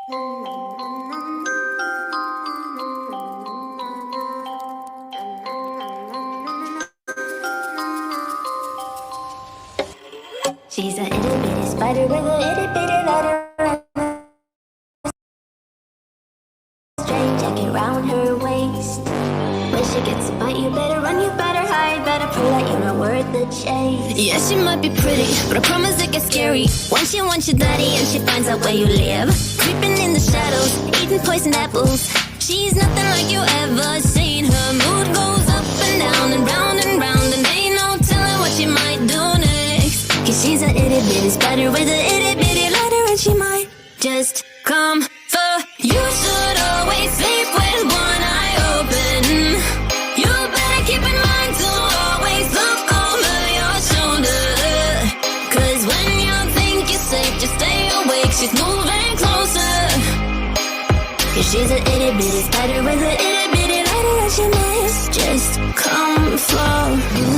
She's a itty bitty spider with a itty bitty letter. Straight jacket round her waist. When she gets a bite, you better run, you better hide, better prove that you're not worth the chase. Yeah, she might be pretty, but I promise it gets scary. Once you want your daddy and she finds out where you live, creeping in the shadows, eating poisoned apples. She's nothing like you ever seen. Her mood goes up and round and round, and ain't no telling what she might do next. Cause she's a itty bitty spider with a itty bitty ladder, and she might just come for you. Should always sleep with one eye open. You better keep in mind to always look over your shoulder. Cause when you think you're safe, just stay awake, she's moving closer. Cause she's a itty bitty spider with a itty bitty ladder, and she might just come for you.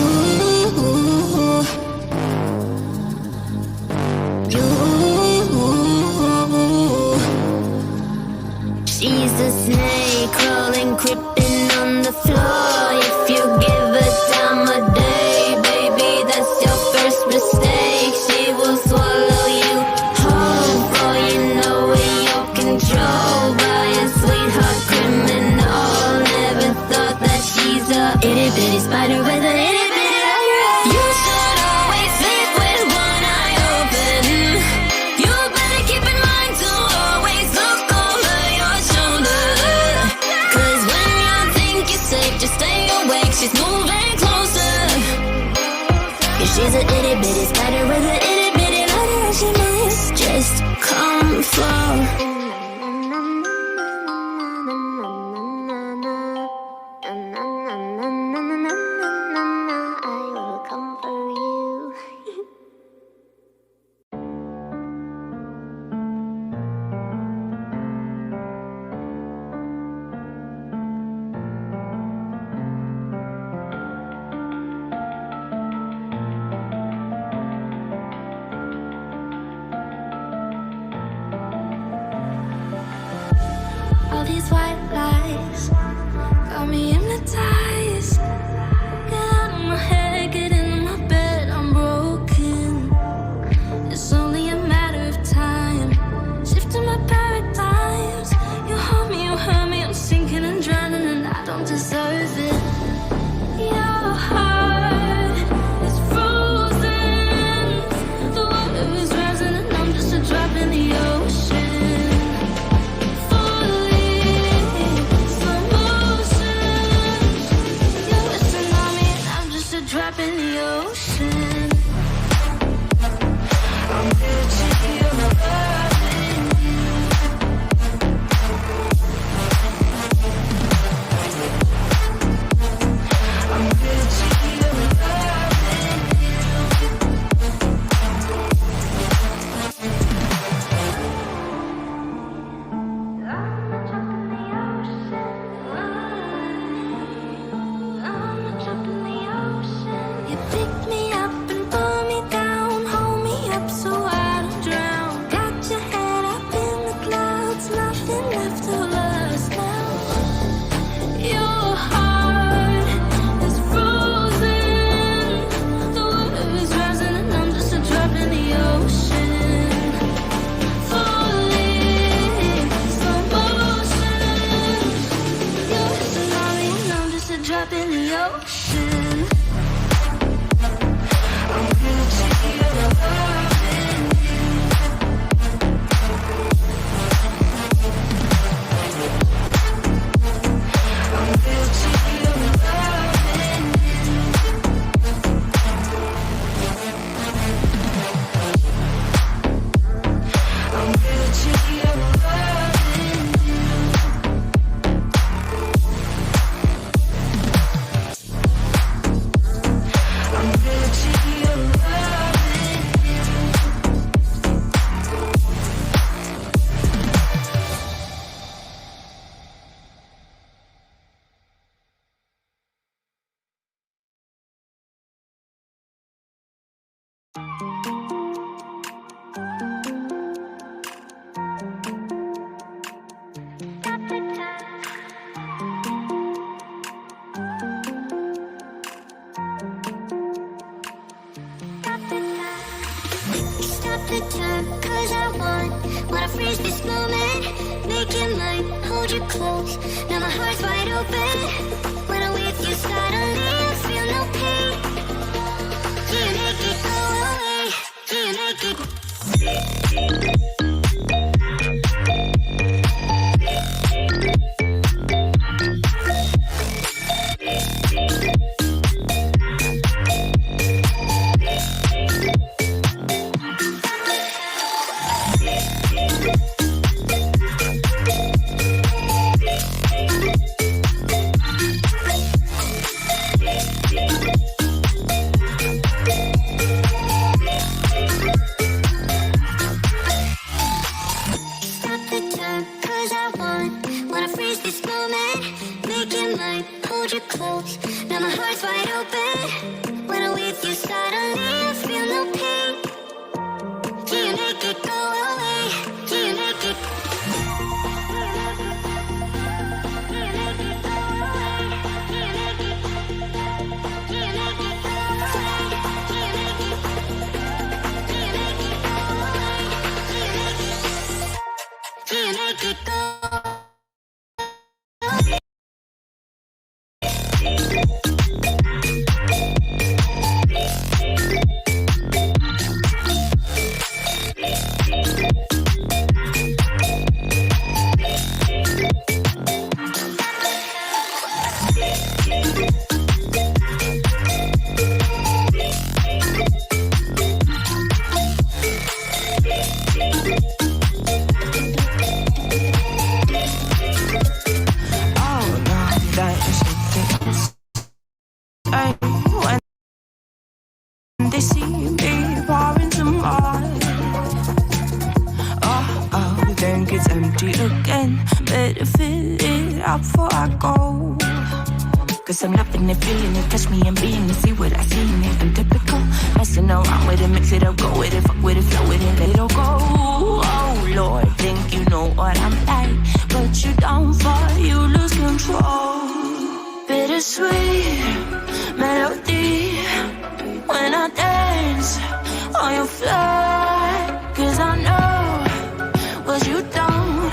She's a snake crawling, creeping on the floor. If you give her time of day, baby, that's your first mistake. She will swallow you whole, for you know in your control by a sweetheart criminal. Never thought that she's a itty bitty spider with a itty bitty ladder. You should always sleep with one eye open. You better keep in mind to always look over your shoulder. Cause when you think you're safe, just stay awake, she's moving closer. Cause she's a itty bitty spider with a itty bitty ladder, and she might just come for. I will come for you. All these white lies got me hypnotized. Get out of my head, get into my bed, I'm broken. It's only a matter of time, shifting my paradigms. You harm me, you hurt me, I'm sinking and drowning, and I don't deserve it. Your heart is frozen, the water is rising, and I'm just a drop in the ocean. Falling the time, cause I wanna freeze this moment. Make it mine, hold you close. Now my heart's wide open. When I'm with you, suddenly I feel no pain. Can you make it go away? Can you make it? Close. Now my heart's wide open. When I'm with you, suddenly I feel no pain. Can you make it go away? Can you make it? Can you make it go? They see me pouring some more. Oh, think it's empty again. Better fill it up before I go. Cause I'm loving it, feeling it, touch me and being it. See what I see in it, I'm typical. Messing around with it, mix it up, go with it, fuck with it, flow with it, let it all go. Oh Lord, think you know what I'm like, but you don't fall, you lose control. Bittersweet melody when I dance on your floor. Cause I know what you don't,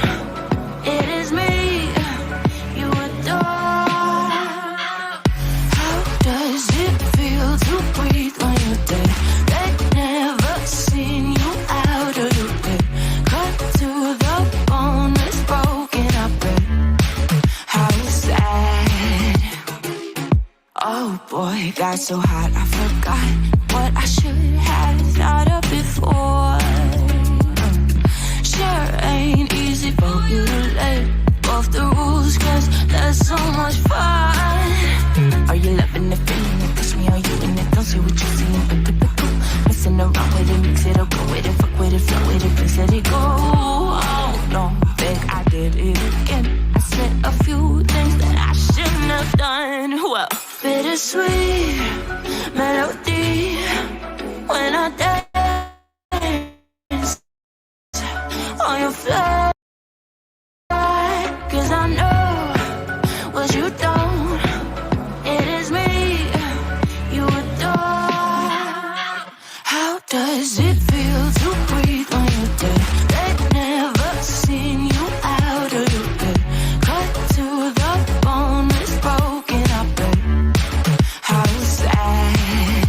it is me you adore. How does it feel to breathe when you're dead? They never seen you out of your bed. Cut to the bone, it's broken up. How sad. Oh boy, got so hot I forgot what I should have thought of before. Sure ain't easy for you to let off the rules, cause that's so much fun. Are you loving the feeling it? Touch me, are you in it? Don't see what you're seeing, but typical. Messing around with it, mix it up, go with it, fuck with it, flow with it, please let it go. Oh, don't think I did it again. I said a few things that I shouldn't have done. Well, bittersweet melody when I dance on your floor. Cause I know what you don't, it is me you adore. How does it feel to breathe when you're dead? They've never seen you out of your bed. Cut to the bone, it's broken up. How sad.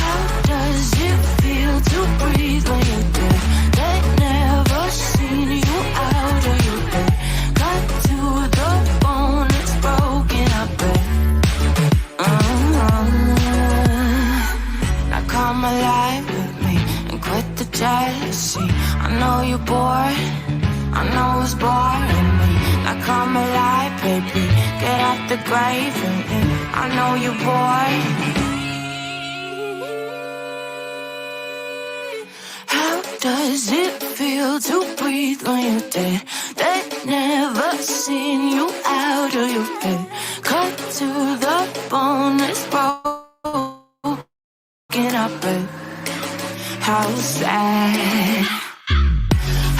How does it feel to breathe when you're dead? They've never seen you out of your bed. Cut to the bone, it's broken up. Now come alive with me and quit the jealousy. I know you're bored, I know it's boring me. Now come alive, baby, get out the grave with me. I know you're bored. How does it feel to breathe when you're dead? They've never seen you out of your bed. Cut to the bone, it's broken up. How sad.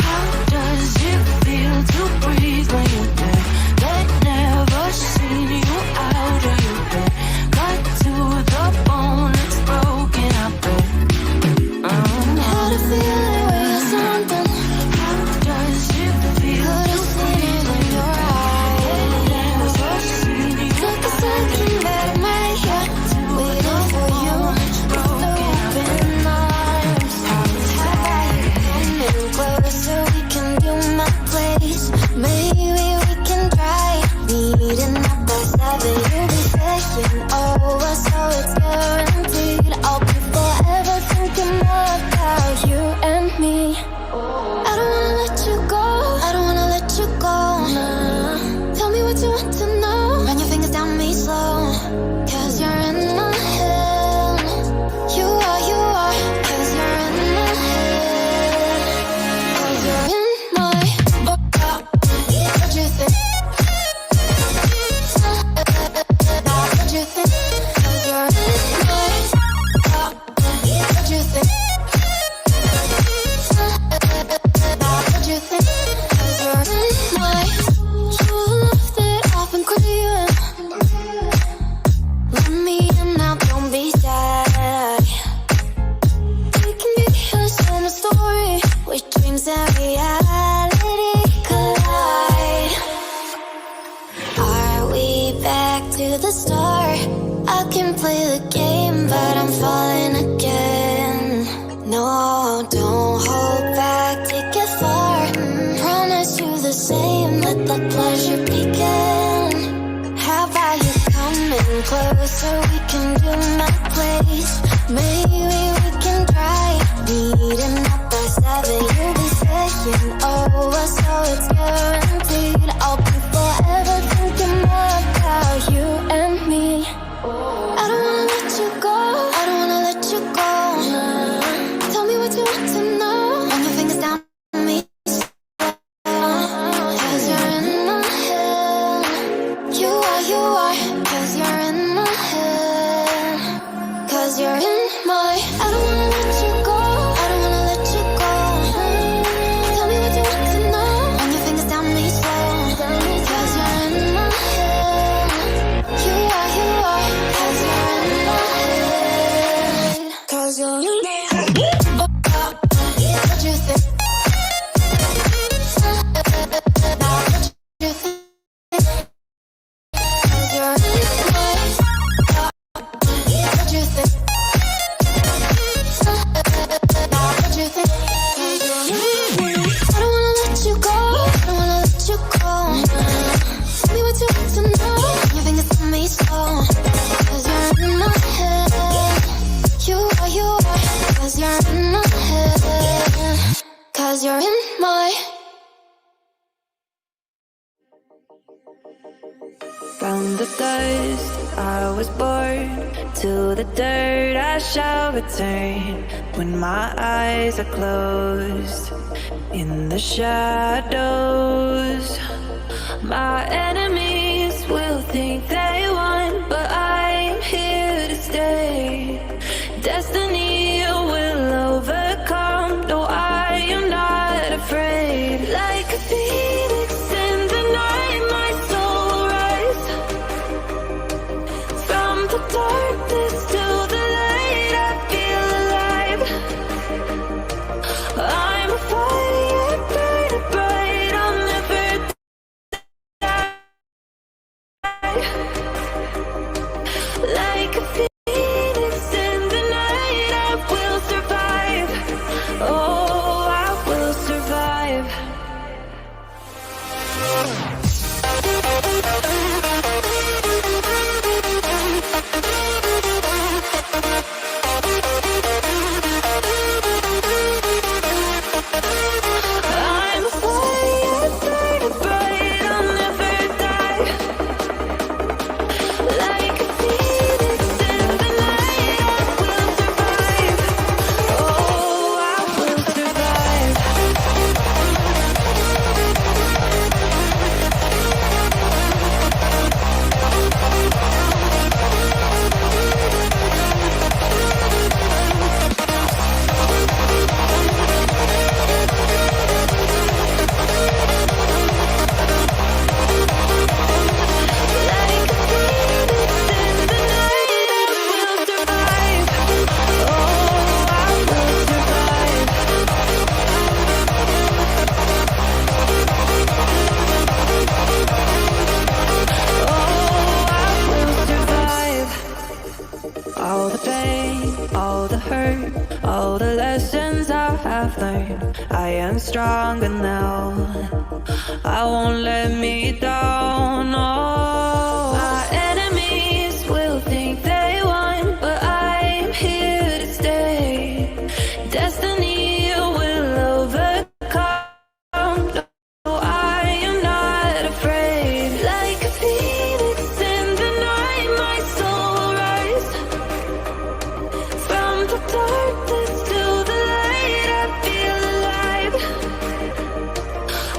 How does it feel to breathe when you're dead? They've never seen you out of your bed. Cut to the bone, it's broken up. Wish dreams and reality collide. Are we back to the start? I can play the game, but I'm falling again. No, don't hold back, take it far. Promise you the same, let the pleasure begin. How about you coming closer, we can do my place. Maybe we can try meeting up by 7. You'll be saying over, so it's guaranteed. I'll be forever thinking more about you and me. I don't wanna let you go, I don't wanna let you go. Tell me what you want to know. Run your fingers down me, 'cause you're in my head. You are, 'cause you're in my head. 'Cause you're in my. I don't wanna let you go, I don't wanna let you go. Tell me what you want to know. Run your fingers down me slow, 'cause you're in my head. You are, 'cause you're in my head. 'Cause you're in my head. What you think? Now what you think? 'Cause you're in my head. What you think? Now what you think? 'Cause you're in my head. I don't wanna let you go, I don't wanna let you go. Tell me what you want to know. Your fingers on me slow, 'cause you're in my head. You are, 'cause you're in my head. 'Cause you're in my. From the dust I was born, to the dirt I shall return. When my eyes are closed, in the shadows, my enemies will think they won, but I'm here to stay. Destiny will overcome, no, I am not afraid. Like a phoenix in the night, my soul will rise. From the darkness to the light, I feel alive. I'm a fire burning bright, I'll never die. Like a phoenix in the night, I will survive. Oh, I will survive. I'm a fire burning bright, I'll never die. Like a phoenix in the night, I will survive. Oh, I will survive. Like a phoenix in the night, I will survive. Oh, I will survive. Oh, I will survive. All the pain, all the hurt, all the lessons I have learned, I am stronger now. I won't let me down. Oh, my enemies will think they won, but I'm here to stay. Destiny will overcome. No, I am not afraid. Like a phoenix in the night, my soul will rise. From the darkness to the light, I feel alive.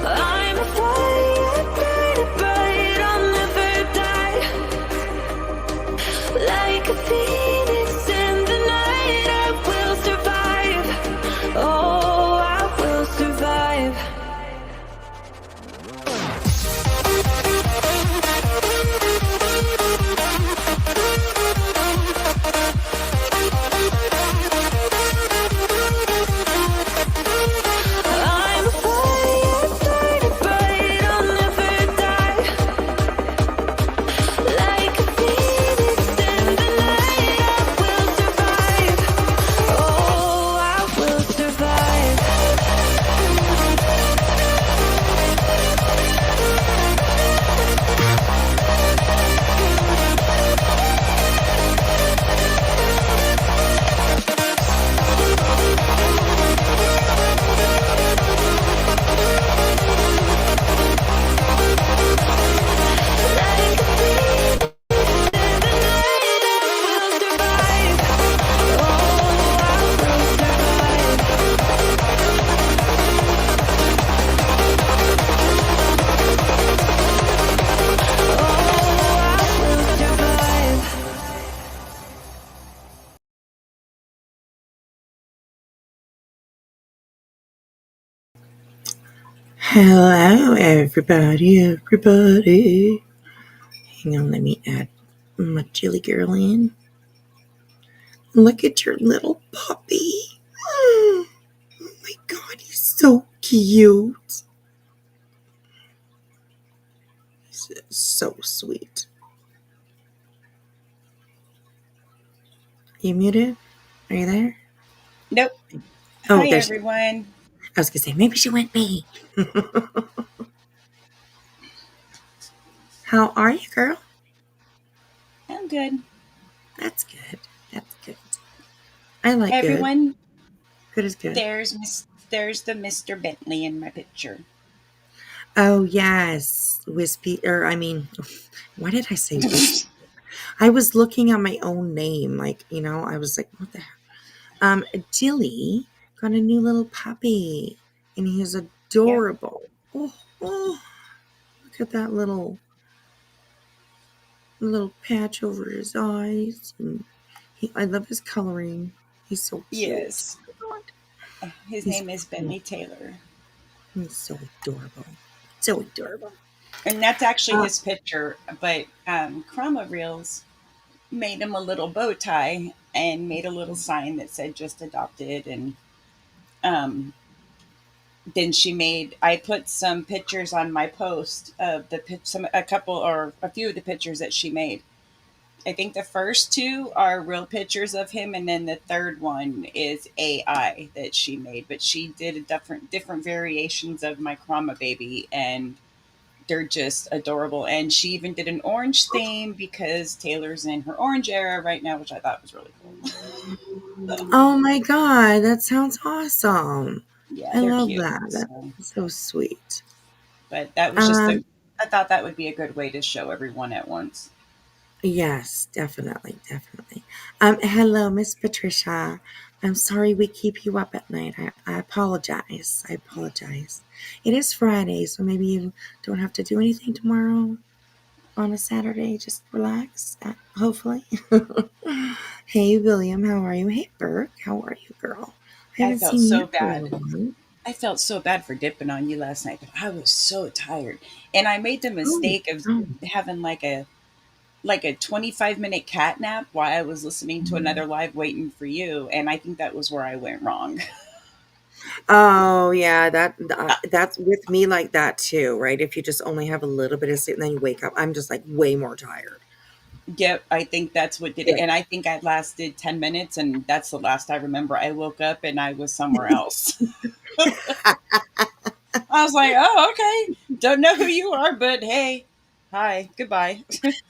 I'm a fire burning bright, I'll never Hello, everybody. Hang on, let me add my chili girl in. Look at your little puppy. Oh my god, he's so cute. He's so sweet. You muted? Are you there? Nope. Oh, Hi, there she is. everyone. I was gonna say, maybe she went me. How are you, girl? I'm good. That's good. That's good. I like good. Everyone, Good is good. there's the Mr. Bentley in my picture. Oh, yes. Wispy, or I mean, why did I say wispy? I was looking at my own name, I was like, what the heck? Jilly got a new little puppy, and he is Yep. adorable. Oh, look at that little patch over his eyes, and I love his coloring. He's so cute. Yes. His He's name is Bentley Taylor. he's so adorable, so adorable. And that's actually Uh, his picture, but Chroma Reels made him a little bow tie and made a little sign that said just adopted. And um, then I put some pictures on my post of a couple or a few of the pictures that she made. I think the first two are real pictures of him, and then the third one is AI that she made. But she did a different variations of my Chroma baby, and they're just adorable. And she even did an orange theme because Taylor's in her orange era right now, which I thought was really cool. oh my god, that sounds awesome! Yeah, I they're love cute. that. So, That's so sweet. but that was just Um, the. I thought that would be a good way to show everyone at once. Yes, definitely, definitely. Hello, Miss Patricia. I'm sorry we keep you up at night. I apologize. I apologize. It is Friday, so maybe you don't have to do anything tomorrow on a Saturday. Just relax, hopefully. Hey, William, how are you? Hey, Burke, how are you, girl? I I haven't felt seen so you for a bad. little while. I felt so bad for dipping on you last night, but I was so tired. And I made the Oh, mistake of oh. having like a 25-minute cat nap while I was listening to another live waiting for you, and I think that was where I went wrong. Oh, yeah, that's with me like that too, right? If you just only have a little bit of sleep and then you wake up, I'm just like way more tired. Yep, I think that's what did it. And I think I lasted 10 minutes, and that's the last I remember. I woke up and I was somewhere else. I was like, oh, okay. Don't know who you are, but hey, hi, goodbye.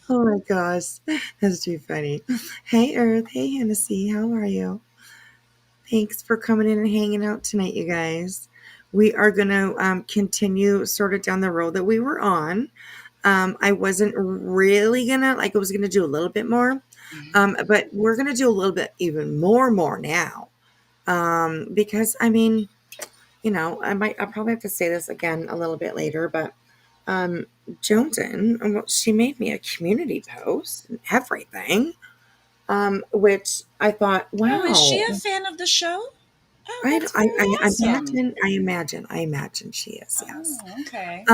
Oh my gosh, that's too funny. Hey Earth, hey Hennessy, how are you? Thanks for coming in and hanging out tonight, you guys. We are going to continue sort of down the road that we were on. I wasn't really gonna I was gonna do a little bit more, but we're gonna do a little bit even more now. Because I mean, I'll probably have to say this again a little bit later, but um, JoneS'N, well, she made me a community post and everything, which I thought, Oh, is she wow, a fan of the show? Oh, I, that's I, very I awesome. imagine she is, yes. Oh, okay.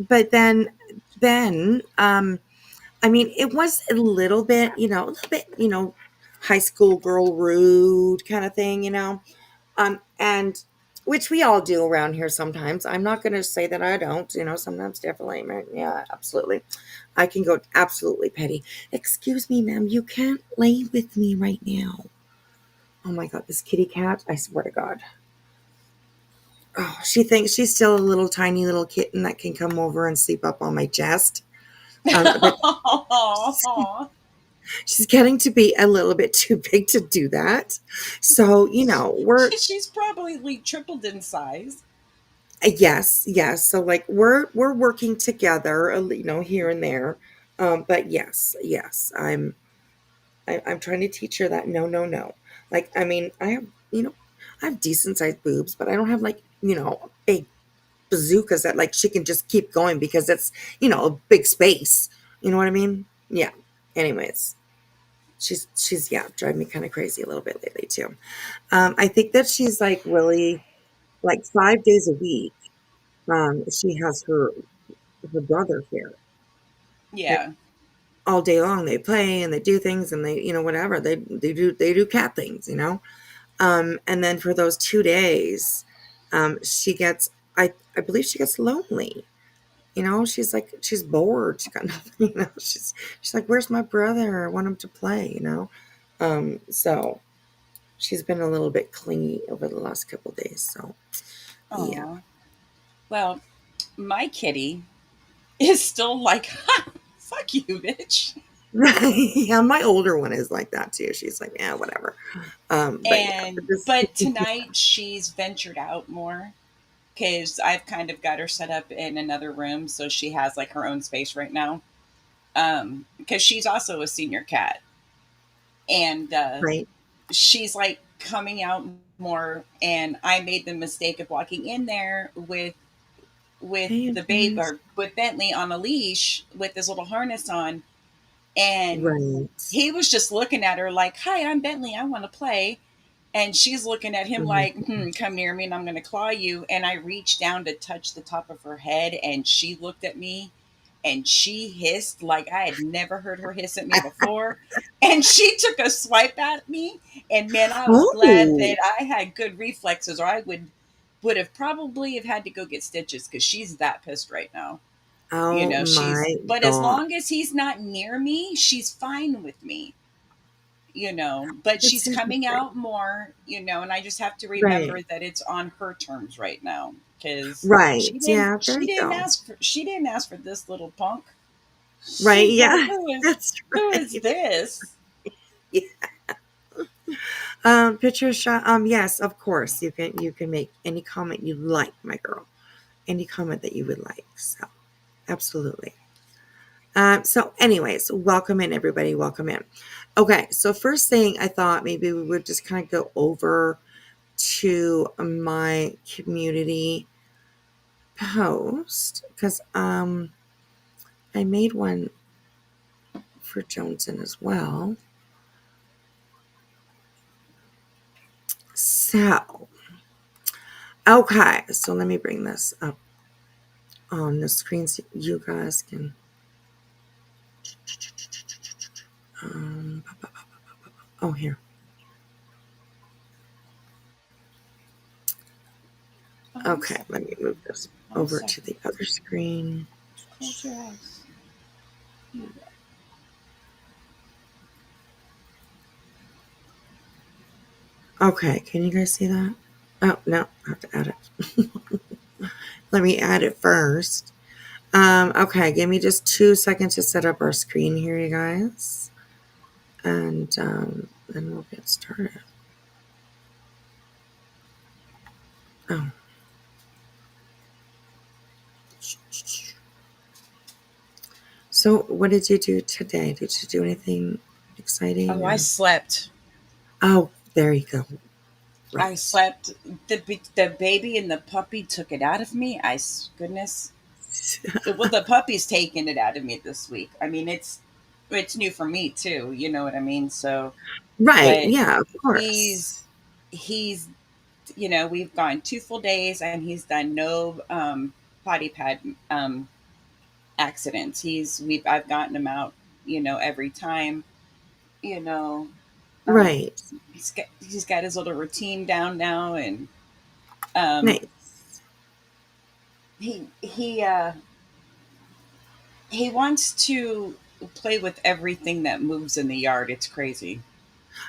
But then, I mean, it was a little bit, high school girl rude kind of thing, and which we all do around here sometimes. I'm not going to say that I don't, sometimes definitely, right? Yeah, absolutely. I can go absolutely petty. Excuse me, ma'am, you can't lay with me right now. Oh my God, this kitty cat, I swear to God. Oh, she thinks she's still a little tiny little kitten that can come over and sleep up on my chest. But she's getting to be a little bit too big to do that. So, She's probably tripled in size. yes. So like we're working together, here and there. But yes, I'm trying to teach her that no, no, no. Like I mean, I have decent sized boobs, but I don't have like big bazookas that like she can just keep going because it's a big space. You know what I mean? Yeah. Anyways, she's yeah driving me kind of crazy a little bit lately too. I think that she's like really like 5 days a week. she has her brother here. And Yeah. all day long they play and they do things and they, whatever they do cat things, and then for those 2 days, she gets, I believe she gets lonely. She's like, she's bored. She got nothing. She's like, where's my brother? I want him to play. So she's been a little bit clingy over the last couple of days. So yeah. Oh. Well, my kitty is still like, ha, fuck you, bitch. Yeah, my older one is like that too. She's like, yeah, whatever. But yeah, But tonight she's ventured out more because I've kind of got her set up in another room, so she has like her own space right now. Because she's also a senior cat, and right. she's like coming out more. And I made the mistake of walking in there with Hey, the babe Advance. or with Bentley on a leash with his little harness on, and Right. he was just looking at her like, "Hi, I'm Bentley. I want to play." And she's looking at him Oh my like, come near me and I'm going to claw you. And I reached down to touch the top of her head, and she looked at me and she hissed like I had never heard her hiss at me before. And she took a swipe at me. And man, I was glad Oh, that I had good reflexes, or I would have probably have had to go get stitches because she's that pissed right now. oh my But as God. long as he's not near me, she's fine with me, but That's she's coming interesting. out more, and I just have to Right. remember that it's on her terms right now, because Right. Yeah, there she you didn't go. ask for this little punk. Right. She's like, Yeah, that's who is right. this? Yeah. Picture shot. Yes, of course. You can make any comment you like, my girl. Any comment that you would like. So absolutely. So anyways, welcome in everybody. Welcome in. Okay, so first thing I thought maybe we would just kind of go over to my community post because I made one for JoneS'N as well. So okay, so let me bring this up on the screen so you guys can. Um, oh, here. One Okay, let second. me move this One over to the second. other screen. Close your eyes. Okay, can you guys see that? Oh, no, I have to add it. Let me add it first. Okay, give me just 2 seconds to set up our screen here, you guys. And then we'll get started. Oh. So, what did you do today? Did you do anything exciting? Oh, I Or slept. oh, there you go. I Right. slept. The baby and the puppy took it out of me. Goodness. Well, the puppy's taking it out of me this week. I mean, it's new for me too. You know what I mean? So, Right. but Yeah, of course. he's he's we've gone 2 full days and he's done no potty pad accidents. I've gotten him out, every time. You know, um, Right. he's got his little routine down now, and um, Nice. he wants to play with everything that moves in the yard. It's crazy.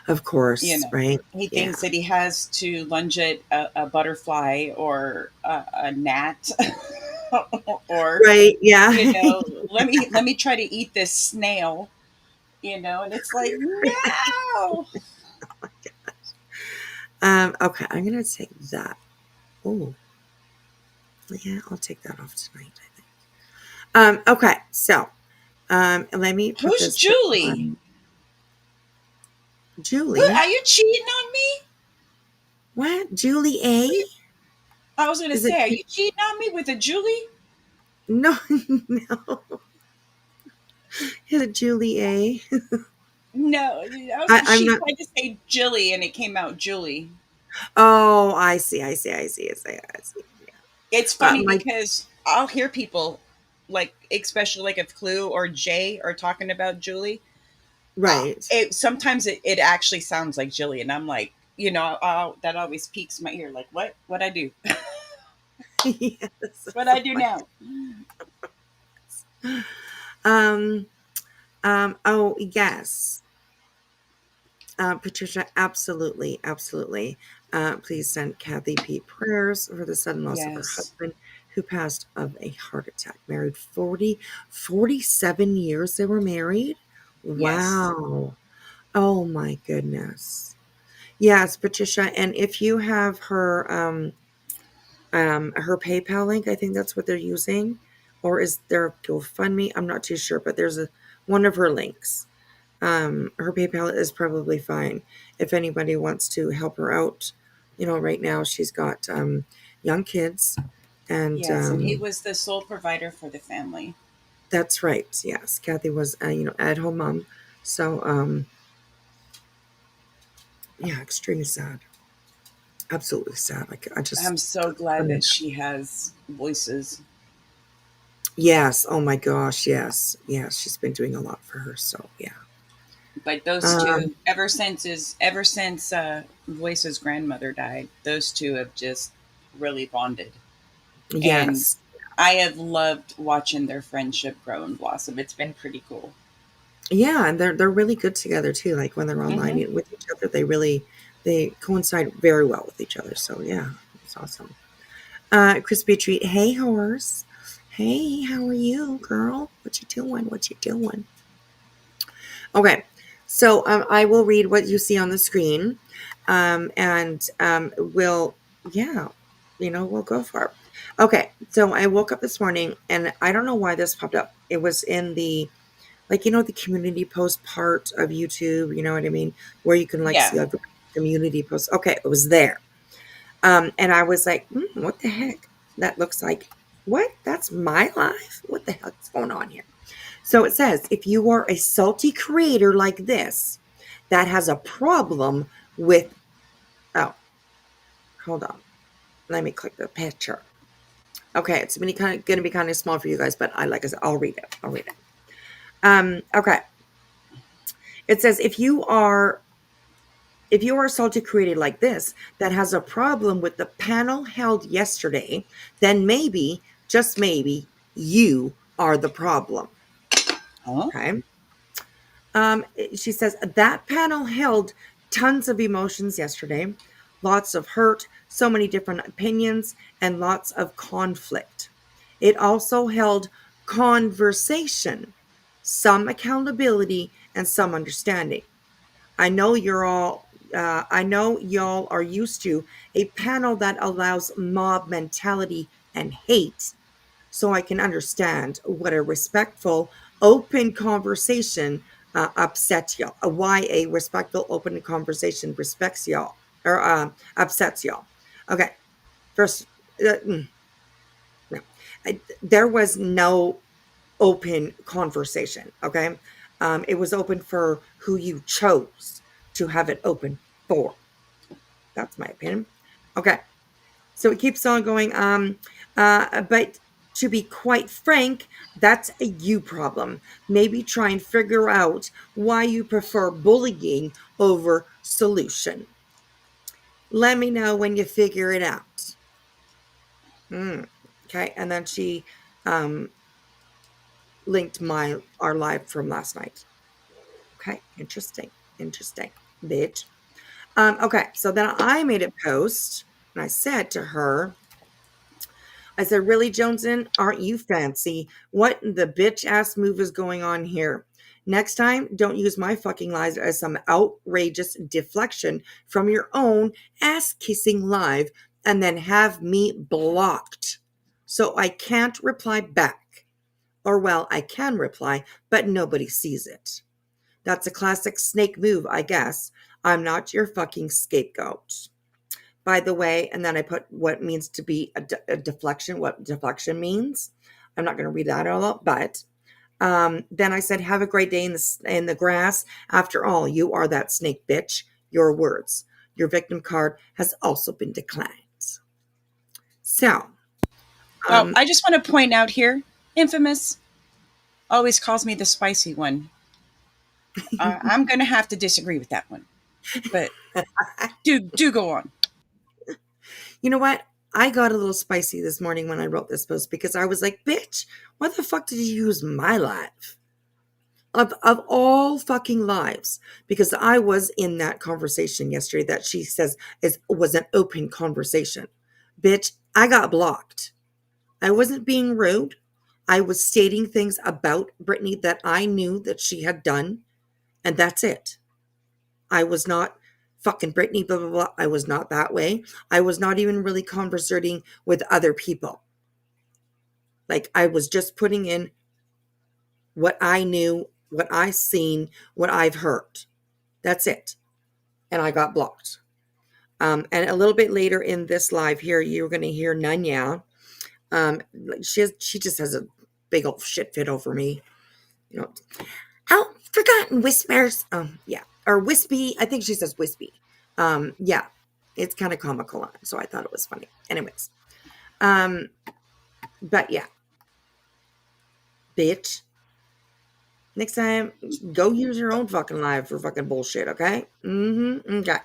Of you course. know Right. he Yeah. thinks that he has to lunge at a butterfly or a gnat or Right. Yeah. let me try to eat this snail, and it's like, no. Okay, I'm gonna take that. Oh, yeah, I'll take that off tonight, I think. Okay, so let me put Who's this Julie? on. Who Julie? are you cheating on me? What? Julie A? I was gonna Is it say, are you cheating on me with a Julie? no no. Is it Julie A? No, I'm she not. tried to say Jilly and it came out Julie. Oh, I see, I see, I see, I see, I see. Yeah. It's funny My because I'll hear people, like, especially like if Clue or Jay are talking about Julie. right. Sometimes it actually sounds like Jilly, and I'm like, that always piques my ear. Like, what I do? Yes. What I do now? Um. Oh yes. Patricia, absolutely, absolutely. Please send Kathy Pete prayers for the sudden loss of her Yes, husband who passed of a heart attack. Married 47 years they were married. yes, Wow. Oh my goodness. Yes, Patricia. And if you have her PayPal link, I think that's what they're using. Or is there a GoFundMe? I'm not too sure, but there's one of her links. Her PayPal is probably fine if anybody wants to help her out. Right now she's got young kids, and yes. And he was the sole provider for the family. that's right. Yes, Kathy was at home mom. So yeah, extremely sad. Absolutely sad. Like I just I'm so glad couldn't. that she has voices. Yes. Oh my gosh. Yes. Yes. She's been doing a lot for her. So yeah. But those Um. two, ever since Voice's grandmother died, those two have just really bonded. And Yes. I have loved watching their friendship grow and blossom. It's been pretty cool. Yeah, and they're really good together too. Like when they're online Hmm. with each other, they coincide very well with each other. So yeah, it's awesome. Crispy treat. Hey horse. Hey, how are you, girl? What you doing? What you doing? Okay, so I will read what you see on the screen, and we'll yeah, we'll go for it. Okay, so I woke up this morning and I don't know why this popped up. It was in the the community post part of YouTube, you know what I mean? Where you can like Yeah. see other community posts. Okay, it was there. And I was like, what the heck? That looks like what? That's my life? What the heck's going on here? So it says, if you are a salty creator like this that has a problem with, oh, hold on. Let me click the picture. Okay, it's going to be kind of small for you guys, but like I said, I'll read it. I'll read it. Okay. It says, if you are salty created like this that has a problem with the panel held yesterday, then maybe, just maybe, you are the problem. Huh? Okay. She says that panel held tons of emotions yesterday, lots of hurt, so many different opinions, and lots of conflict. It also held conversation, some accountability, and some understanding. I know y'all are used to a panel that allows mob mentality and hate, so I can understand what a respectful, open conversation upsets y'all. Why a respectful, open conversation respects y'all or upsets y'all. Okay, first, no, there was no open conversation. Okay, it was open for who you chose to have it open for. That's my opinion. Okay. So it keeps on going. But to be quite frank, that's a you problem. Maybe try and figure out why you prefer bullying over solution. Let me know when you figure it out. Okay. And then she um, linked our live from last night. Okay. Interesting. Interesting. Bitch. Okay. So then I made a post and I said to her, I said, really, JoneS'N, aren't you fancy? What in the bitch ass move is going on here? Next time, don't use my fucking lies as some outrageous deflection from your own ass kissing live and then have me blocked. So I can't reply back. Or, well, I can reply, but nobody sees it. That's a classic snake move, I guess. I'm not your fucking scapegoat, by the way. And then I put what it means to be a deflection, what deflection means. I'm not going to read that all out, but then I said, have a great day in the grass. After all, you are that snake bitch. Your words. Your victim card has also been declined. So Oh, I just want to point out here, Infamous always calls me the spicy one. I'm going to have to disagree with that one. But do go on. You know what? I got a little spicy this morning when I wrote this post because I was like, bitch, why the fuck did you use my life? Of all fucking lives, because I was in that conversation yesterday that she says was an open conversation. Bitch, I got blocked. I wasn't being rude. I was stating things about Brittany that I knew that she had done, and that's it. I was not fucking Brittany, blah, blah, blah. I was not that way. I was not even really conversating with other people. Like, I was just putting in what I knew, what I've seen, what I've heard. That's it. And I got blocked. And a little bit later in this live here, you're going to hear Nanya. She just has a big old shit fit over me. You know, oh, forgotten whispers. Yeah. Or wispy. I think she says wispy. Yeah. It's kind of comical. So I thought it was funny. Anyways. But yeah. Bitch. Next time, go use your own fucking live for fucking bullshit, okay? Okay.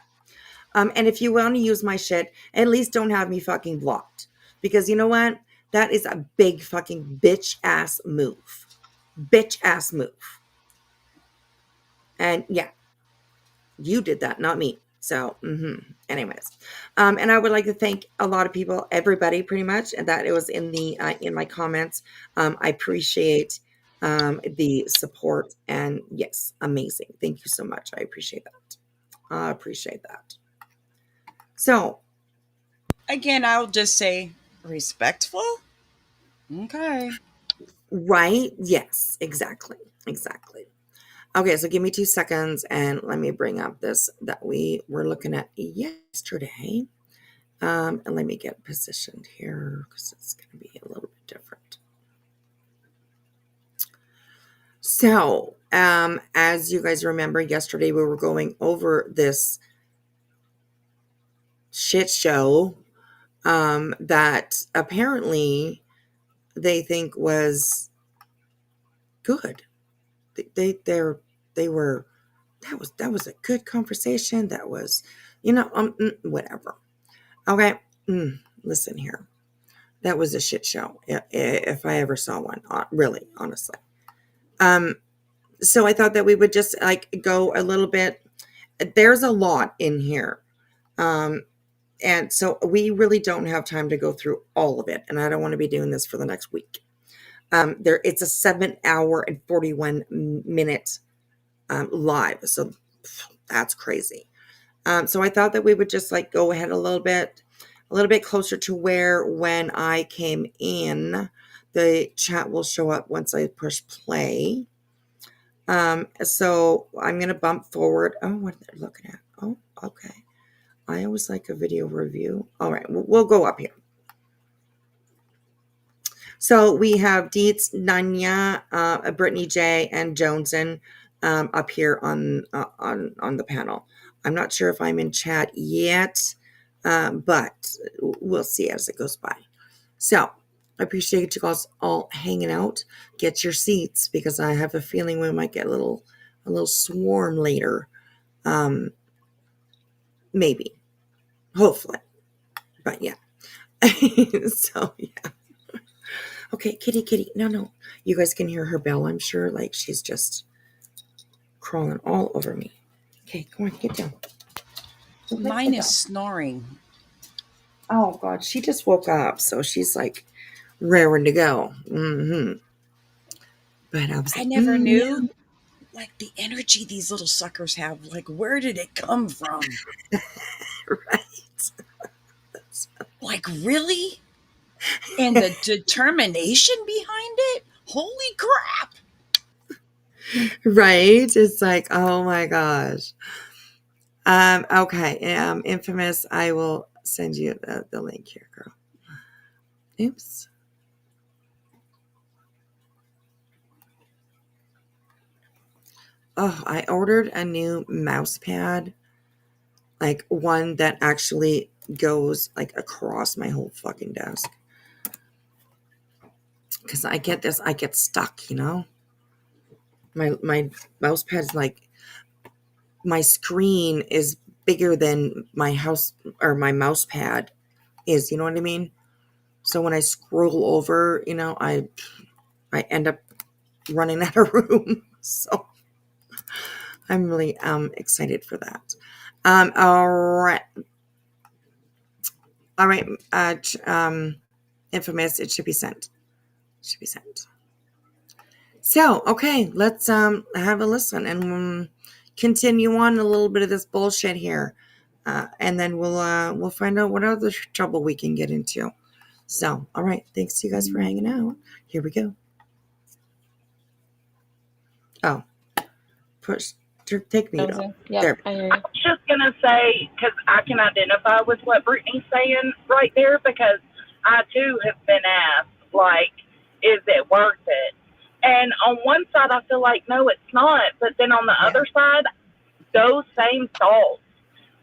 And if you want to use my shit, at least don't have me fucking blocked. Because you know what? That is a big fucking bitch ass move. Bitch ass move. And yeah, you did that, not me. So, anyways. And I would like to thank a lot of people, everybody pretty much, and that it was in the in my comments. I appreciate the support, and yes, amazing. Thank you so much. I appreciate that. I appreciate that. So, Again, I'll just say respectful. Okay. right? Yes, exactly. Exactly. Okay, so give me 2 seconds and let me bring up this that we were looking at yesterday. And let me get positioned here because it's going to be a little bit different. So, as you guys remember, yesterday we were going over this shit show that apparently they think was good. They were that was a good conversation. That was, whatever. Okay, listen here. That was a shit show if I ever saw one. Really, honestly. So I thought that we would just like go a little bit. There's a lot in here. And so we really don't have time to go through all of it. And I don't want to be doing this for the next week. It's a 7-hour and 41-minute live. So that's crazy. So I thought that we would just like go ahead a little bit closer to where when I came in, the chat will show up once I push play. So I'm going to bump forward. Oh, what they're looking at. Oh, okay. I always like a video review. All right, we'll go up here. So we have Dietz, Nanya, Brittany J, and JoneS'N up here on the panel. I'm not sure if I'm in chat yet, but we'll see as it goes by. So I appreciate you guys all hanging out. Get your seats because I have a feeling we might get a little swarm later. Maybe. Hopefully. But yeah. So yeah. Okay, kitty. No. You guys can hear her bell, I'm sure. Like she's just crawling all over me. Okay, come on, get down. Mine is snoring. Oh God, she just woke up, so she's like raring to go. But I never knew like the energy these little suckers have. Like, where did it come from? Right. Like, really? And the determination behind it? Holy crap. Right? It's like, oh my gosh. Okay. Infamous, I will send you the link here, girl. Oops. Oh, I ordered a new mouse pad. Like one that actually goes like across my whole fucking desk. because I get stuck, My mouse pad's like, my screen is bigger than my house or my mouse pad is, you know what I mean? So when I scroll over, I end up running out of room. So I'm really excited for that. All right. All right. Infamous, it should be sent. Should be sent. So, okay, let's have a listen and continue on a little bit of this bullshit here. And then we'll find out what other trouble we can get into. So, all right, thanks to you guys for hanging out. Here we go. Oh, push, take needle. Yep, There. I hear you. I was just going to say, because I can identify with what Brittany's saying right there, because I too have been asked, like, is it worth it? And on one side, I feel like, no, it's not. But then on the other side, those same thoughts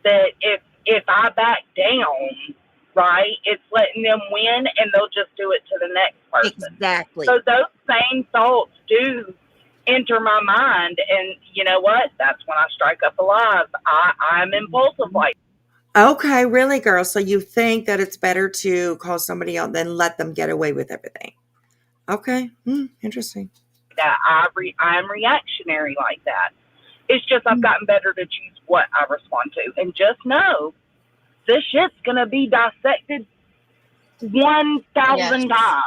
that if I back down, right, it's letting them win and they'll just do it to the next person. Exactly. So those same thoughts do enter my mind, and you know what? That's when I strike up alive. I'm impulsive like Okay, really, girl. So you think that it's better to call somebody out than let them get away with everything? Okay, interesting. that. I'm reactionary like that. It's just I've gotten better to choose what I respond to, and just know this shit's gonna be dissected 1,000 times.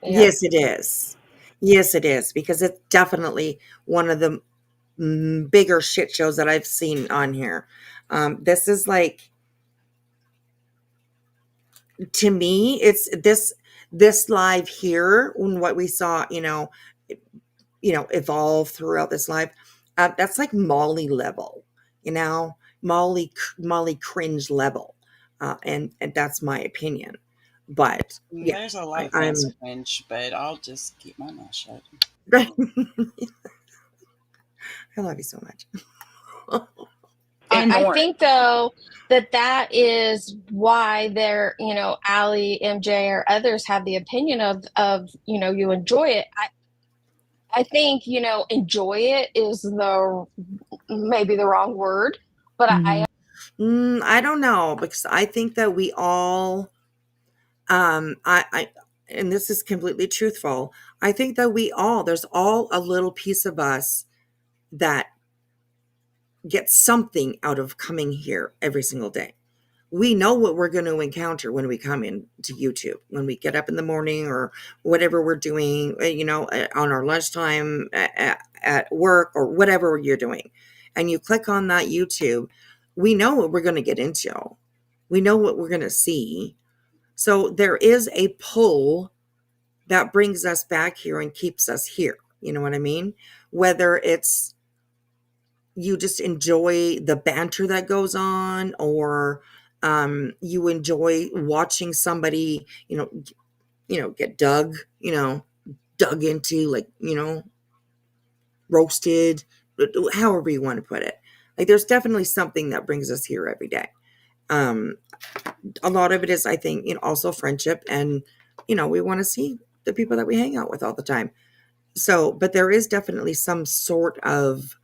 Yeah. Yes, it is. Yes, it is, because it's definitely one of the bigger shit shows that I've seen on here. This is like, to me, it's this live here, and what we saw, evolve throughout this live. That's like Molly level, Molly cringe level, and that's my opinion. But yeah, There's a lot of I'm things cringe, but I'll just keep my mouth shut. I love you so much. I think though that is why they're, Allie, MJ, or others have the opinion of you enjoy it. I think enjoy it is maybe the wrong word, but I don't know, because I think that we all, I and this is completely truthful. I think that there's all a little piece of us that gets something out of coming here every single day. We know what we're going to encounter when we come into YouTube, when we get up in the morning or whatever we're doing, on our lunchtime at work or whatever you're doing. And you click on that YouTube, we know what we're going to get into. We know what we're going to see. So there is a pull that brings us back here and keeps us here. You know what I mean? Whether it's you just enjoy the banter that goes on, or you enjoy watching somebody, get dug into, like, roasted, however you want to put it. Like, there's definitely something that brings us here every day. A lot of it is, I think, also friendship, and, we want to see the people that we hang out with all the time. So, but there is definitely some sort of,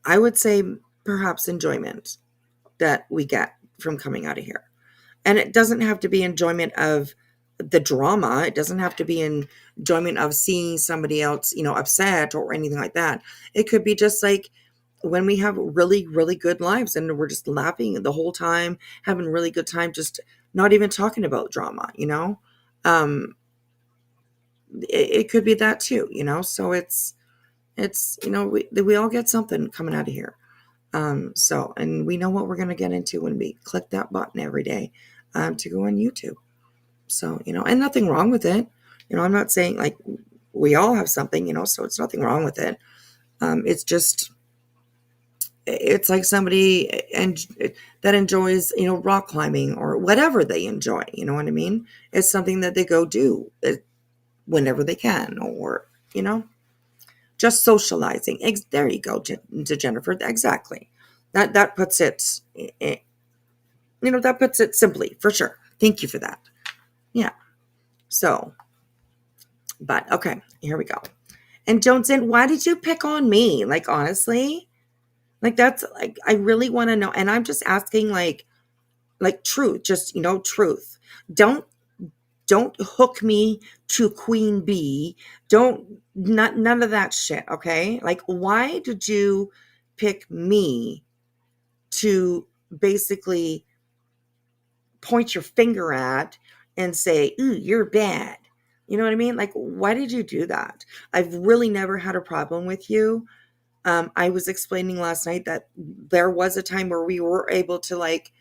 I would say, perhaps enjoyment that we get from coming out of here. And it doesn't have to be enjoyment of the drama. It doesn't have to be enjoyment of seeing somebody else, upset or anything like that. It could be just like when we have really, really good lives and we're just laughing the whole time, having a really good time, just not even talking about drama, it could be that too, so it's, we all get something coming out of here. So, and we know what we're going to get into when we click that button every day, to go on YouTube. So, and nothing wrong with it. I'm not saying, like, we all have something, so it's nothing wrong with it. It's just, it's like somebody that enjoys, rock climbing or whatever they enjoy, you know what I mean? It's something that they go do whenever they can, or, just socializing. There you go, to Jennifer. Exactly. That puts it, that puts it simply, for sure. Thank you for that. Yeah. So, but okay, here we go. And JoneS'N, why did you pick on me? Like, honestly, like, that's like, I really want to know. And I'm just asking, like truth, just, truth. Don't, don't hook me to Queen Bee. None of that shit. Okay. Like, why did you pick me to basically point your finger at and say, ooh, you're bad? You know what I mean? Like, why did you do that? I've really never had a problem with you. I was explaining last night that there was a time where we were able to like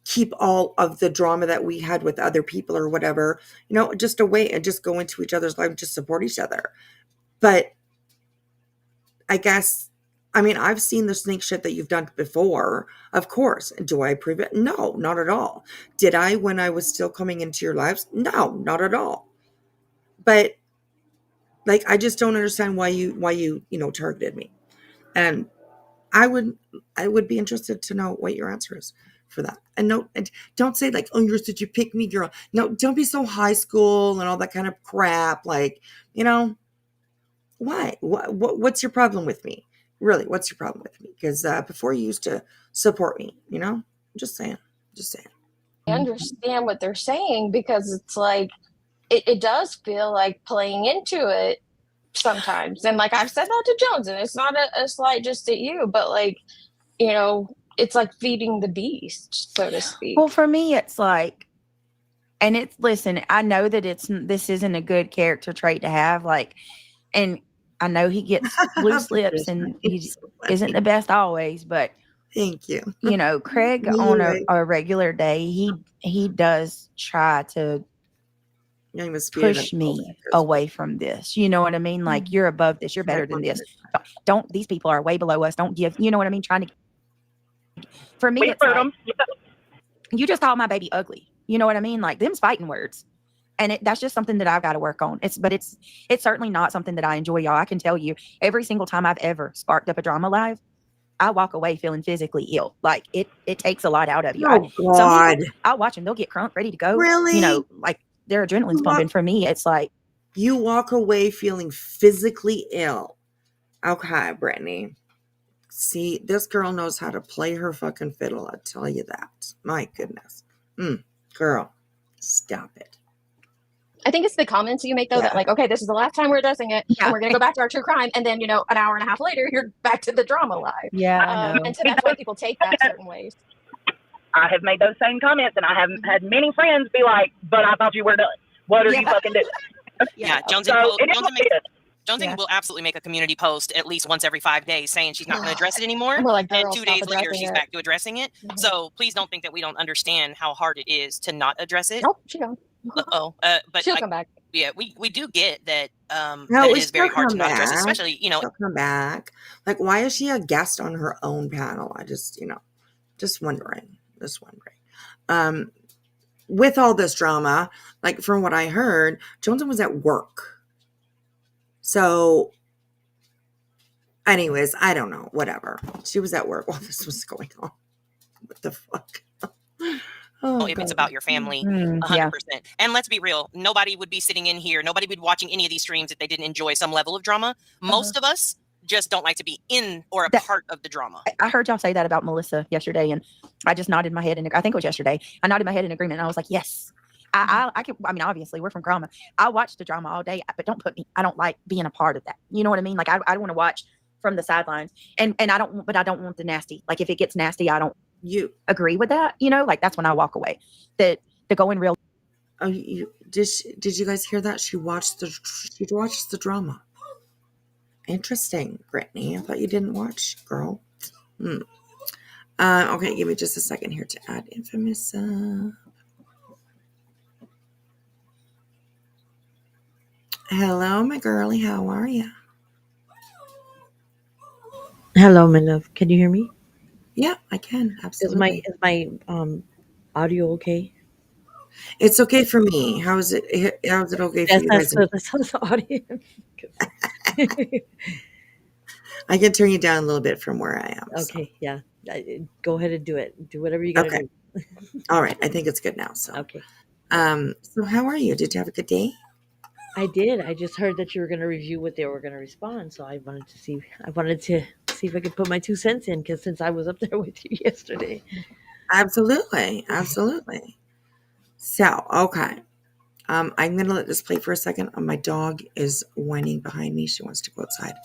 keep all of the drama that we had with other people or whatever, just away and just go into each other's life, just support each other. But I guess, I mean, I've seen the snake shit that you've done before. Of course. Do I approve it? No, not at all. Did I when I was still coming into your lives? No, not at all. But like, I just don't understand why you targeted me. And I would be interested to know what your answer is for that. And no, and don't say like, oh, you're such a pick me girl. No, don't be so high school and all that kind of crap. Like, why? What's your problem with me? Really, what's your problem with me? Because before you used to support me, I'm just saying. I understand what they're saying because it's like it does feel like playing into it sometimes. And like I've said that to Jones, and it's not a slight just at you, but like, it's like feeding the beast, so to speak. Well, for me, it's like, and listen, I know that this isn't a good character trait to have, like, and I know he gets loose lips and he isn't the best always, but thank you. Craig on a regular day, he does try to push me away from this. You know what I mean? Like, you're above this, you're better than this. Don't, these people are way below us. Don't give, you know what I mean? Trying to, for me, it's like, you just called my baby ugly. You know what I mean? Like, them's fighting words. And that's just something that I've got to work on. It's certainly not something that I enjoy, y'all. I can tell you, every single time I've ever sparked up a drama live, I walk away feeling physically ill. Like, it takes a lot out of you. Oh, God. I'll watch them. They'll get crunk, ready to go. Really? Like, their adrenaline's pumping. For me, it's like, you walk away feeling physically ill. Okay, Brittany. See, this girl knows how to play her fucking fiddle. I tell you that. My goodness. Girl, stop it. I think it's the comments you make, though, that like, okay, this is the last time we're addressing it, and we're going to go back to our true crime, and then, an hour and a half later, you're back to the drama live. Yeah, and so that's why people take that certain ways. I have made those same comments, and I have had many friends be like, but I thought you were done. What are you fucking doing? Yeah, JoneS'N will absolutely make a community post at least once every 5 days saying she's not going to address it anymore. And 2 days later, she's back to addressing it. Mm-hmm. So please don't think that we don't understand how hard it is to not address it. Nope, she don't. But she'll come back. Yeah, we do get that. That it is very hard to not address, especially She'll come back. Like, why is she a guest on her own panel? I just just wondering. With all this drama, like from what I heard, JoneS'N was at work. So, anyways, I don't know. Whatever. She was at work while this was going on. What the fuck? If it's about your family, 100%. And let's be real, nobody would be sitting in here, nobody would be watching any of these streams if they didn't enjoy some level of drama. Most of us just don't like to be in or a part of the drama. I heard y'all say that about Melissa yesterday, and I just nodded my head, and I think it was yesterday. I nodded my head in agreement, and I was like, yes. I can. I mean, obviously, we're from drama. I watch the drama all day, but don't put me. I don't like being a part of that. You know what I mean? Like, I want to watch from the sidelines, and I don't. But I don't want the nasty. Like, if it gets nasty, I don't. You agree with that? Like, that's when I walk away. The going real. Oh, did you guys hear that? She watched the drama. Interesting, Brittany. I thought you didn't watch, girl. Okay, give me just a second here to add Infamous. Hello, my girlie. How are you? Hello, my love. Can you hear me? Yeah, I can. Absolutely. Is my audio okay? It's okay for me. How is it okay for you guys? That's the audio. I can turn you down a little bit from where I am. Okay, yeah. Go ahead and do it. Do whatever you gotta do. All right. I think it's good now. So okay. So how are you? Did you have a good day? I did. I just heard that you were going to review what they were going to respond, so I wanted to see. I wanted to see if I could put my 2 cents in, because since I was up there with you yesterday. Absolutely, absolutely. So, okay. I'm gonna let this play for a second. My dog is whining behind me. She wants to go outside.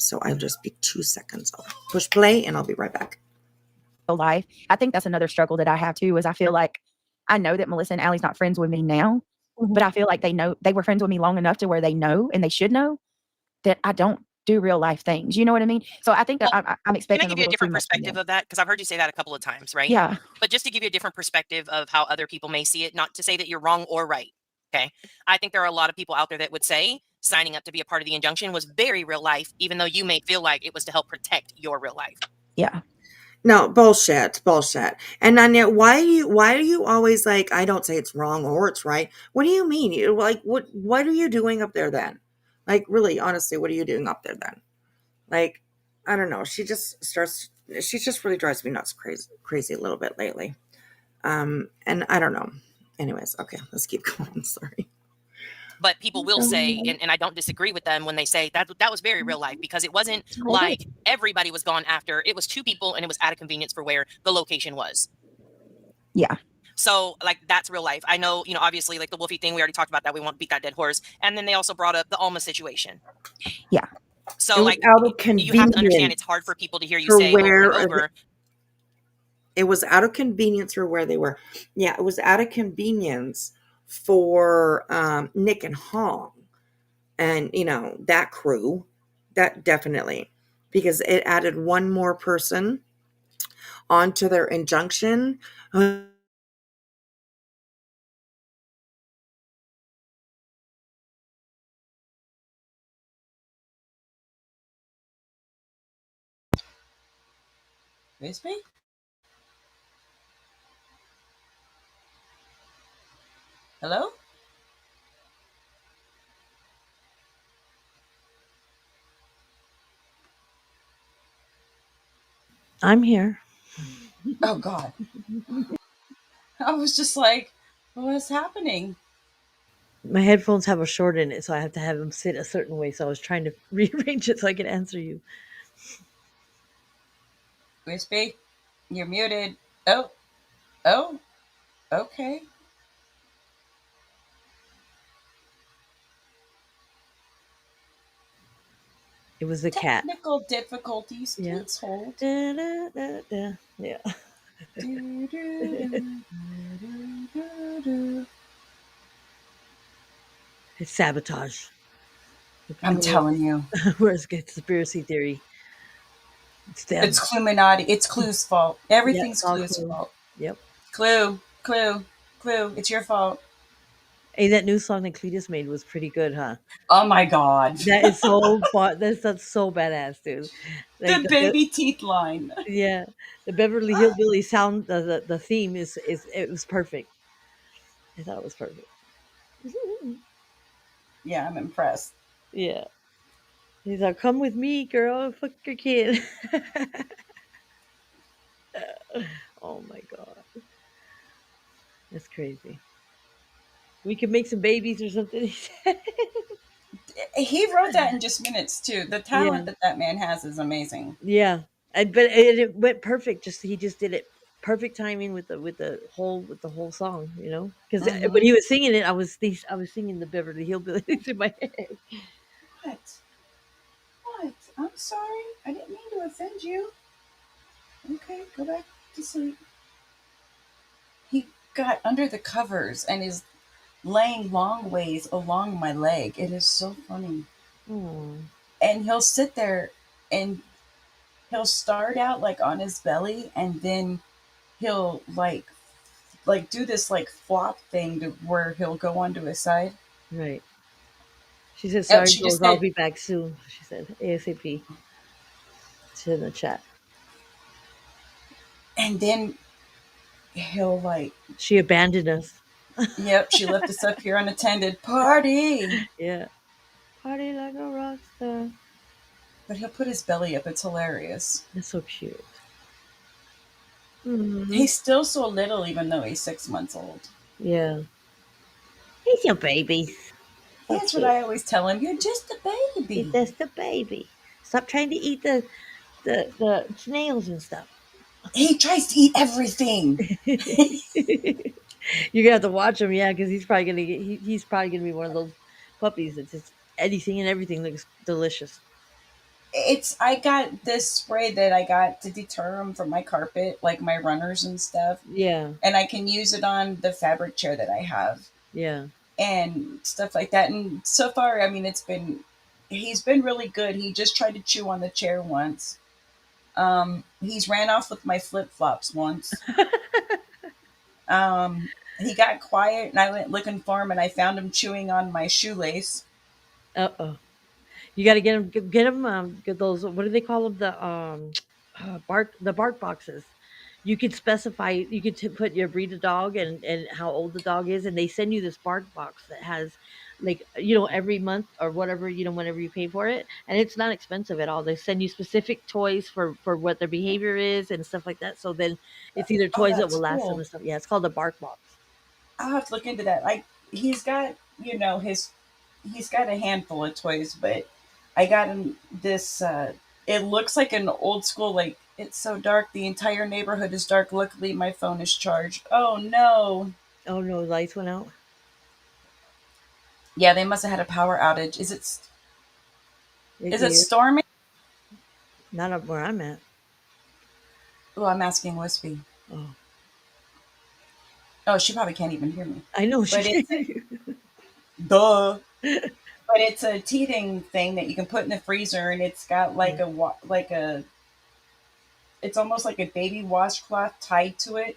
So I'll just be 2 seconds. I'll push play and I'll be right back. Life. I think that's another struggle that I have too, is I feel like I know that Melissa and Allie's not friends with me now, but I feel like they know they were friends with me long enough to where they know, and they should know, that I don't do real life things. You know what I mean? So I think that I'm expecting Can I give you a different perspective of that? Because I've heard you say that a couple of times, right? Yeah. But just to give you a different perspective of how other people may see it, not to say that you're wrong or right. Okay. I think there are a lot of people out there that would say signing up to be a part of the injunction was very real life, even though you may feel like it was to help protect your real life. Yeah. No, bullshit. And Anya, why do you always like, I don't say it's wrong or it's right. What do you mean? You like, what are you doing up there then? Like, really, honestly, what are you doing up there then? Like, I don't know. She just really drives me nuts crazy a little bit lately. And I don't know. Anyways, okay, let's keep going. Sorry. But people will say, and I don't disagree with them when they say that was very real life, because it wasn't like everybody was gone after. It was 2 people, and it was out of convenience for where the location was. Yeah. So, like, that's real life. I know, obviously, like the Wolfie thing, we already talked about that. We won't beat that dead horse. And then they also brought up the Alma situation. Yeah. So, like, you have to understand it's hard for people to hear you say over and over. It was out of convenience for where they were. Yeah, it was out of convenience for Nick and Hong and, that crew. That definitely. Because it added one more person onto their injunction. Crispy? Hello? I'm here. Oh, God. I was just like, what's happening? My headphones have a short in it, so I have to have them sit a certain way. So I was trying to rearrange it so I could answer you. Crispy, you're muted. Oh, okay. It was the cat. Technical difficulties. Yeah. Please hold. Yeah. It's sabotage. I'm telling you. Where's conspiracy theory? It's Cluminati. It's Clue's fault. Everything's Yeah, Clue's fault. Yep. Clue. It's your fault. Hey, that new song that Cletus made was pretty good, huh? Oh my God. That is so fun. That's so badass, dude. Like, The baby teeth line. Yeah, the Beverly Hillbilly sound, the theme is it was perfect. I thought it was perfect. Yeah, I'm impressed. Yeah. He's like, "Come with me, girl. Fuck your kid." Oh my god, that's crazy. We could make some babies or something. He said. He wrote that in just minutes too. The talent Yeah. that man has is amazing. Yeah, but it went perfect. He just did it perfect timing with the whole song. Because when he was singing it, I was singing the Beverly Hillbillies in my head. What? I'm sorry. I didn't mean to offend you. Okay, go back to sleep. He got under the covers and is laying long ways along my leg. It is so funny. And he'll sit there and he'll start out like on his belly, and then he'll like do this like flop thing to where he'll go onto his side. Right. She said, "Sorry, She just Jules. I'll said, be back soon." She said, "ASAP." It's in the chat. and then he'll like. She abandoned us. Yep, she left us up here unattended. Party. Yeah. Party like a rock star. But he'll put his belly up. It's hilarious. That's so cute. He's still so little, even though he's 6 months old. Yeah. He's your baby. So That's what cute. I always tell him. You're just a He's baby. just a baby. Stop trying to eat the snails and stuff. He tries to eat everything. You're gonna have to watch him, yeah, because he's probably gonna be one of those puppies that's just anything and everything looks delicious. I got this spray that I got to deter them from my carpet, like my runners and stuff, Yeah, and I can use it on the fabric chair that I have yeah. and stuff like that. And so far, I mean, he's been really good. He just tried to chew on the chair once. He's ran off with my flip flops once. He got quiet, and I went looking for him, and I found him chewing on my shoelace. Uh-oh. You got to get him. Get those. What do they call them? The bark boxes. You could specify. You could put your breed of dog and how old the dog is, and they send you this bark box that has, like, every month or whatever, whenever you pay for it, and it's not expensive at all. They send you specific toys for what their behavior is and stuff like that. So then it's either Oh, toys that will that's last them cool. and stuff. Yeah, it's called a bark box. I'll have to look into that. He's got he's got a handful of toys, but I got him this. It looks like an old school. Like, it's so dark. The entire neighborhood is dark. Luckily, my phone is charged. Oh no! Oh no, lights went out. Yeah, they must have had a power outage. Is it storming? Not up where I'm at. Oh, I'm asking Wispy. Oh, Oh, she probably can't even hear me. I know. But it's duh. But it's a teething thing that you can put in the freezer, and it's got like it's almost like a baby washcloth tied to it.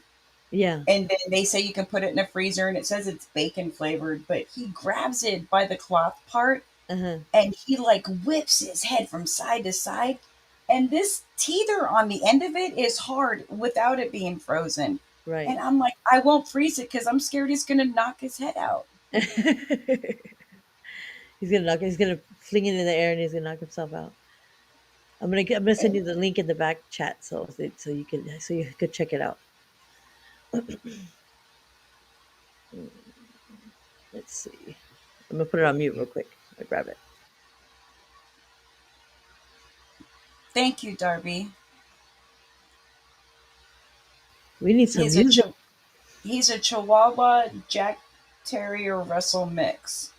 Yeah. And then they say you can put it in a freezer, and it says it's bacon flavored, but he grabs it by the cloth part Uh-huh. and he like whips his head from side to side. And this teether on the end of it is hard without it being frozen. Right. And I'm like, I won't freeze it because I'm scared he's going to knock his head out. He's gonna fling it in the air and he's gonna knock himself out. I'm gonna send you the link in the back chat so you could check it out. Let's see. I'm gonna put it on mute real quick. I'll grab it. Thank you, Darby. We need some music. He's a Chihuahua Jack Terrier Russell mix.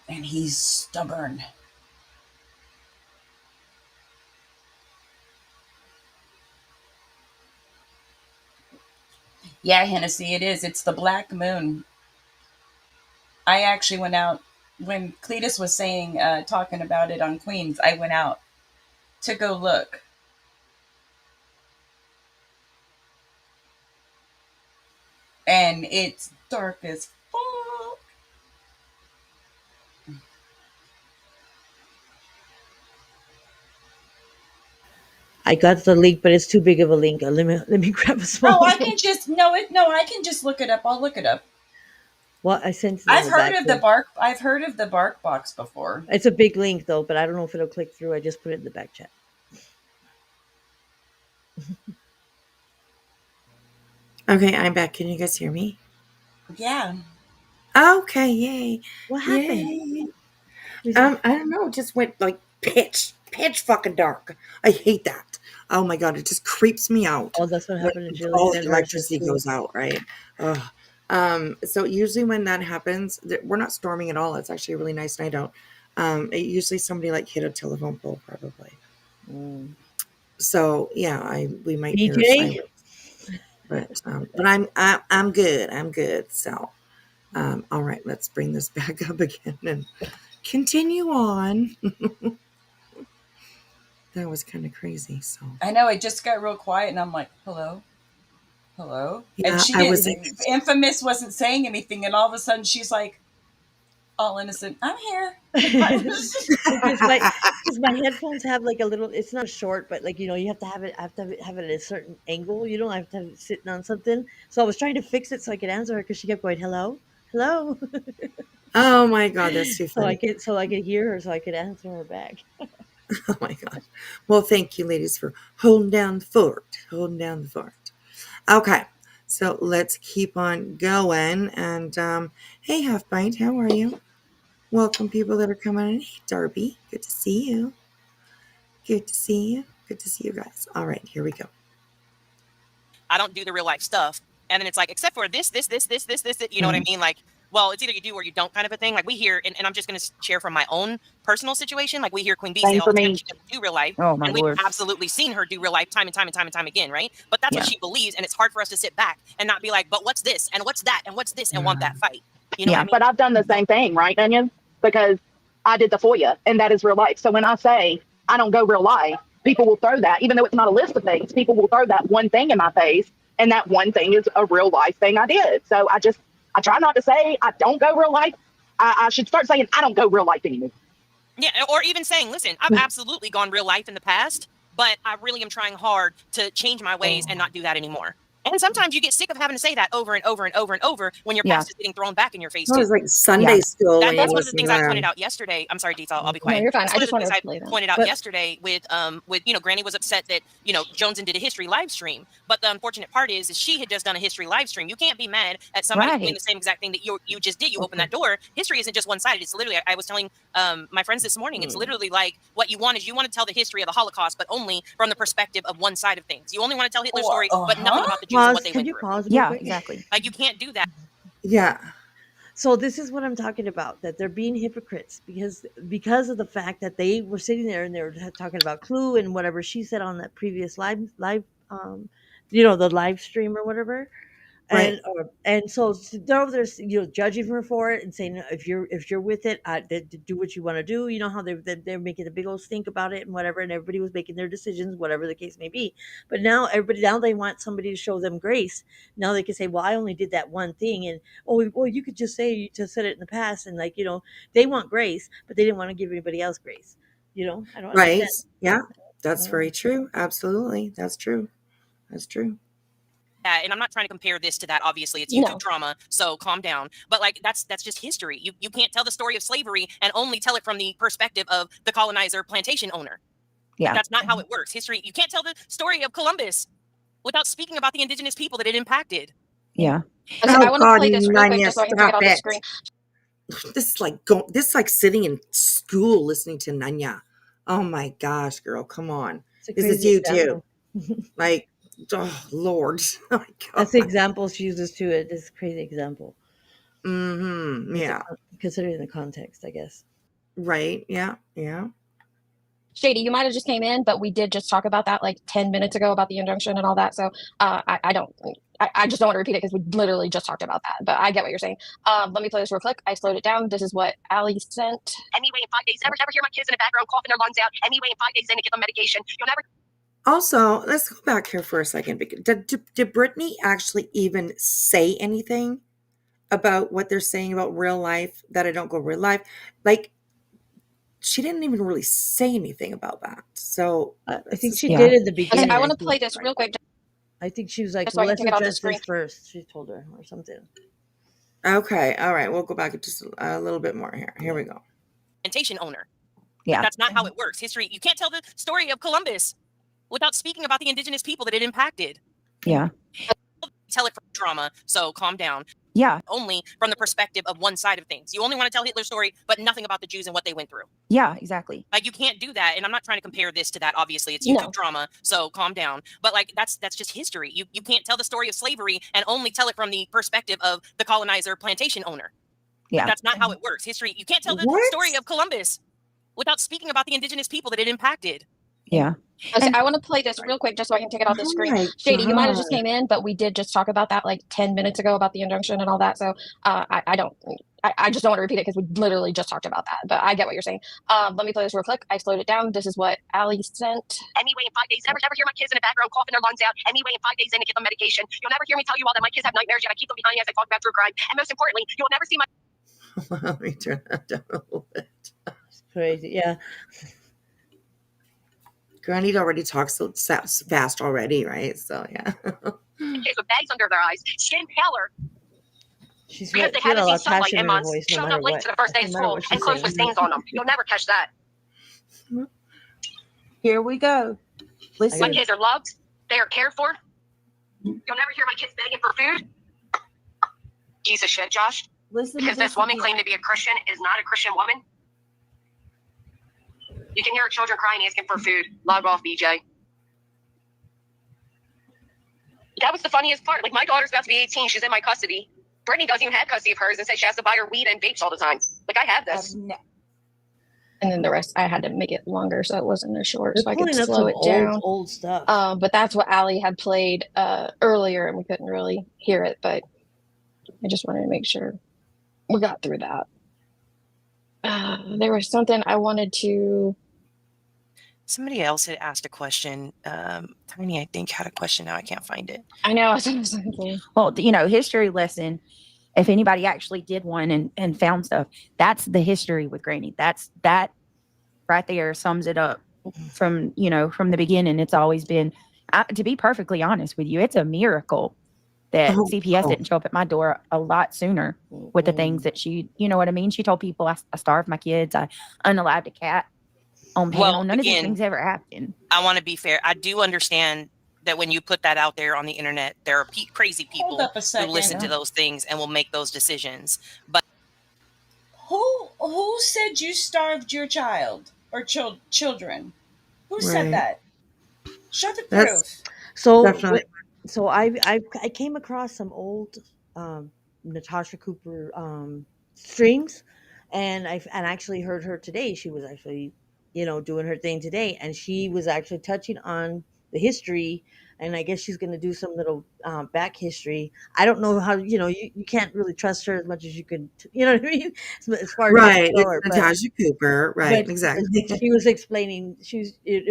And he's stubborn. Yeah, Hennessy, it is. It's the Black Moon. I actually went out when Cletus was talking about it on Queens. I went out to go look. And it's dark as fuck. I got the link, but it's too big of a link. Let me grab a small. Oh, I can just I can just look it up. I'll look it up. Well, I sent. I've heard of the bark. I've heard of the bark box before. It's a big link though, but I don't know if it'll click through. I just put it in the back chat. Okay, I'm back. Can you guys hear me? Yeah. Okay, yay. What happened? Yay. I don't know. It just went like pitch fucking dark. I hate that. Oh my god, it just creeps me out. Oh, that's what happened to Julie. All the electricity goes out, right? So usually when that happens, we're not storming at all. It's actually a really nice night out. Usually somebody like hit a telephone pole, probably. So yeah, we might hear BEEJ? but I'm good. I'm good. So, all right, let's bring this back up again and continue on. That was kind of crazy. So I know it just got real quiet, and I'm like, hello. Yeah, and she didn't. Infamous wasn't saying anything, and all of a sudden she's like, all innocent. I'm here. Because my headphones have like a little. It's not short, but like you have to have it. I have to have it at a certain angle. I have to have it sitting on something. So I was trying to fix it so I could answer her because she kept going, "Hello, hello." Oh my god, that's too funny. So I could hear her, so I could answer her back. Oh my God. Well, thank you, ladies, for holding down the fort. Holding down the fort. Okay. So let's keep on going. And hey, Half Pint, how are you? Welcome, people that are coming in. Hey, Darby, good to see you. Good to see you. Good to see you guys. All right, here we go. I don't do the real life stuff. And then it's like, except for this, you know what I mean? Like, well, it's either you do or you don't kind of a thing. Like we hear, and I'm just going to share from my own personal situation. Like we hear Queen Bee say all the time she doesn't do real life. Oh, my and Lord. we've absolutely seen her do real life time and time and time and time again, right? But that's what she believes. And it's hard for us to sit back and not be like, but what's this? And what's that? And what's this? And want that fight. You know what I mean? But I've done the same thing, right, Onion? Because I did the FOIA, and that is real life. So when I say I don't go real life, people will throw that, even though it's not a list of things, people will throw that one thing in my face, and that one thing is a real life thing I did. So I try not to say I don't go real life. I should start saying I don't go real life anymore. Yeah, or even saying, listen, I've absolutely gone real life in the past, but I really am trying hard to change my ways and not do that anymore. And sometimes you get sick of having to say that over and over and over and over when your past is getting thrown back in your face. It was like Sunday school. That's one of the things I pointed out yesterday. I'm sorry, Deetha, I'll be quiet. No, you're fine. That's I just wanted to I pointed out yesterday with Granny was upset that JoneS'N did a history live stream, but the unfortunate part is she had just done a history live stream. You can't be mad at somebody doing the same exact thing that you just did. You open that door. History isn't just one sided. It's literally, I was telling my friends this morning, it's literally like what you want is you want to tell the history of the Holocaust, but only from the perspective of one side of things. You only want to tell Hitler's story, but nothing about the Jews and what they went through. Yeah, exactly. Like you can't do that. Yeah. So this is what I'm talking about, that they're being hypocrites because of the fact that they were sitting there and they were talking about Clue and whatever she said on that previous live the live stream or whatever. Right. And so they're over there, judging her for it and saying if you're with it, do what you want to do. You know how they're making a big old stink about it and whatever, and everybody was making their decisions, whatever the case may be. But now they want somebody to show them grace. Now they can say, well, I only did that one thing, and well, you could just say you just said it in the past, and they want grace, but they didn't want to give anybody else grace. I don't understand. Yeah, that's very true. Absolutely, that's true. That's true. And I'm not trying to compare this to that. Obviously, it's YouTube drama, so calm down. But like that's just history. You can't tell the story of slavery and only tell it from the perspective of the colonizer, plantation owner. Yeah, that's not how it works. History. You can't tell the story of Columbus without speaking about the indigenous people that it impacted. Yeah. I want to play this real quick just so I can take it off the screen. This is like sitting in school listening to Nanya. Oh my gosh, girl, come on. This is you too. Like, oh Lord. Oh my God. That's the example she uses too. It is a crazy example. Mm-hmm. Yeah. Considering the context, I guess. Right. Yeah. Yeah. Shady, you might have just came in, but we did just talk about that like 10 minutes ago about the injunction and all that. So I just don't want to repeat it because we literally just talked about that. But I get what you're saying. Let me play this real quick. I slowed it down. This is what Allie sent. Anyway, in 5 days, never hear my kids in the background coughing their lungs out. Anyway, in 5 days, then to get them medication. You'll never. Also, let's go back here for a second. Did Brittany actually even say anything about what they're saying about real life, that I don't go real life? Like, she didn't even really say anything about that. So I think she did in the beginning. I want to play this real quick. I think she was like, well, let's address this first. She told her or something. Okay. All right. We'll go back just a little bit more here. Here we go. Plantation owner. Yeah. That's not how it works. History. You can't tell the story of Columbus without speaking about the indigenous people that it impacted. Yeah. Tell it from drama, so calm down. Yeah. Only from the perspective of one side of things. You only want to tell Hitler's story, but nothing about the Jews and what they went through. Yeah, exactly. Like you can't do that. And I'm not trying to compare this to that. Obviously, it's YouTube drama, so calm down. But like that's just history. You can't tell the story of slavery and only tell it from the perspective of the colonizer, plantation owner. Yeah. That's not how it works. History. You can't tell the story of Columbus without speaking about the indigenous people that it impacted. Yeah. I want to play this real quick just so I can take it off the screen. Shady, you might have just came in, but we did just talk about that like 10 minutes ago about the injunction and all that. So I just don't want to repeat it because we literally just talked about that. But I get what you're saying. Let me play this real quick. I slowed it down. This is what Allie sent. Anyway, in 5 days, never hear my kids in the background coughing their lungs out. Anyway, in 5 days, then to get them medication. You'll never hear me tell you all that my kids have nightmares, yet I keep them behind as I talk about true crime. And most importantly, you'll never see my. Let me turn that down a little bit. It's crazy. Yeah. Granny already talks so fast already, right? So yeah. Kids with bags under their eyes, skin paler. She's because they haven't seen sunlight in months, voice, showing up late to the first day of school, and clothes with stains on them. You'll never catch that. Here we go. Listen. My kids are loved. They are cared for. You'll never hear my kids begging for food. Piece of shit, Josh. Listen. Because this woman claimed to be a Christian is not a Christian woman. You can hear her children crying, asking for food. Log off, BJ. That was the funniest part. Like, my daughter's about to be 18. She's in my custody. Brittany doesn't even have custody of hers and says she has to buy her weed and vapes all the time. Like, I have this. And then the rest, I had to make it longer so it wasn't as short, They're so I could pulling up slow some it down. old stuff. But that's what Allie had played earlier, and we couldn't really hear it, but I just wanted to make sure we got through that. There was something I wanted to... Somebody else had asked a question. Tiny, I think, had a question. Now I can't find it. I know. Well, you know, history lesson. If anybody actually did one and found stuff, that's the history with Granny. That right there sums it up from the beginning. It's always been, to be perfectly honest with you, it's a miracle that CPS didn't show up at my door a lot sooner with the things that she, you know what I mean? She told people I starved my kids. I unalived a cat on panel. None of these things ever happened. I want to be fair. I do understand that when you put that out there on the internet, there are crazy people who listen to those things and will make those decisions. But who said you starved your child or children? Who said that? Show the proof. So I came across some old Natasha Cooper streams, and I actually heard her today. She was actually doing her thing today, and she was actually touching on the history, and I guess she's going to do some little back history. I don't know how, you can't really trust her as much as you could, you know what I mean? As far as it's Natasha Cooper, right? Exactly. She was explaining.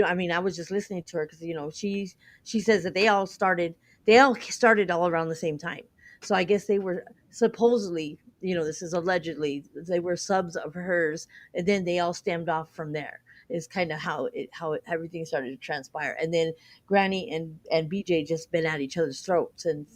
I mean, I was just listening to her because she says that they all started all around the same time. So I guess they were supposedly, this is allegedly, they were subs of hers, and then they all stemmed off from there. Is kind of how everything started to transpire, and then Granny and BJ just been at each other's throats, and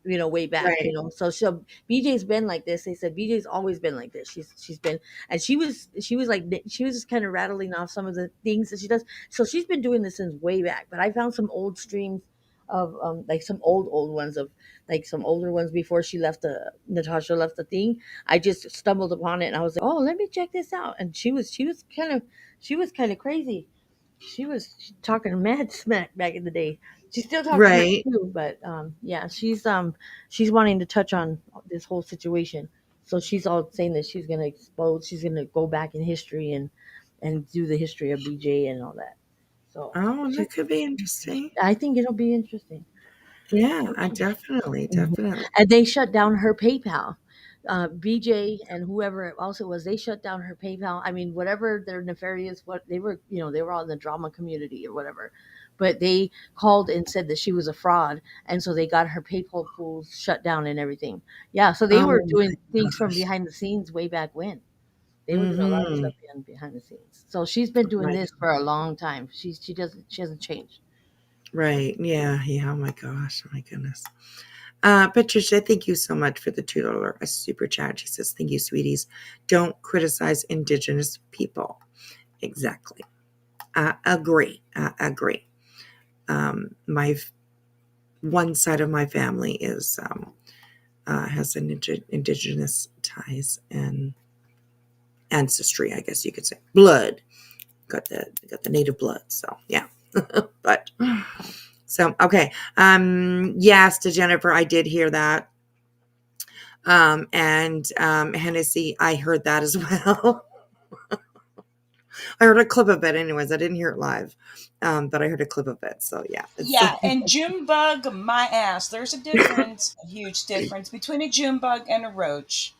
way back, right. So BJ's been like this. They said BJ's always been like this. She's been, and she was just kind of rattling off some of the things that she does. So she's been doing this since way back. But I found some old streams of like some old ones of like some older ones before Natasha left the thing. I just stumbled upon it and I was like, oh, let me check this out. And she was kind of crazy. She was talking mad smack back in the day. She's still talking right too, but yeah, she's wanting to touch on this whole situation. So she's all saying that she's gonna go back in history and do the history of BJ and all that. So that could be interesting. I think it'll be interesting. Yeah, definitely. And they shut down her PayPal. BJ and whoever else it was, they shut down her PayPal. I mean, whatever their nefarious, what they were, they were all in the drama community or whatever, but they called and said that she was a fraud, and so they got her PayPal pools shut down and everything. Yeah, so they were doing things from behind the scenes way back when. They were doing a lot of stuff behind the scenes. So she's been doing this for a long time. She hasn't changed. Right. Yeah. Oh my gosh. Oh my goodness. Patricia, thank you so much for the $2 super chat. She says, thank you, sweeties. Don't criticize Indigenous people. Exactly. Agree. My one side of my family is has Indigenous ties and ancestry, I guess you could say. Blood. Got the native blood. So yeah. But so okay. Yes, to Jennifer, I did hear that. And Hennessy, I heard that as well. I heard a clip of it anyways. I didn't hear it live. But I heard a clip of it. So yeah. Yeah, and Junebug, my ass. There's a difference, a huge difference between a Junebug and a roach.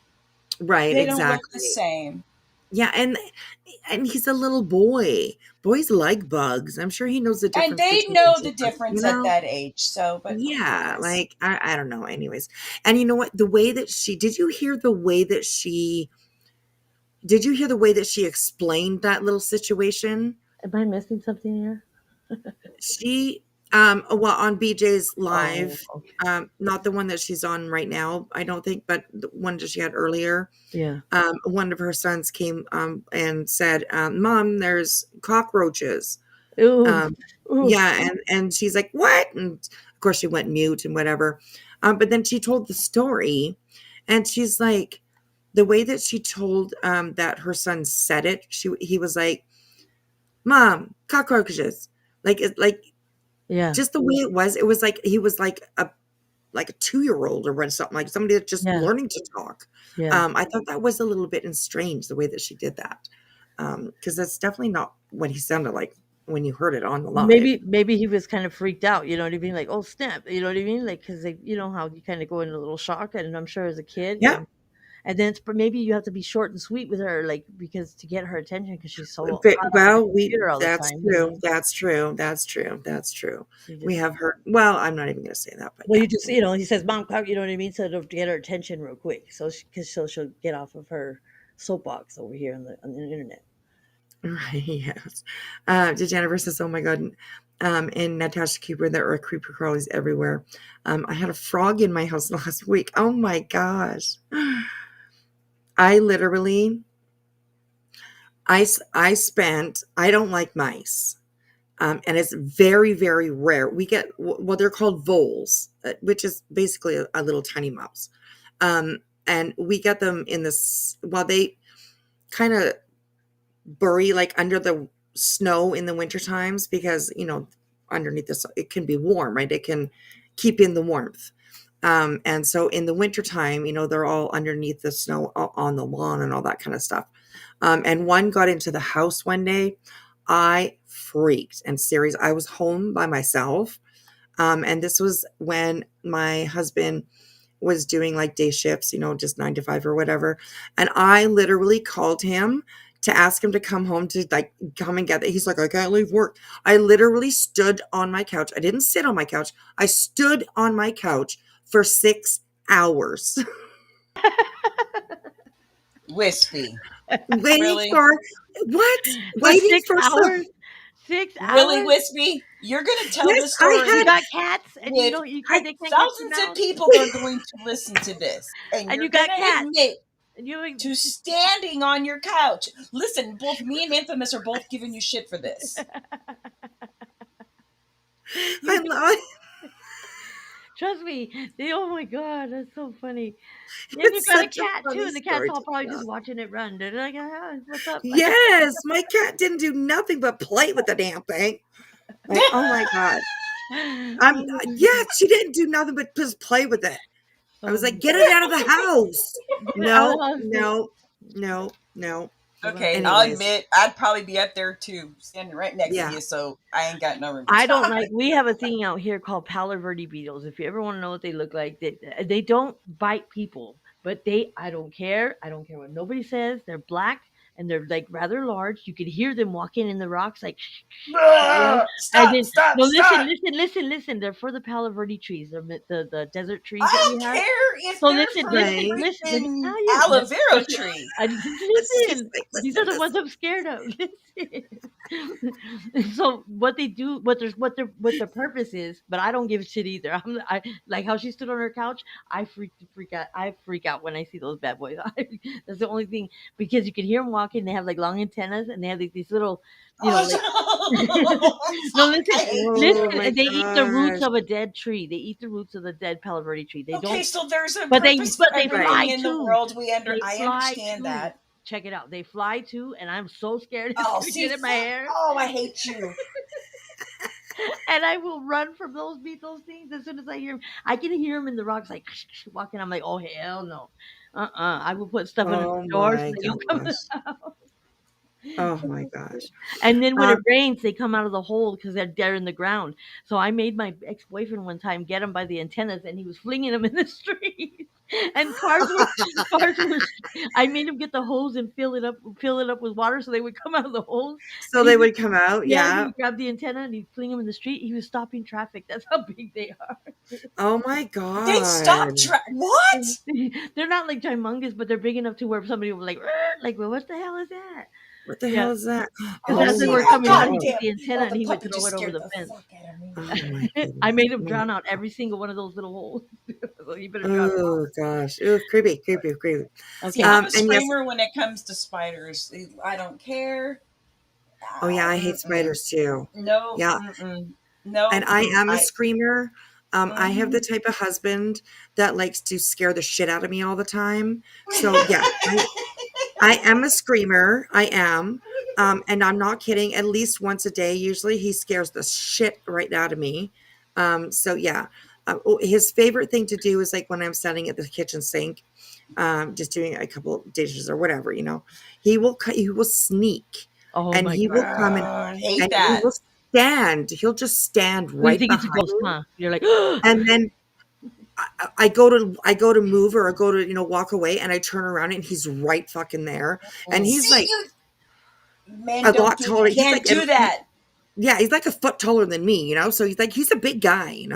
Right, they exactly. Don't look the same. Yeah, and he's a little boy. Boys like bugs. I'm sure he knows the difference. And they know the difference at that age. So, but yeah, like I don't know. Anyways, and you know what? Did you hear the way that she explained that little situation? Am I missing something here? She on BJ's live, not the one that she's on right now, I don't think, but the one that she had earlier. Yeah. One of her sons came and said, Mom, there's cockroaches. Ooh. Ooh. Yeah, and she's like, "What?" And of course she went mute and whatever. But then she told the story, and she's like, the way that she told that her son said it, he was like, "Mom, cockroaches," like Yeah. just the way it was like he was like a 2-year-old or something, like somebody that's just Yeah. learning to talk. Yeah. I thought that was a little bit strange the way that she did that, because that's definitely not what he sounded like when you heard it on the live. Maybe he was kind of freaked out, you know what I mean? Like, "Oh, snap," you know what I mean? Like, because you know how you kinda go into a little shock, and I'm sure as a kid, Yeah, and then it's maybe you have to be short and sweet with her, like, because to get her attention because she's so but caught up in the well, we computer all the that's time, you true, know? that's true, that's true, that's true. You We just have heard. Well, I'm not even gonna say that, but well, yeah. you just he says, "Mom, cock," you know what I mean? So to get her attention real quick, so she'll get off of her soapbox over here on the internet. Right, yes. Jennifer says, "Oh my God." And Natasha Cooper, there are creeper crawlies everywhere. I had a frog in my house last week. Oh my gosh. I literally, I don't like mice. And it's very, very rare. We get, well, they're called voles, which is basically a little tiny mouse. And we get them in this, well, they kind of bury like under the snow in the winter times because, underneath this, it can be warm, right? It can keep in the warmth. And so in the wintertime, they're all underneath the snow on the lawn and all that kind of stuff. And one got into the house one day. I freaked. And serious, I was home by myself. And this was when my husband was doing like day shifts, just 9 to 5 or whatever. And I literally called him to ask him to come home to like come and get it. He's like, "I can't leave work." I literally stood on my couch. I didn't sit on my couch. I stood on my couch for 6 hours. Wispy. Waiting Really? for what? For Waiting 6 for hours? 6 Really, hours? Wispy? You're going to tell Yes, this story You got cats, and with they can't get you thousands of out, people are going to listen to this, and and you're you going got to cats, admit and you to standing on your couch. Listen, both me and Infamous are both giving you shit for this. I love trust me. Oh my god, that's so funny. And you it's got a such a cat too, funny and the cat's story all to probably tell. just watching it run. They're like, "What's up?" Yes, my cat didn't do nothing but play with the damn thing. Like, oh my god. Yeah, she didn't do nothing but just play with it. I was Oh, like, "Get it out of the house." get out of No, the house. no, no, no. Okay, I'll Anyways, admit I'd probably be up there too, standing right next to yeah. you, so I ain't got no room to I don't talk. like. We have a thing out here called Palo Verde beetles. If you ever want to know what they look like, they don't bite people, but I don't care. I don't care what nobody says. They're black and they're like rather large. You could hear them walking in the rocks, like and then no, Stop. listen. They're for the Palo Verde trees. They're the desert trees I that we don't have. care if So they're listen, for listen, the Right. listen. Let me freaking tell you. aloe vera tree. She's Listen. like, These are "Listen, the ones I'm scared of. Listen. So what they do, what their purpose is, but I don't give a shit either. I like how she stood on her couch. I freak out. I freak out when I see those bad boys. That's the only thing because you can hear them walking. They have like long antennas and they have these little, like no, listen, I hate listen. oh you. my They eat the roots gosh." of a dead tree. They eat the roots of the dead Palo Verde tree. They Okay, don't, so there's a but purpose for they everything fly Right. in the too. world. They I fly understand too. that. Check it out. They fly too, and I'm so scared it's Oh, gonna see, get in my hair. oh, I hate you. And I will run from those things as soon as I hear them. I can hear them in the rocks, like walking. I'm like, oh hell no, I will put stuff under Oh the door so my they don't come gosh. out. Oh my gosh. And then when it Um, rains, they come out of the hole because they're in the ground. So I made my ex boyfriend one time get them by the antennas, and he was flinging them in the street. And cars were. I made him get the hose and fill it up with water so they would come out of the hose. so they would come out, Yeah, he yeah. would grab the antenna and he'd fling them in the street. He was stopping traffic. That's how big they are. Oh my They stop god. what? They're not like humongous, but they're big enough to where somebody would be like, "Rrr," like, well, what the hell is that? What the Yeah, hell is that? because Oh, as Oh they see, were my oh, coming out, he took god. the antenna oh, and the he would puppy throw just it over scared the the fence. fuck out of me. Oh my I goodness. made him My drown out god. every single one of those little holes. So you better drown 'em Oh gosh. Oh, creepy, creepy, creepy. See, Okay. I'm a And yes, screamer when it comes to spiders. I don't care. Oh yeah, I hate spiders too. No, Yeah, no. and I am a screamer. I have the Mhm. type of husband that likes to scare the shit out of me all the time. So yeah, I am a screamer. I am. And I'm not kidding. At least once a day, usually he scares the shit right out of me. So yeah, his favorite thing to do is like when I'm standing at the kitchen sink, just doing a couple dishes or whatever, he will sneak Oh and my he god. will come Hate and he that. will stand. He'll just stand So you right think it's a behind ghost, me. huh? You're like, And then I go to move or I go to walk away and I turn around and he's right fucking there and he's See like you, men a don't lot do. You taller. He's can't like do that. yeah, he's like a foot taller than me, so he's a big guy.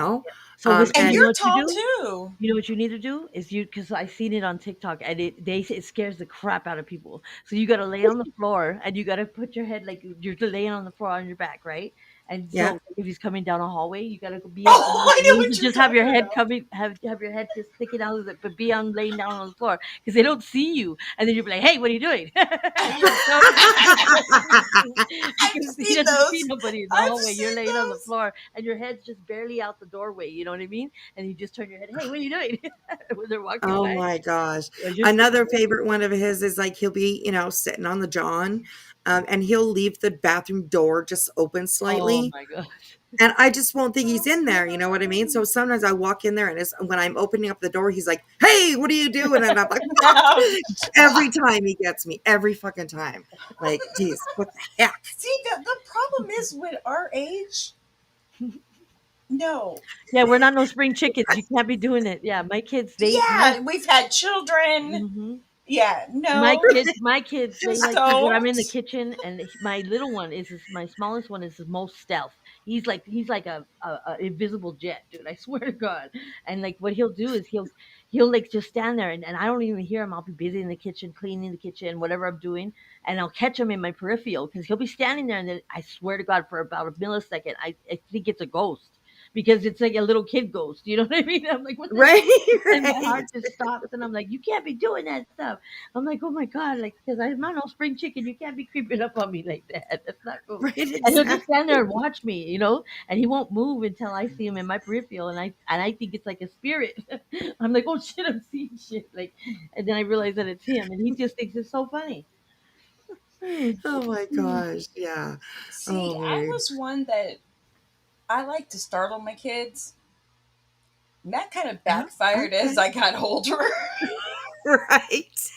so listen, And you know you're what you tall do? too. You know what you need to do is because I seen it on TikTok and it scares the crap out of people. So you got to lay on the floor and you got to put your head like you're laying on the floor on your back, right? And Yeah. so if he's coming down a hallway, you got to be on Oh, I know what you're just have your talking head about. coming, have your head just sticking out of it, but be on laying down on the floor because they don't see you. And then you'll be like, hey, what are you doing? I've Because he seen doesn't see those. nobody in the I've hallway. You're seen laying on the those. floor and your head's just barely out the doorway. You know what I mean? And you just turn your head, hey, what are you doing? When they're walking Oh by. my gosh. Yeah, you're Another favorite one of his is like he'll be, sitting on the john, and he'll leave the bathroom door just open oh slightly. my gosh. And I just won't think he's in there, you know what I mean? So sometimes I walk in there and when I'm opening up the door, he's like, "Hey, what are you doing?" And I'm like, "Fuck." Ouch. Every time he gets me, every fucking time. Like, geez, what the heck? See, the problem is with our age. No. Yeah, we're not no spring chickens. You can't be doing it. Yeah, my kids, they my Yeah, we've had children. mhm. Yeah, My no, kids, they just like to when I'm in the don't. kitchen, and my little one my smallest one is the most stealth. He's like a invisible jet, dude. I swear to God. And like what he'll do is he'll like just stand there, and I don't even hear him. I'll be busy in the kitchen, cleaning the kitchen, whatever I'm doing, and I'll catch him in my peripheral because he'll be standing there, and then I swear to God, for about a millisecond, I think it's a ghost because it's like a little kid ghost. You know what I mean? I'm like, what the Right? and my Right. heart just stops, and I'm like, "You can't be doing that stuff." I'm like, "Oh my god!" Like, because I'm not no spring chicken. You can't be creeping up on me like that. That's not cool. Right, And he'll just stand there and exactly. watch me, and he won't move until I see him in my peripheral, and I think it's like a spirit. I'm like, "Oh shit, I'm seeing shit!" Like, and then I realize that it's him, and he just thinks it's so funny. Oh my gosh. Yeah. See, Oh I my. was one that I like to startle my kids. And that kind of Oh, backfired as okay. I got older. Right.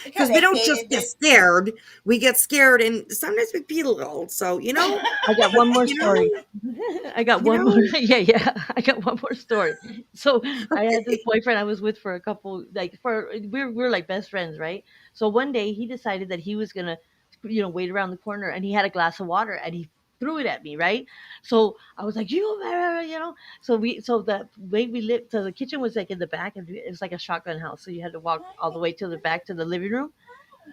I Because kind we of don't just hated get it. scared. We get scared and sometimes we feel so, I got one more you story. know, I got you one more. know, Yeah. I got one more story. So I had this okay. boyfriend I was with for a couple, like we're like best friends, right? So one day he decided that he was gonna, wait around the corner, and he had a glass of water and he threw it at me, right? So I was like, So the way we lived, so the kitchen was like in the back, and it was like a shotgun house, so you had to walk all the way to the back to the living room.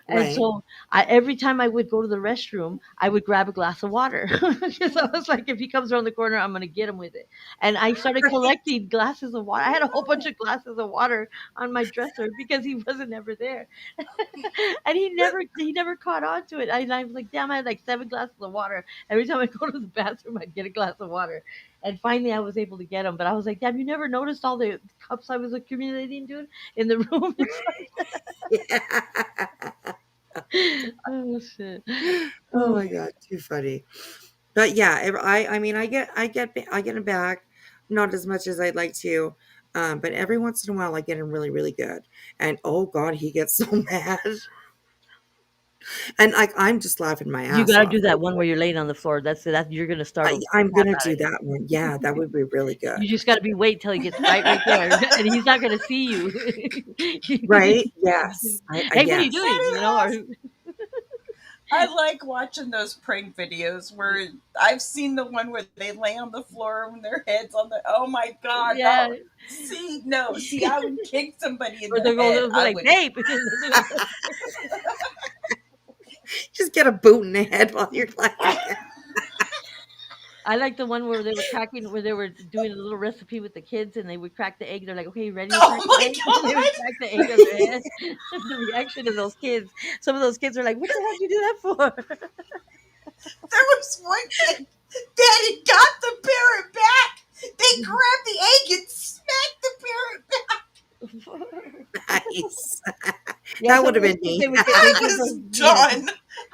And Right. so every time I would go to the restroom, I would grab a glass of water because I was like, if he comes around the corner, I'm gonna get him with it. And I started collecting glasses of water. I had a whole bunch of glasses of water on my dresser because he wasn't ever there, and he never caught on to it. I was like, damn, I had like 7 glasses of water. Every time I go to the bathroom, I'd get a glass of water. And finally, I was able to get him. But I was like, damn, you never noticed all the cups I was accumulating, dude, in the room. Yeah. Oh shit. Oh Oh. my God, too funny. But yeah, I mean, I get him back, not as much as I'd like to, but every once in a while I get him really, really good. And oh God, he gets so mad, and like I'm just laughing my You ass gotta off. do that one where you're laying on the floor. That you're gonna startle the I'm crap gonna out do of him. that one. Yeah, that would be really You good. just gotta be wait till he gets right there, and he's not gonna see you. Right? Yes. Hey, what are you Yes. doing? Or I like watching those prank videos where I've seen the one where they lay on the floor and their heads on the. Oh my God! yeah, No, see, no, see, I would kick somebody in or the head. they'll be I like, would. babe. Just get a boot in the head while you're laughing. I like the one where they were doing a little recipe with the kids, and they would crack the egg. They're like, "Okay, you ready to crack the egg?" And they would crack the egg on their head. The reaction of those kids. Some of those kids are like, "What the hell did you do that for?" There was one kid that had got the parrot back. They grabbed the egg and smacked the parrot back. Nice. Yeah, That would have been me. I was done.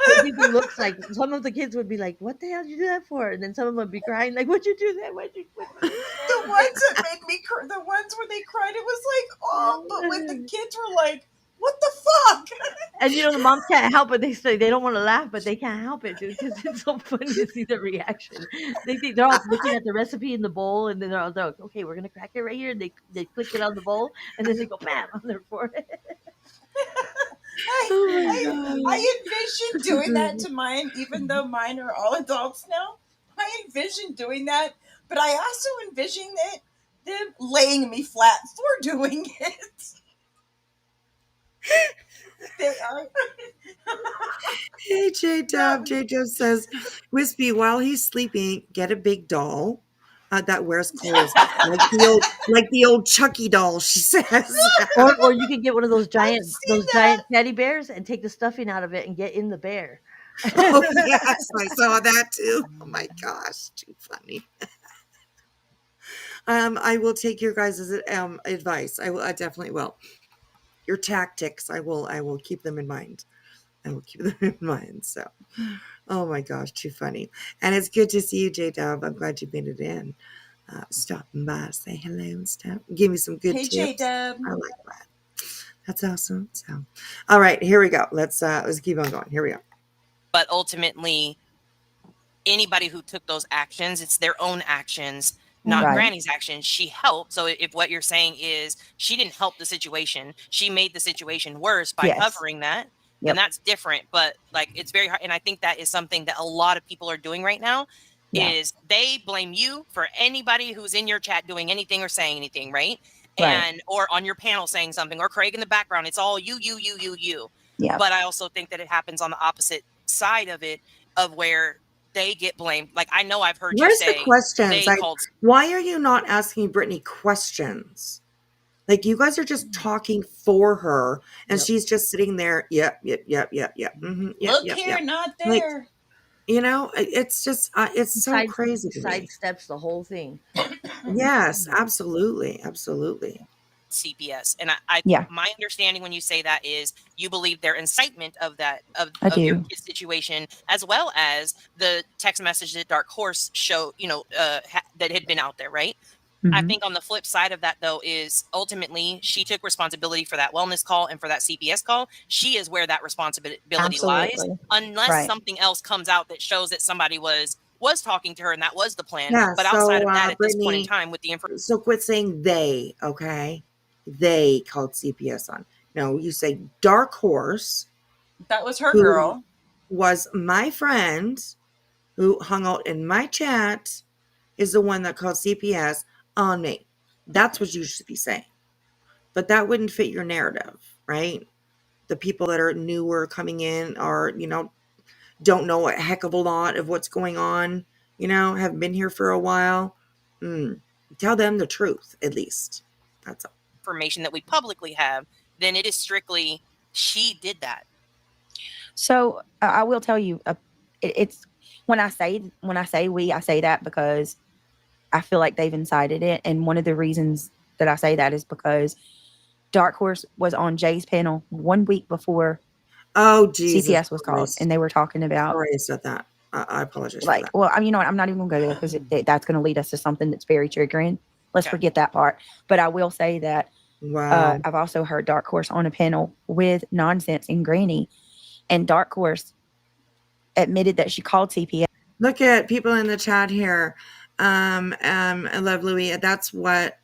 They give the looks like some of the kids would be like, "What the hell did you do that for?" And then some of them would be crying like, "What'd you do that? What'd you do that?" The ones that made me cry, the ones where they cried, it was like, oh, but when the kids were like, what the fuck? And the moms can't help it. They say they don't want to laugh, but they can't help it because it's so funny to see the reaction. They think they're all looking at the recipe in the bowl, and then they're like, "Okay, we're gonna crack it right here." And they click it on the bowl, and then they go bam on their forehead. I envisioned doing that to mine, even though mine are all adults now. I envisioned doing that, but I also envisioned them laying me flat for doing it. They are. Hey, J-Dub. J-Dub says, Wispy, while he's sleeping, get a big doll that wears clothes. like the old Chucky doll, she says. Or you can get one of those giant teddy bears and take the stuffing out of it and get in the bear. Oh, yes, I saw that too. Oh my gosh, too funny. I will take your guys' advice. I definitely will. Your tactics, I will keep them in mind. I will keep them in mind. So, oh my gosh, too funny. And it's good to see you, J-Dub. I'm glad you made it in. Stopping by, say hello and stuff. Give me some good tips. J-Dub. I like that. That's awesome. So, all right, here we go. Let's keep on going. Here we go. But ultimately, anybody who took those actions, it's their own actions, not Granny's actions. She helped. So if what you're saying is she didn't help the situation, she made the situation worse by covering that, then that's different. But like, it's very hard. And I think that is something that a lot of people are doing right now is they blame you for anybody who's in your chat doing anything or saying anything, right? And or on your panel saying something, or Craig in the background. It's all you. Yeah. But I also think that it happens on the opposite side of it, of where they get blamed. Like, I know I've heard Where's you say the questions? Why are you not asking Brittany questions? Like, you guys are just talking for her, and she's just sitting there. Yep. Mm-hmm, Look here, not there. Like, it's just it's so crazy to me. Sidesteps the whole thing. Yes, absolutely. CPS. And my understanding when you say that is you believe their incitement of that of your kid's situation, as well as the text message that Dark Horse showed, that had been out there, right? Mm-hmm. I think on the flip side of that, though, is ultimately she took responsibility for that wellness call and for that CPS call. She is where that responsibility lies, unless something else comes out that shows that somebody was talking to her and that was the plan. Yeah, but outside of that, at Brittany, this point in time, with the information. So quit saying they, okay? They called CPS on. No, you say Dark Horse. That was her girl. Was my friend who hung out in my chat is the one that called CPS on me. That's what you should be saying. But that wouldn't fit your narrative, right? The people that are newer coming in are, don't know a heck of a lot of what's going on, haven't been here for a while. Tell them the truth, at least. That's all. Information that we publicly have, then it is strictly she did that. So I will tell you, it's when I say we, I say that because I feel like they've incited it. And one of the reasons that I say that is because Dark Horse was on Jay's panel 1 week before CPS was called, and they were talking about. Sorry, I said that. I apologize. Like, well, you know what? I'm not even going to go there because that's going to lead us to something that's very triggering. Let's forget that part. But I will say that I've also heard Dark Horse on a panel with Nonsense and Granny, and Dark Horse admitted that she called CPS. Look at people in the chat here. I love Louis. That's what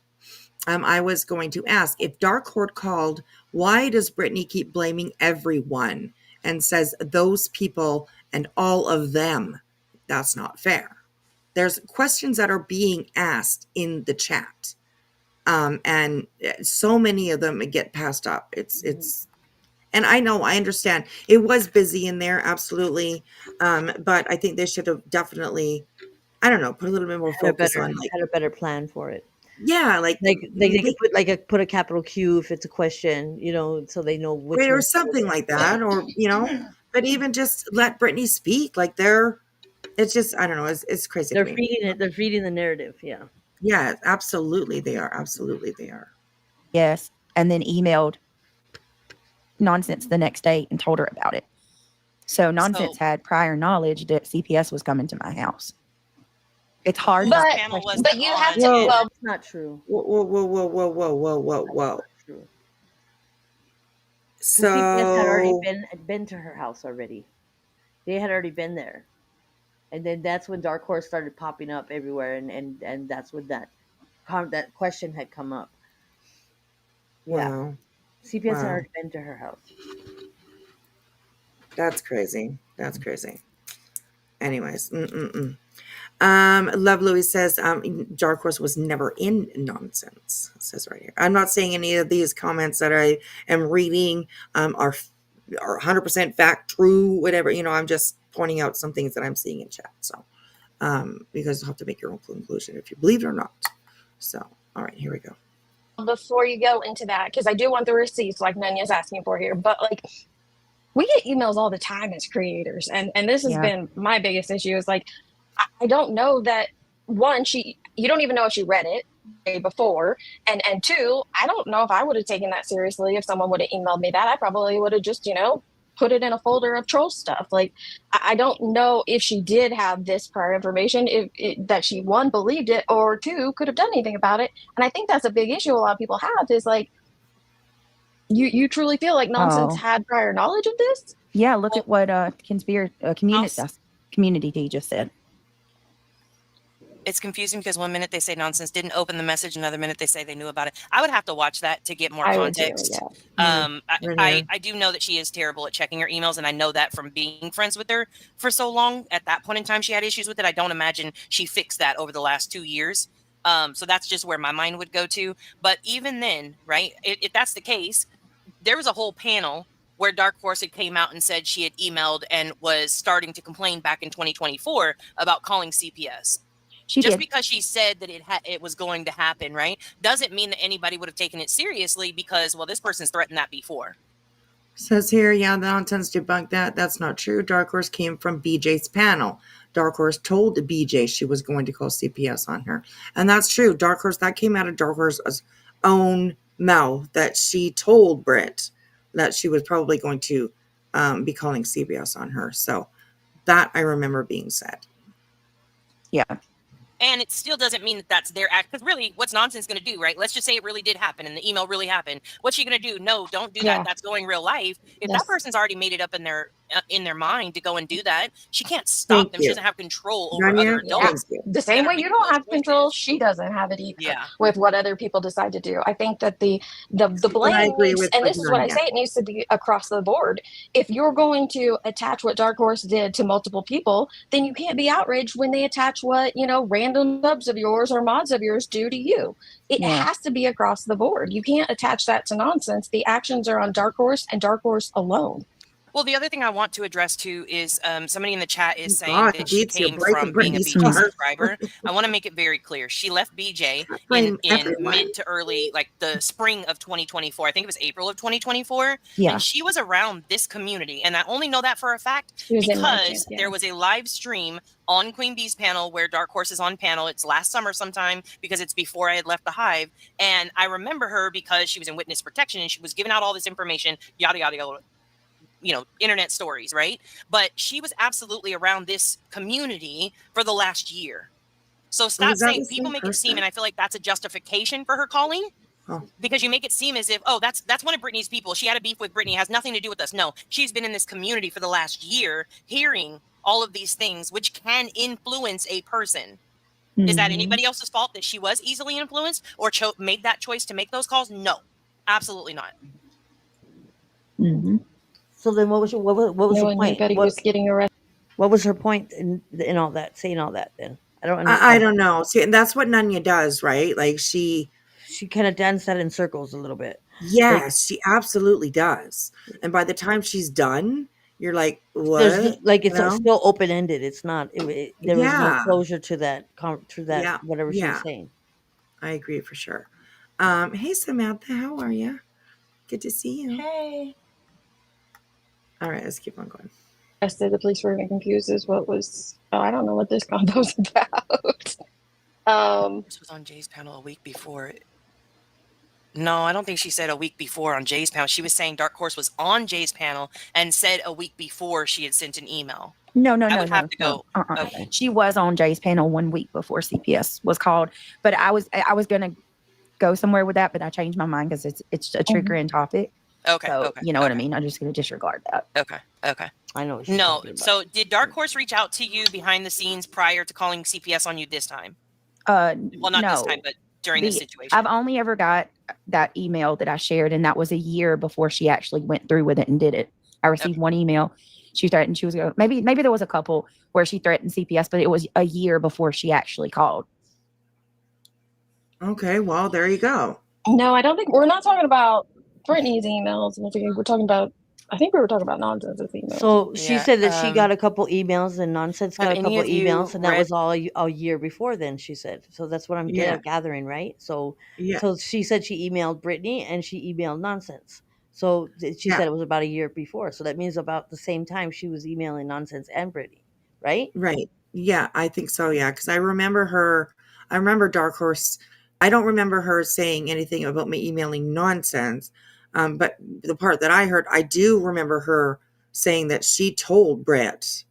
I was going to ask. If Dark Horse called, why does Brittany keep blaming everyone and says those people and all of them? That's not fair. There's questions that are being asked in the chat. And so many of them get passed up. And I understand it was busy in there. Absolutely. But I think they should have definitely I don't know, put a little bit more focus on like had a better plan for it. Yeah, like they could put a capital Q if it's a question, so they know which or one. something like that, or but even just let Brittany speak. Like it's just I don't know, it's crazy They're to me. feeding it. They're feeding the narrative. Yeah. Yeah, absolutely they are. Absolutely they are. Yes, and then emailed Nonsense the next day and told her about it. So Nonsense had prior knowledge that CPS was coming to my house. It's hard not to question. But you have to. Whoa. It's not true. Whoa. True. So CPS had already been to her house already. They had already been there, and then that's when Dark Horse started popping up everywhere, and that's when that question had come up. Wow. Yeah. CPS had already been to her house. That's crazy. Anyways, Love Louis says Dark Horse was never in Nonsense. It says right here. I'm not saying any of these comments that I am reading are 100% fact, true, whatever. I'm just pointing out some things that I'm seeing in chat. So because you'll have to make your own conclusion if you believe it or not. So all right, here we go. Before you go into that, because I do want the receipts like Nanya's asking for here, but like we get emails all the time as creators, and this has been my biggest issue is like I don't know that one, you don't even know if she read it the day before, and two, I don't know if I would have taken that seriously if someone would have emailed me that. I probably would have just put it in a folder of troll stuff. Like I don't know if she did have this prior information, that she one believed it, or two could have done anything about it. And I think that's a big issue a lot of people have is like you truly feel like Nonsense had prior knowledge of this. Yeah, look at what community D just said. It's confusing because one minute they say Nonsense didn't open the message, another minute they say they knew about it. I would have to watch that to get more context. I do know that she is terrible at checking her emails, and I know that from being friends with her for so long. At that point in time, she had issues with it. I don't imagine she fixed that over the last 2 years. So that's just where my mind would go to. But even then, right, if that's the case, there was a whole panel where Dark Horse had came out and said she had emailed and was starting to complain back in 2024 about calling CPS. Because she said that it was going to happen, right, doesn't mean that anybody would have taken it seriously because, well, this person's threatened that before. Says here, the Nonsense debunked that. That's not true. Dark Horse came from BJ's panel. Dark Horse told BJ she was going to call CPS on her. And that's true. Dark Horse, that came out of Dark Horse's own mouth that she told Britt that she was probably going to be calling CPS on her. So that I remember being said. Yeah. And it still doesn't mean that that's their act. Because really, what's Nonsense going to do, right? Let's just say it really did happen and the email really happened. What's she going to do? No, don't do that. That's going real life. If that person's already made it up in their mind to go and do that, she can't stop them. She doesn't have control over other adults. The same way you don't have control, she doesn't have it either with what other people decide to do. I think that the blame needs, and this is what I say, it needs to be across the board. If you're going to attach what Dark Horse did to multiple people, then you can't be outraged when they attach what, random subs of yours or mods of yours do to you. It has to be across the board. You can't attach that to Nonsense. The actions are on Dark Horse and Dark Horse alone. Well, the other thing I want to address too is somebody in the chat is saying that she came from being a BJ subscriber. I want to make it very clear. She left BJ in mid to early, like the spring of 2024. I think it was April of 2024. Yeah. And she was around this community. And I only know that for a fact because there was a live stream on Queen Bee's panel where Dark Horse is on panel. It's last summer sometime because it's before I had left the hive. And I remember her because she was in witness protection and she was giving out all this information, yada, yada, yada. Internet stories, right? But she was absolutely around this community for the last year. So stop saying people make it seem, and I feel like that's a justification for her calling, because you make it seem as if, that's one of Brittany's people. She had a beef with Brittany. It has nothing to do with us. No, she's been in this community for the last year, hearing all of these things, which can influence a person. Mm-hmm. Is that anybody else's fault that she was easily influenced or made that choice to make those calls? No, absolutely not. Mm-hmm. So then what was her point? Was getting arrested. What was her point in all that, saying all that then? I don't understand. I don't know. See, and that's what Nanya does, right? Like she kind of danced that in circles a little bit. Yes, she absolutely does. And by the time she's done, you're like, There's what? like You it's know? still open ended. It's not. There was no Yeah. closure to that. To that Yeah. whatever she was Yeah. saying. I agree for sure. Hey Samantha, how are you? Good to see you. Hey. All right, let's keep on going. Yesterday, the police were confused as what was. Oh, I don't know what this convo's about. This was on Jay's panel a week before. No, I don't think she said a week before on Jay's panel. She was saying Dark Horse was on Jay's panel and said a week before she had sent an email. No. I would have to go. Okay. She was on Jay's panel 1 week before CPS was called, but I was gonna go somewhere with that, but I changed my mind because it's a triggering topic. Okay. So Okay. you know what I mean. I'm just gonna disregard that. Okay. Okay. I know what she's No. talking about. So did Dark Horse reach out to you behind the scenes prior to calling CPS on you this time? Well, not no. this time, but during this situation. I've only ever got that email that I shared, and that was a year before she actually went through with it and did it. I received one email. She threatened she was going to, maybe there was a couple where she threatened CPS, but it was a year before she actually called. Okay, well, there you go. No, I don't think we're not talking about Brittany's emails. We're talking about. I think we were talking about nonsense emails. So she said that she got a couple emails and nonsense got a couple emails, and that was all a year before. Then she said, so that's what I'm gathering, right? So so she said she emailed Brittany and she emailed nonsense. So she said it was about a year before. So that means about the same time she was emailing nonsense and Brittany, right? Right. Yeah, I think so. Yeah, because I remember Dark Horse. I don't remember her saying anything about me emailing nonsense. But the part that I heard, I do remember her saying that she told Brett,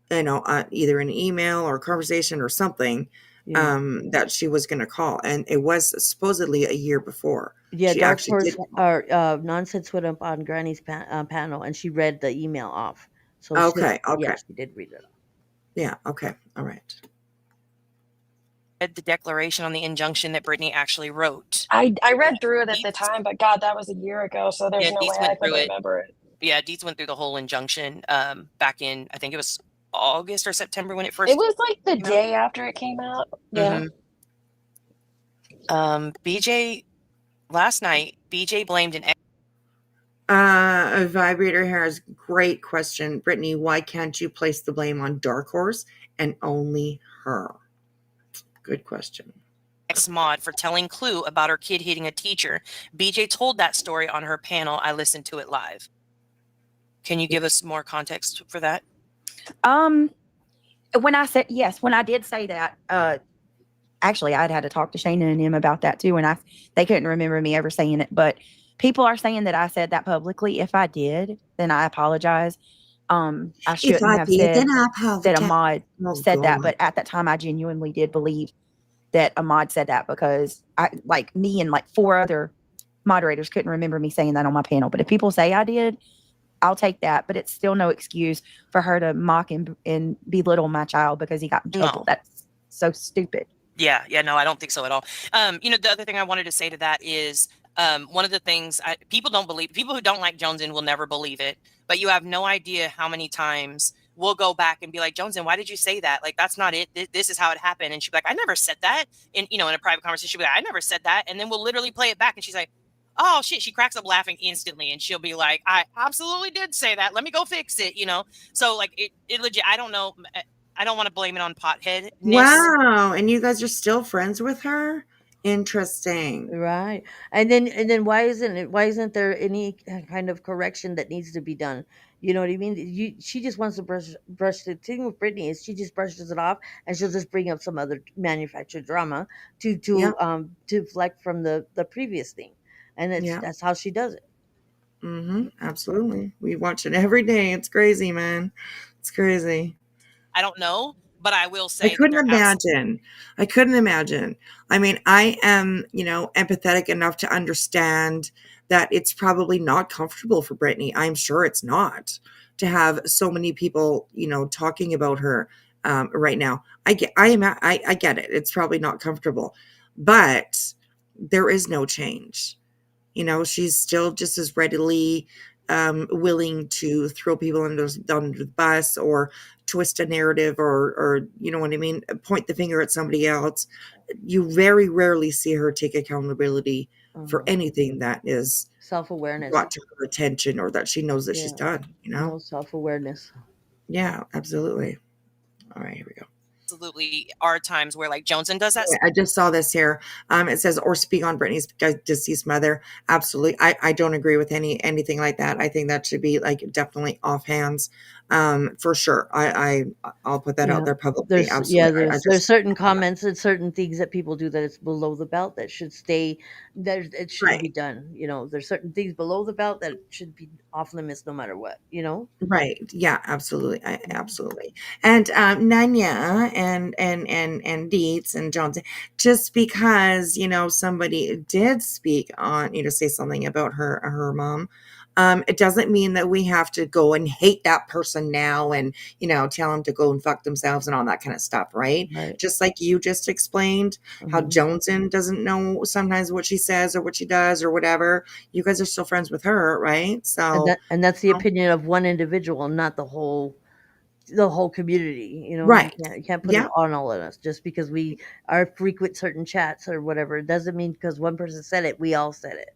either an email or a conversation or something, that she was going to call. And it was supposedly a year before. Yeah, she Dark actually Horse did. nonsense went up on Granny's panel, and she read the email off. So Okay. yeah, she did read it off. Yeah. Okay. All right. The declaration on the injunction that Brittany actually wrote. I read through it at the time, but God, that was a year ago, so there's no way I can remember it. Yeah, Dietz went through the whole injunction back in, I think it was August or September when it first. It was like the day after it came out. Yeah. BJ last night. BJ blamed an. A vibrator here is great question, Brittany. Why can't you place the blame on Dark Horse and only her? Good question. Ex-mod for telling Clue about her kid hitting a teacher. BJ told that story on her panel. I listened to it live. Can you give us more context for that? When I did say that, actually I'd had to talk to Shana and him about that too, and they couldn't remember me ever saying it, but people are saying that I said that publicly. If I did, then I apologize. I shouldn't have said that Ahmad said that, but at that time I genuinely did believe that Ahmad said that because me and 4 other moderators couldn't remember me saying that on my panel. But if people say I did, I'll take that. But it's still no excuse for her to mock and belittle my child because he got in trouble. No. That's so stupid. Yeah, no, I don't think so at all. The other thing I wanted to say to that is one of the things people don't believe, people who don't like JoneS'N will never believe it, but you have no idea how many times we'll go back and be like, JoneS'N, why did you say that? Like, that's not it. This is how it happened. And she'll be like, I never said that. In a private conversation, she'll be like, I never said that. And then we'll literally play it back. And she's like, oh shit. She cracks up laughing instantly. And she'll be like, I absolutely did say that. Let me go fix it. So like it legit, I don't know. I don't want to blame it on pothead. Wow. And you guys are still friends with her? Interesting. Right. And then why isn't there any kind of correction that needs to be done? You know what I mean? She just wants to brush the thing with Brittany is she just brushes it off and she'll just bring up some other manufactured drama to deflect from the previous thing. And that's how she does it. Absolutely. We watch it every day. It's crazy, man. It's crazy. I don't know, but I will say I couldn't imagine. I mean, I am, empathetic enough to understand that it's probably not comfortable for Brittany. I'm sure it's not to have so many people, talking about her right now. I get it. It's probably not comfortable, but there is no change. She's still just as readily willing to throw people under the bus or twist a narrative or you know what I mean, point the finger at somebody else. You very rarely see her take accountability for anything that is self-awareness brought to her attention or that she knows that she's done, no self-awareness. Yeah, absolutely. All right, here we go. Absolutely are times where like JoneS'N does that. I just saw this here. It says, or speak on Brittany's deceased mother. Absolutely. I don't agree with anything like that. I think that should be like definitely off hands. For sure. I'll put that out there publicly. Absolutely. There's certain comments and certain things that people do that it's below the belt that should stay, that it shouldn't be done. There's certain things below the belt that should be off limits no matter what, Right. Yeah, absolutely. Absolutely. And Nanya and Dietz and Jones, just because, somebody did speak on, say something about her mom, it doesn't mean that we have to go and hate that person now and, tell them to go and fuck themselves and all that kind of stuff, right? Just like you just explained how JoneS'N doesn't know sometimes what she says or what she does or whatever. You guys are still friends with her, right? So and that's the opinion of one individual, not the whole community. Right. You can't put it on all of us just because we are frequent certain chats or whatever. It doesn't mean because one person said it, we all said it.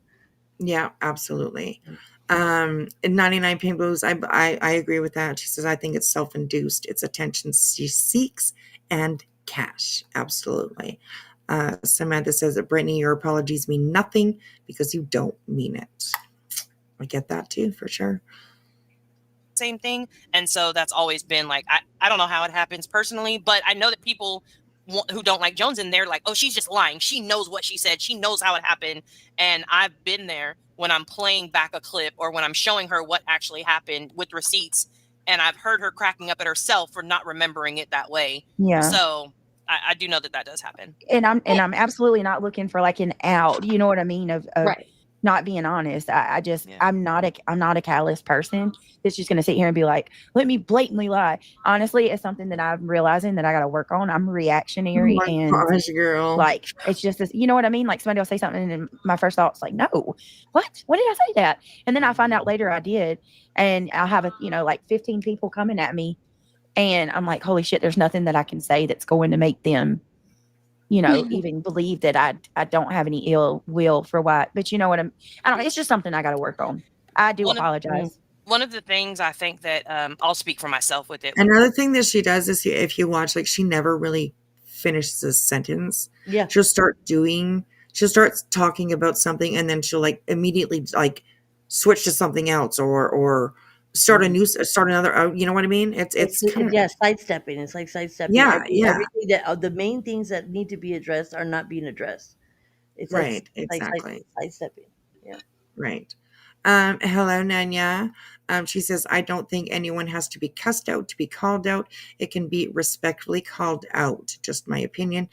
Yeah, absolutely. 99 Pink Blues, I agree with that. She says, I think it's self-induced. It's attention she seeks and cash. Absolutely. Samantha says that Brittany, your apologies mean nothing because you don't mean it. I get that too, for sure. Same thing. And so that's always been like, I don't know how it happens personally, but I know that people who don't like JoneS'N, they're like, oh, she's just lying. She knows what she said. She knows how it happened. And I've been there when I'm playing back a clip or when I'm showing her what actually happened with receipts. And I've heard her cracking up at herself for not remembering it that way. Yeah. So I do know that does happen. And I'm absolutely not looking for like an out, you know what I mean? Of not being honest. I'm not a callous person that's just going to sit here and be like, let me blatantly lie. Honestly, it's something that I'm realizing that I got to work on. I'm reactionary and girl. Like, it's just this, you know what I mean? Like somebody will say something and my first thought's like, no, what? When did I say that? And then I find out later I did. And I'll have like 15 people coming at me and I'm like, holy shit, there's nothing that I can say that's going to make them even believe that I don't have any ill will for what, but you know what I don't, it's just something I got to work on. I do apologize. One of the things I think that I'll speak for myself with it. Another thing that she does is if you watch, like she never really finishes a sentence. Yeah. She'll start talking about something and then she'll like immediately like switch to something else or start another, you know what I mean? It's kind of, sidestepping. It's like sidestepping. Yeah. Everything that the main things that need to be addressed are not being addressed. It's exactly. like sidestepping. Yeah. Right. Hello, Nanya. She says, I don't think anyone has to be cussed out to be called out. It can be respectfully called out. Just my opinion.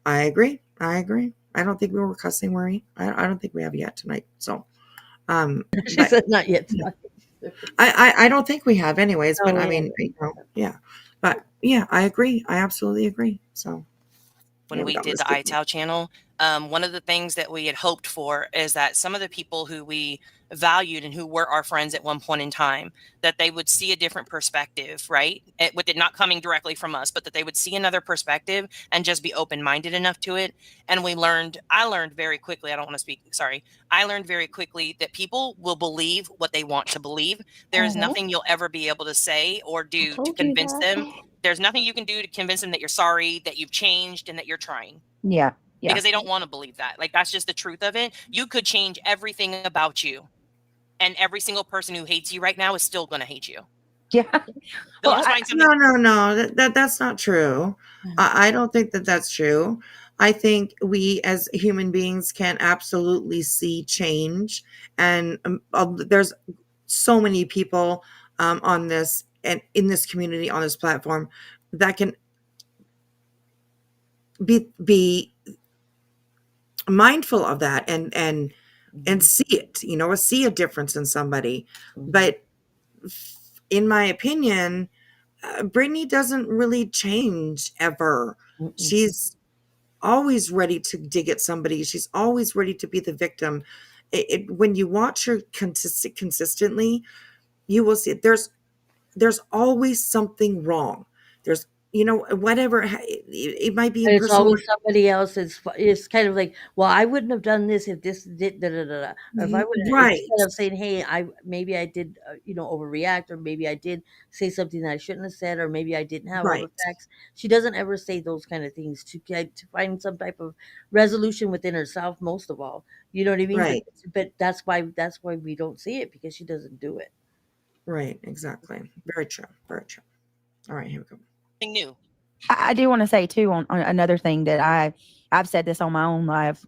I agree. I don't think we were cussing, were we? I don't think we have yet tonight. So, she said not yet tonight. I don't think we have anyways, but I mean, yeah. But yeah, I agree. I absolutely agree. So when we did the iTow channel, one of the things that we had hoped for is that some of the people who we valued and who were our friends at one point in time, that they would see a different perspective, right? With it not coming directly from us, but that they would see another perspective and just be open-minded enough to it. And I learned very quickly, I learned very quickly that people will believe what they want to believe. There is nothing you'll ever be able to say or do to convince them. There's nothing you can do to convince them that you're sorry, that you've changed, and that you're trying. Yeah. Because they don't want to believe that. Like, that's just the truth of it. You could change everything about you. And every single person who hates you right now is still going to hate you. Yeah. No. That's not true. I don't think that that's true. I think we as human beings can absolutely see change. And there's so many people on this and in this community, on this platform, that can be mindful of that and see it, see a difference in somebody. But in my opinion, Brittany doesn't really change ever. She's always ready to dig at somebody. She's always ready to be the victim. When you watch her consistently, you will see there's always something wrong. There's whatever. It might be And in it's personal. always somebody else. It's kind of like, well, I wouldn't have done this if this did da da da. Da. Or if I would, Right, instead of saying, "Hey, maybe I did, overreact, or maybe I did say something that I shouldn't have said, or maybe I didn't have all the right, facts." She doesn't ever say those kind of things to find some type of resolution within herself. Most of all, you know what I mean. right, But that's why we don't see it, because she doesn't do it. right. Exactly. Very true. Very true. All right, here we go. New. I do want to say too on another thing that I've said this on my own live,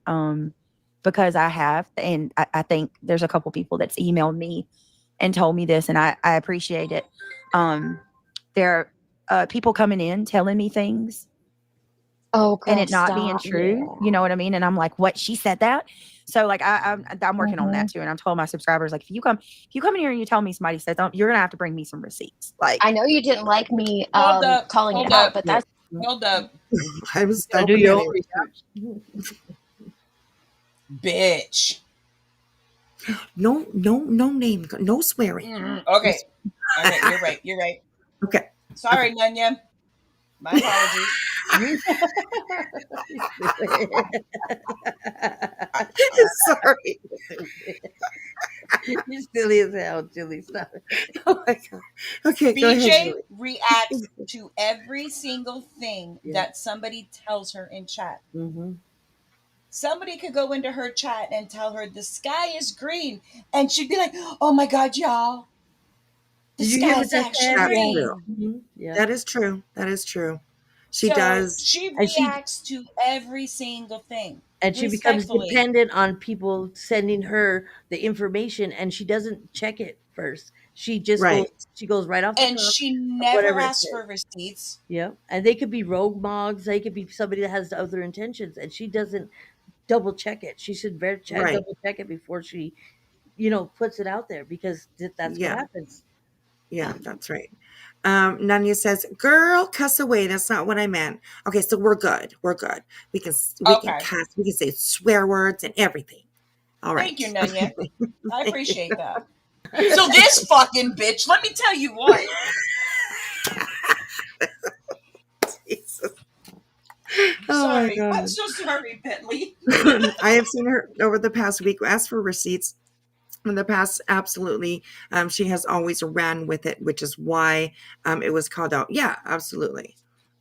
because I have, and I think there's a couple people that's emailed me and told me this, and I appreciate it. There are people coming in telling me things Oh, and girl, it not being stop. true. Yeah. You know what I mean? And I'm like, what? She said that. So like I'm working on Mhm. that too. And I'm telling my subscribers, like, if you come in here and you tell me somebody said something, you're gonna have to bring me some receipts. Like, I know you didn't like me Hold up. calling it Hold out, up. but Yeah. that's Hold up. I was Gotta do hoping your that own it research. Bitch. no name, no swearing. Okay. Okay, you're right. You're right. Okay. Sorry, Nanya. My apologies. Sorry. You're silly as hell, Julie. Stop it. Oh my god. Okay, go ahead, BJ Julie. reacts to every single thing Yeah. that somebody tells her in chat. Mm-hmm. Somebody could go into her chat and tell her the sky is green, and she'd be like, "Oh my god, y'all, the Did you hear sky what is that actually said? That's Yeah. true. green." Mm-hmm. Yeah. That is true. That is true. She So does. she And she reacts to every single thing and she becomes respectfully. dependent on people sending her the information, and she doesn't check it first. Right. She goes right off the And top she of never whatever it asks says. for receipts. Yeah. And they could be rogue mogs, they could be somebody that has other intentions, and she doesn't double check it. She should Right. double check it before she, puts it out there, because that's what Yeah. happens. Yeah, that's right. Nanya says, "Girl, cuss away. That's not what I meant." Okay, so we're good. We're good. We can Okay. cuss. We can say swear words and everything. All Thank you, right. Nanya. I appreciate that. So this fucking bitch, let me tell you what. Jesus. Oh my Sorry. I'm god. so sorry, Bentley. I have seen her over the past week ask for receipts. In the past, absolutely. She has always ran with it, which is why it was called out. Yeah, absolutely.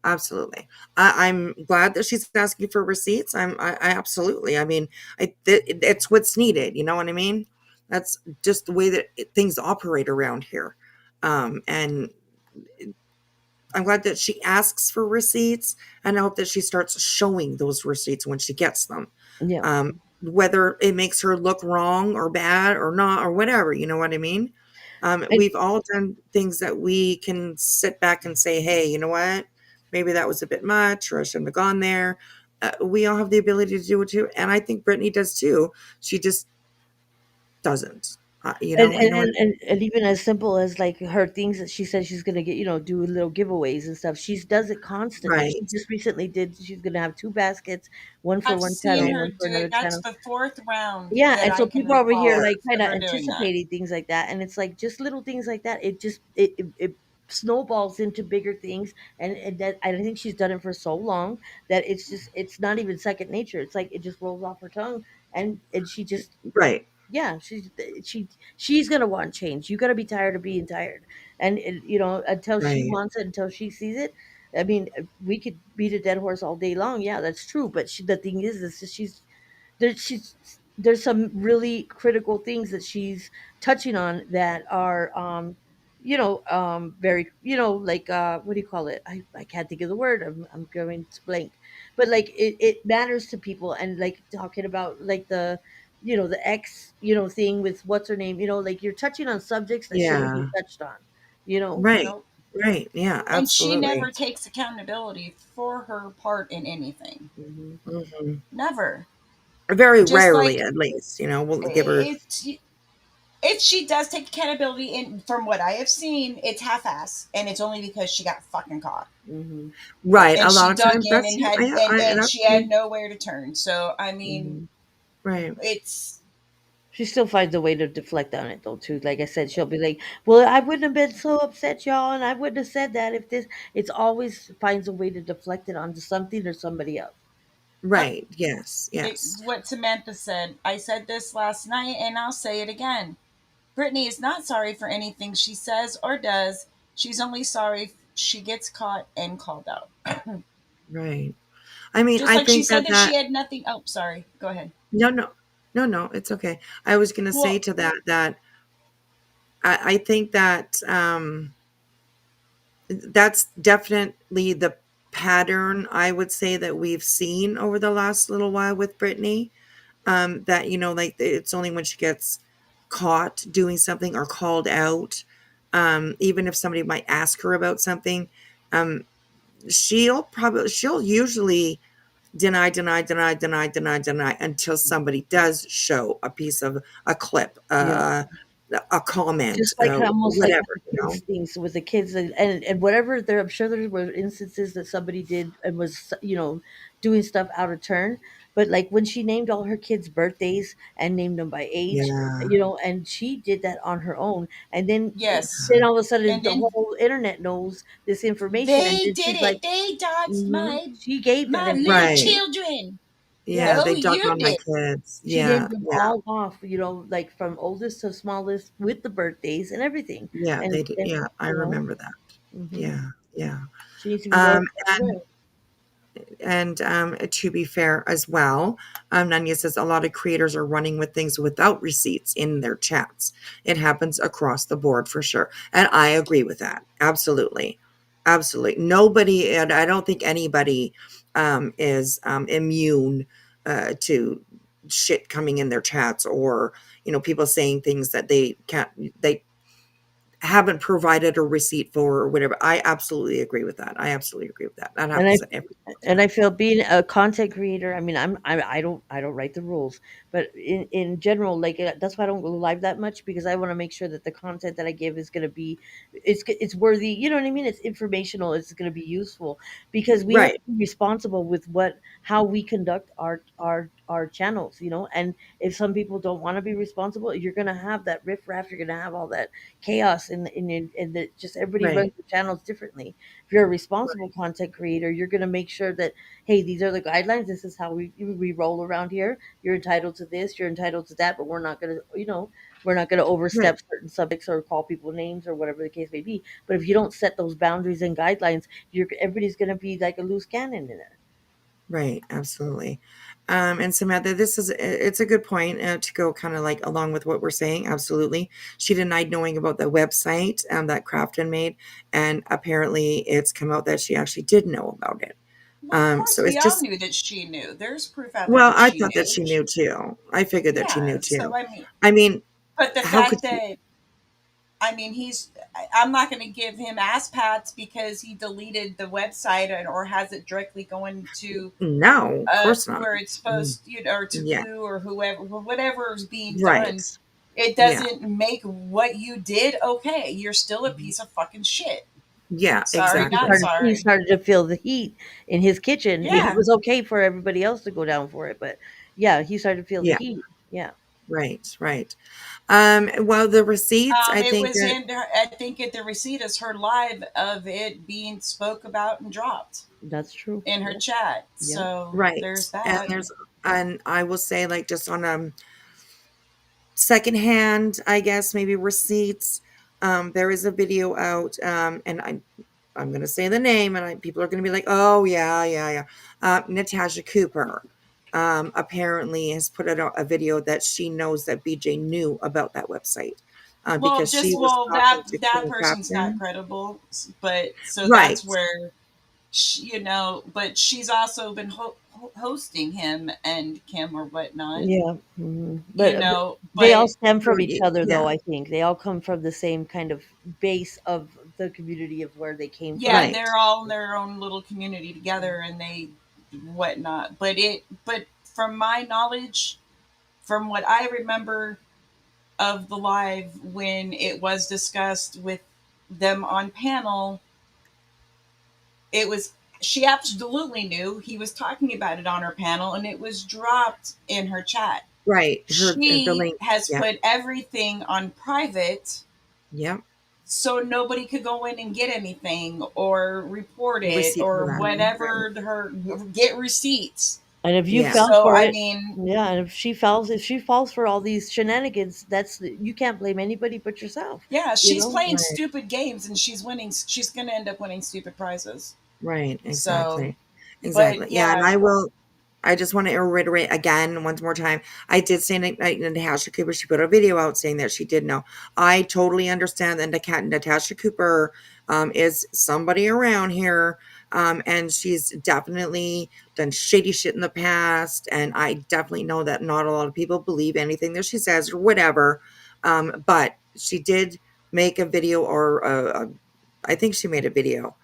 Absolutely. I'm glad that she's asking for receipts. I absolutely. I mean, it's what's needed. You know what I mean? That's just the way that things operate around here. And I'm glad that she asks for receipts, and I hope that she starts showing those receipts when she gets them. Yeah. Whether it makes her look wrong or bad or not or whatever, you know what I mean? And We've all done things that we can sit back and say, hey, you know what? Maybe that was a bit much, or I shouldn't have gone there. We all have the ability to do it too. And I think Brittany does too. She just doesn't. You know what? and even as simple as like her things that she says she's gonna get, do little giveaways and stuff. She does it constantly. She Right. just recently did. She's gonna have two baskets, one for I've one seen channel, her one for do another it. That's channel. the fourth round Yeah, that and I so can people over here recall like kind of of her doing that. anticipating things like that, and it's like just little things like that. It snowballs into bigger things, and that I think she's done it for so long that it's not even second nature. It's like it just rolls off her tongue, and she just Right. yeah, she's gonna want change. You gotta be tired of being tired, and until she Right. wants it, until she sees it. I mean, we could beat a dead horse all day long. Yeah, that's true. But the thing is she's there's some really critical things that she's touching on that are very like what do you call it, I can't think of the word, I'm going to blank, but like it matters to people, and like talking about like the ex thing with what's her name, like you're touching on subjects that shouldn't be Yeah. touched on, you know you Right. know Right. Yeah, And she absolutely. never takes accountability for her part in anything. hmm Hmm. Never. Very Just rarely, like at least, we'll give her. if if she does take accountability, in from what I have seen, it's half-ass, and it's only because she got fucking caught, hmm Right. and A lot she of dug times in that's and true. and That's she had true. nowhere to turn. So I mean, hmm Right. it's She still finds a way to deflect on it though too. Like I said, she'll be like, "Well, I wouldn't have been so upset, y'all, and I wouldn't have said that if this." It's always finds a way to deflect it onto something or somebody else. Right. Yes. Yes. What Samantha said. I said this last night and I'll say it again. Brittany is not sorry for anything she says or does. She's only sorry if she gets caught and called out. Right. I mean, Just I like she think said that that that she had nothing. Oh, sorry. Go ahead. no, no, no, no, it's okay. I was going to say Well, to that that I think that that's definitely the pattern I would say that we've seen over the last little while with Brittany. That like it's only when she gets caught doing something or called out, even if somebody might ask her about something, um, she'll usually deny until somebody does show a piece of a clip, Yeah. a comment, Just like almost like whatever, with the kids things with the kids and whatever there I'm sure there were instances that somebody did and was doing stuff out of turn, but like when she named all her kids' birthdays and named them by age, Yeah. and she did that on her own, and yes. then all of a sudden And the then whole internet knows this information, and they then did she's like, it. They doxed she gave that my little information. Right. children. Yeah, Yeah. No, they dug you on my did. kids. She Yeah, named them yeah, all off, like from oldest to smallest with the birthdays and everything. yeah, And they did. and Yeah, I you know, remember that. hmm Yeah, yeah. she needs to be well Um, and aware. to be fair as well, Nanya says a lot of creators are running with things without receipts in their chats. It happens across the board for sure. And I agree with that. Absolutely. Absolutely. Nobody, and I don't think anybody is immune to shit coming in their chats, or, people saying things that they haven't provided a receipt for or whatever. I absolutely agree with that. I absolutely agree with that. That And I happens every and time. I feel being a content creator. I mean, I don't write the rules, but in general, like that's why I don't go live that much because I want to make sure that the content that I give is going to be, it's worthy. You know what I mean? It's informational. It's going to be useful because we have Right. to be responsible with how we conduct our channels. And if some people don't want to be responsible, you're going to have that riffraff. You're going to have all that chaos in the just everybody runs Right. the channels differently. If you're a responsible Right. content creator, you're going to make sure that, hey, these are the guidelines. This is how we roll around here. You're entitled to this. You're entitled to that. But we're not going to, we're not going to Right. overstep certain subjects or call people names or whatever the case may be. But if you don't set those boundaries and guidelines, everybody's going to be like a loose cannon in there. Right. Absolutely. And Samantha, it's a good point to go kind of like along with what we're saying. Absolutely. She denied knowing about the website that Crafton made. And apparently it's come out that she actually did know about it. Well, of course, So we it's all just, knew that she knew. There's proof out there well, that I she thought that knew. she knew too. I figured that she knew Yeah. So too. I mean, I mean, but the how could fact you? that I'm not going to give him ass pats because he deleted the website or has it directly going to No, of course not. where it's Mm, supposed, or to yeah. Blue or whoever, whatever is being Right. done. It Yeah. doesn't make what you did okay. You're still a piece of fucking shit. Yeah, Sorry, He not exactly. started, he sorry. started to feel the heat in his kitchen. It Yeah. was okay for everybody else to go down for it, but yeah, he started to feel the Yeah. heat. Yeah, Right. Right. Well, the receipts, I It think was that, in. I think at the receipt is her live of it being spoke about and dropped that's true. in her Yeah, chat. yeah. So right. there's that. And I will say, like, just on secondhand, I guess, maybe receipts. There is a video out, and I'm going to say the name, and people are going to be like, oh, yeah, yeah, yeah. Natasha Cooper apparently has put out a video that she knows that BJ knew about that website Well, because she just was talking to that King person's not Crafton. credible, but so that's Right. where but she's also been hosting him and Kim or whatnot, Yeah, but they all but stem So, from each other, though. yeah. I think they all come from the same kind of base of the community of where they came yeah, from. Right. they're all in their own little community together and they whatnot. But from my knowledge, from what I remember of the live when it was discussed with them on panel, it was she absolutely knew he was talking about it on her panel and it was dropped in her chat. Right. The She link. has Yeah. put everything on private. Yep. So nobody could go in and get anything or report it Receipt for or that. Right. whatever get receipts. And if you Yeah. fell So for I it, mean, yeah, and if she falls for all these shenanigans, you can't blame anybody but yourself. yeah, You she's know? playing Right. stupid games and she's winning. She's going to end up winning stupid prizes. Right. So, Exactly. but Exactly. Yeah. And yeah, I just want to reiterate again, once more time. I did say Natasha Cooper, she put a video out saying that she did know. I totally understand that Natasha Cooper is somebody around here. And she's definitely done shady shit in the past. And I definitely know that not a lot of people believe anything that she says or whatever. But she did make a video, or I think she made a video,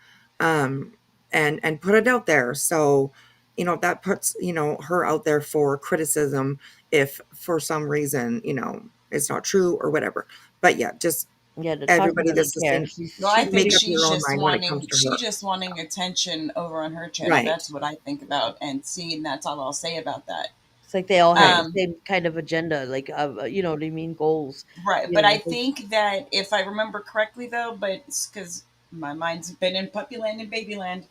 um, and put it out there. So, that puts, her out there for criticism if for some reason, it's not true or whatever. But yeah, just Yeah, Natasha everybody doesn't that's care. listening, well, I think make up she's your own just mind when it comes wanting to her. attention over on her channel. Right. That's what I think about and see, and that's all I'll say about that. It's like they all have Right. the same kind of agenda, like you know what I mean, goals. Right, You but I know, think that if I remember correctly, though, but it's because my mind's been in puppyland and babyland.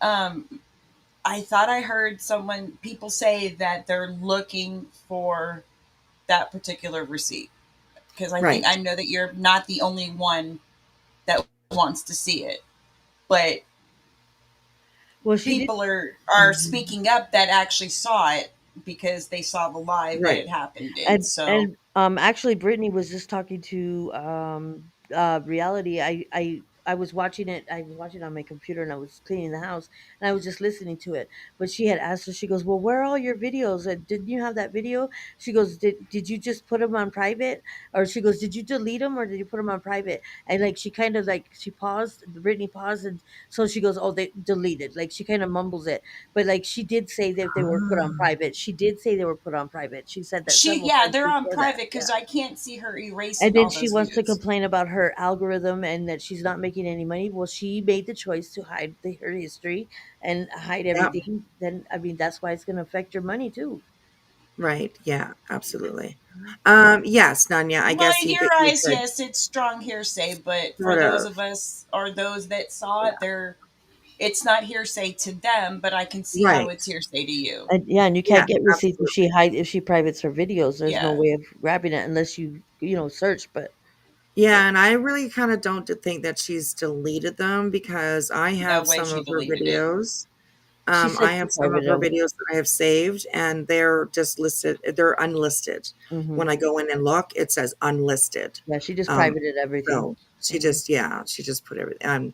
Um, I thought I heard people say that they're looking for that particular receipt because I Right. know that you're not the only one that wants to see it, but well, she did. people are speaking up that actually saw it because they saw the live that Right. it happened in. So And actually Brittany was just talking to reality. I was watching it. I was watching it on my computer and I was cleaning the house and I was just listening to it. But she had asked her, she goes, "Well, where are all your videos? Didn't you have that video?" She goes, "Did you just put them on private?" Or she goes, "Did you delete them or did you put them on private?" And like she kind of like she paused, Brittany paused, and so she goes, "Oh, they deleted." Like she kind of mumbles it. But like she did say that they were put on Ah, private. She did say they were put on private. She said that several yeah, times they're on before that. private Yeah. because I can't see her And erasing then all she those wants to views. complain about her algorithm and that she's not making any money. Well, she made the choice to hide her history and hide yeah. everything. Then I mean that's why it's going to affect your money too. Right. Yeah, absolutely. Yes, Nanya, I Well, guess in you your you eyes, could yes, it's strong hearsay, but for sort those of. of us or those that saw Yeah. it, it's not hearsay to them, but I can see how Right. it's hearsay to you. And yeah, and you Yeah, can't get receipts absolutely. if she privates her videos. There's no Yeah, way of grabbing it unless you know search. But yeah. Yeah, and I really kind of don't think that she's deleted them because I No have way some she of her deleted it. videos. she said I she have some of privated her them. videos that I have saved, and they're just listed. They're unlisted. Hmm. When I go in and look, it says unlisted. Yeah, she just Um, privated everything. so Hmm. she just put everything.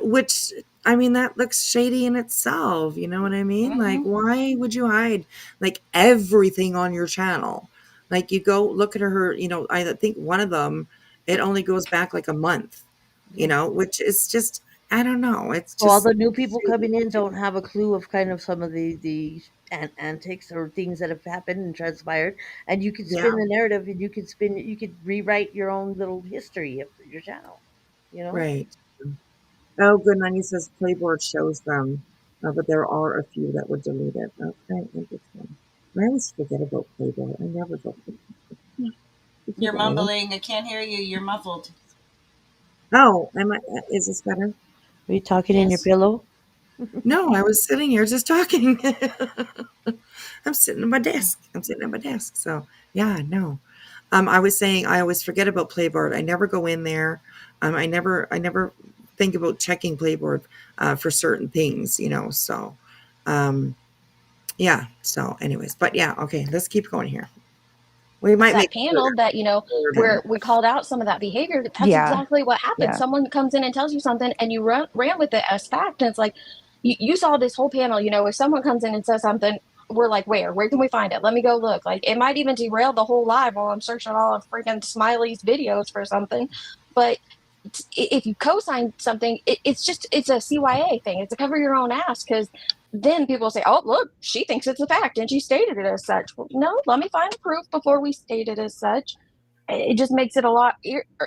Which, I mean, that looks shady in itself. You know what I mean? Like, Hmm. why would you hide like everything on your channel? Like, you go look at her. I think one of them, it only goes back like a month. Yeah. Which is just, I don't know. It's So all just the new people shady. coming in don't have a clue of kind of some of the antics or things that have happened and transpired, and you could Yeah. spin the narrative and you could rewrite your own little history of your channel. You know. Right. Oh, good. Nani says Playboard shows them, but there are a few that would delete it. Okay, interesting. I always forget about Playboard. I never go. Yeah, I You're forget. mumbling. I can't hear you. You're muffled. Oh, is this better? Are you talking in your Yes. pillow? No, I was sitting here just talking. I'm sitting at my desk. I'm sitting at my desk. So yeah, no. I was saying I always forget about Playboard. I never go in there. I never think about checking Playboard for certain things. So um, yeah. So, anyways, but yeah, okay. Let's keep going here. We might That make panel that and where we called out some of that behavior, that's Yeah. exactly what happens. Yeah. Someone comes in and tells you something and you ran with it as fact, and it's like you saw this whole panel. If someone comes in and says something, we're like, where can we find it? Let me go look. Like, it might even derail the whole live while I'm searching all of freaking Smiley's videos for something. But if you co-sign something, it's a CYA thing. It's a cover your own ass, because then people say, "Oh, look, she thinks it's a fact and she stated it as such." Well, no, let me find the proof before we state it as such. it just makes it a lot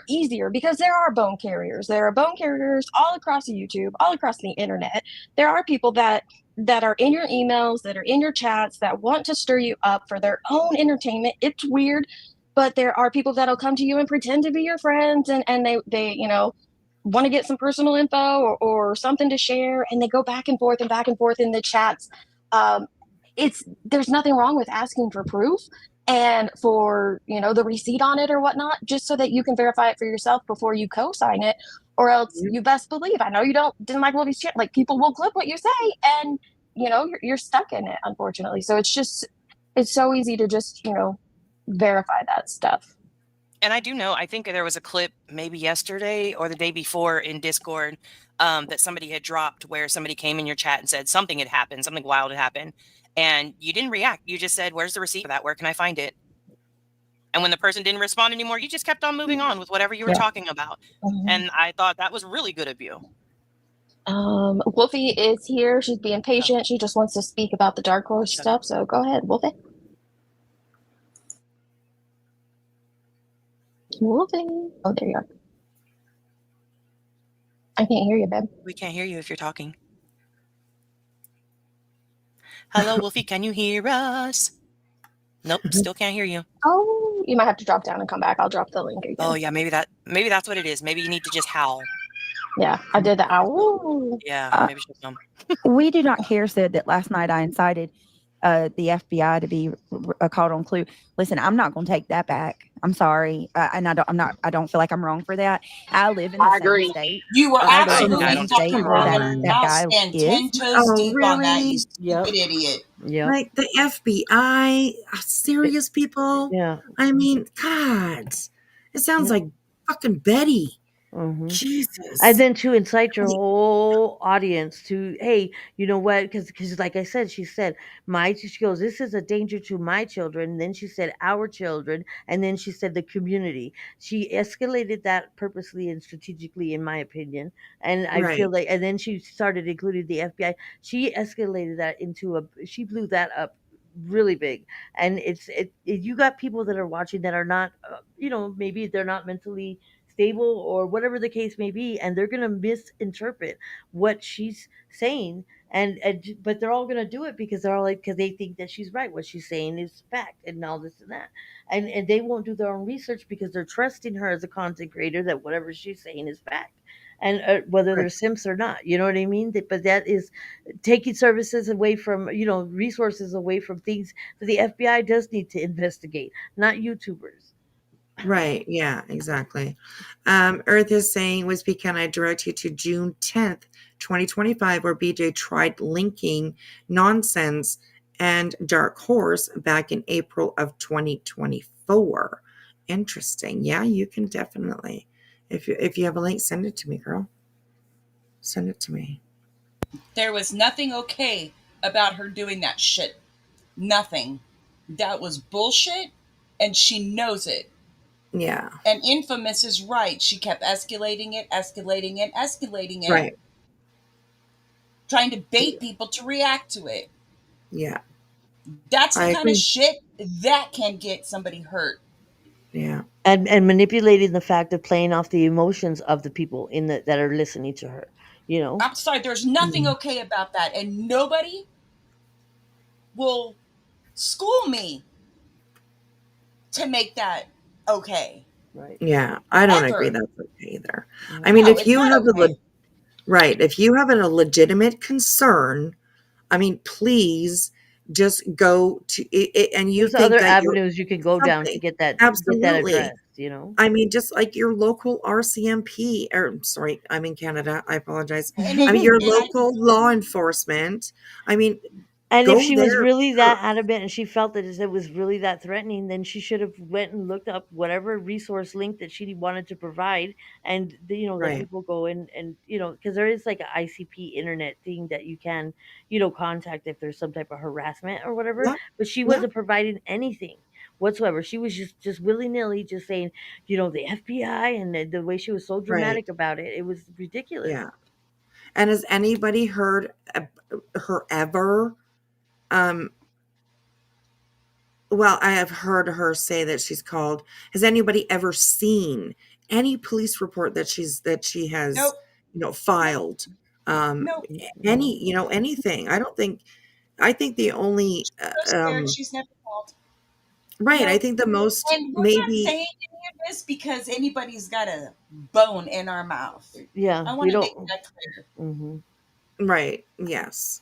easier because there are bone carriers. There are bone carriers all across YouTube, all across the internet. There are people that are in your emails, that are in your chats, that want to stir you up for their own entertainment. It's weird, but there are people that'll come to you and pretend to be your friends, and they want to get some personal info or something to share, and they go back and forth in the chats. There's nothing wrong with asking for proof and for the receipt on it or whatnot, just so that you can verify it for yourself before you co-sign it. Or else, you best believe, I know you didn't like Wolfie's shit, like, people will clip what you say, and you're stuck in it, unfortunately. So it's so easy to just verify that stuff. And I do know, I think there was a clip maybe yesterday or the day before in Discord that somebody had dropped where somebody came in your chat and said something had happened, something wild had happened. And you didn't react. You just said, where's the receipt for that? Where can I find it? And when the person didn't respond anymore, you just kept on moving on with whatever you were talking about. And I thought that was really good of you. Wolfie is here. She's being patient. She just wants to speak about the Dark Horse stuff. So go ahead, Wolfie. Wolfie. Oh, there you are. I can't hear you, babe. We can't hear you if you're talking. Hello, Wolfie. Can you hear us? Nope, still can't hear you. Oh, you might have to drop down and come back. I'll drop the link again. Oh yeah, maybe that's what it is. Maybe you need to just howl. Yeah, I did the owl. Yeah, maybe she'll come. We Do Not Care said that last night I incited the FBI to be called on Clue. Listen, I'm not going to take that back. I'm sorry, and I don't feel like I'm wrong for that. I live in the same state. You were absolutely fucking wrong. That guy stand is. 10 toes deep on that, you Yep. stupid idiot. Yeah. Like the FBI, serious people. Yeah. I mean, God, it sounds like fucking Betty. Mm-hmm. Jesus. And then to incite your whole audience to, hey, you know what? Because like I said, she said, she goes, this is a danger to my children. And then she said, our children. And then she said, the community. She escalated that purposely and strategically, in my opinion. And I feel like, and then she started including the FBI. She escalated that she blew that up really big. And you got people that are watching that are not, maybe they're not mentally stable or whatever the case may be, and they're going to misinterpret what she's saying, but they're all going to do it because they think that she's right, what she's saying is fact, and all this and that, and they won't do their own research because they're trusting her as a content creator that whatever she's saying is fact, and whether they're simps or not, you know what I mean? But that is taking services away from, resources away from things that the FBI does need to investigate, not YouTubers. Right. Yeah, exactly. Earth is saying, Wispy, can I direct you to June 10th, 2025, where BJ tried linking Nonsense and Dark Horse back in April of 2024. Interesting. Yeah, you can definitely. If you have a link, send it to me, girl. Send it to me. There was nothing okay about her doing that shit. Nothing. That was bullshit, and she knows it. Yeah. And Infamous is right. She kept escalating it. Right. Trying to bait people to react to it. Yeah. That's the kind of shit that can get somebody hurt. Yeah. And manipulating the fact of playing off the emotions of the people that are listening to her. I'm sorry, there's nothing okay about that. And nobody will school me to make that okay. Right. Yeah, I don't agree that's okay either. I mean, if you have if you have a legitimate concern, I mean, please just go to it, and you there's think other that avenue you can go down to get that addressed, I mean, just like your local RCMP, or sorry, I'm in Canada. I apologize. I mean, your local law enforcement. I mean, and if she was really that adamant and she felt that it was really that threatening, then she should have went and looked up whatever resource link that she wanted to provide, and let people go and because there is like an ICP internet thing that you can contact if there's some type of harassment or whatever. But she wasn't providing anything whatsoever. She was just willy-nilly just saying, the FBI, and the way she was so dramatic about it was ridiculous. Yeah. And has anybody heard her ever Well, I have heard her say that she's called. Has anybody ever seen any police report that she has, Nope. filed? Nope. Any, anything. I think the only, So scared she's never called. right. I Nope. think the most And we're not maybe, saying any of this because anybody's got a bone in our mouth. Yeah, I we want to make don't. that clear. right. Yes.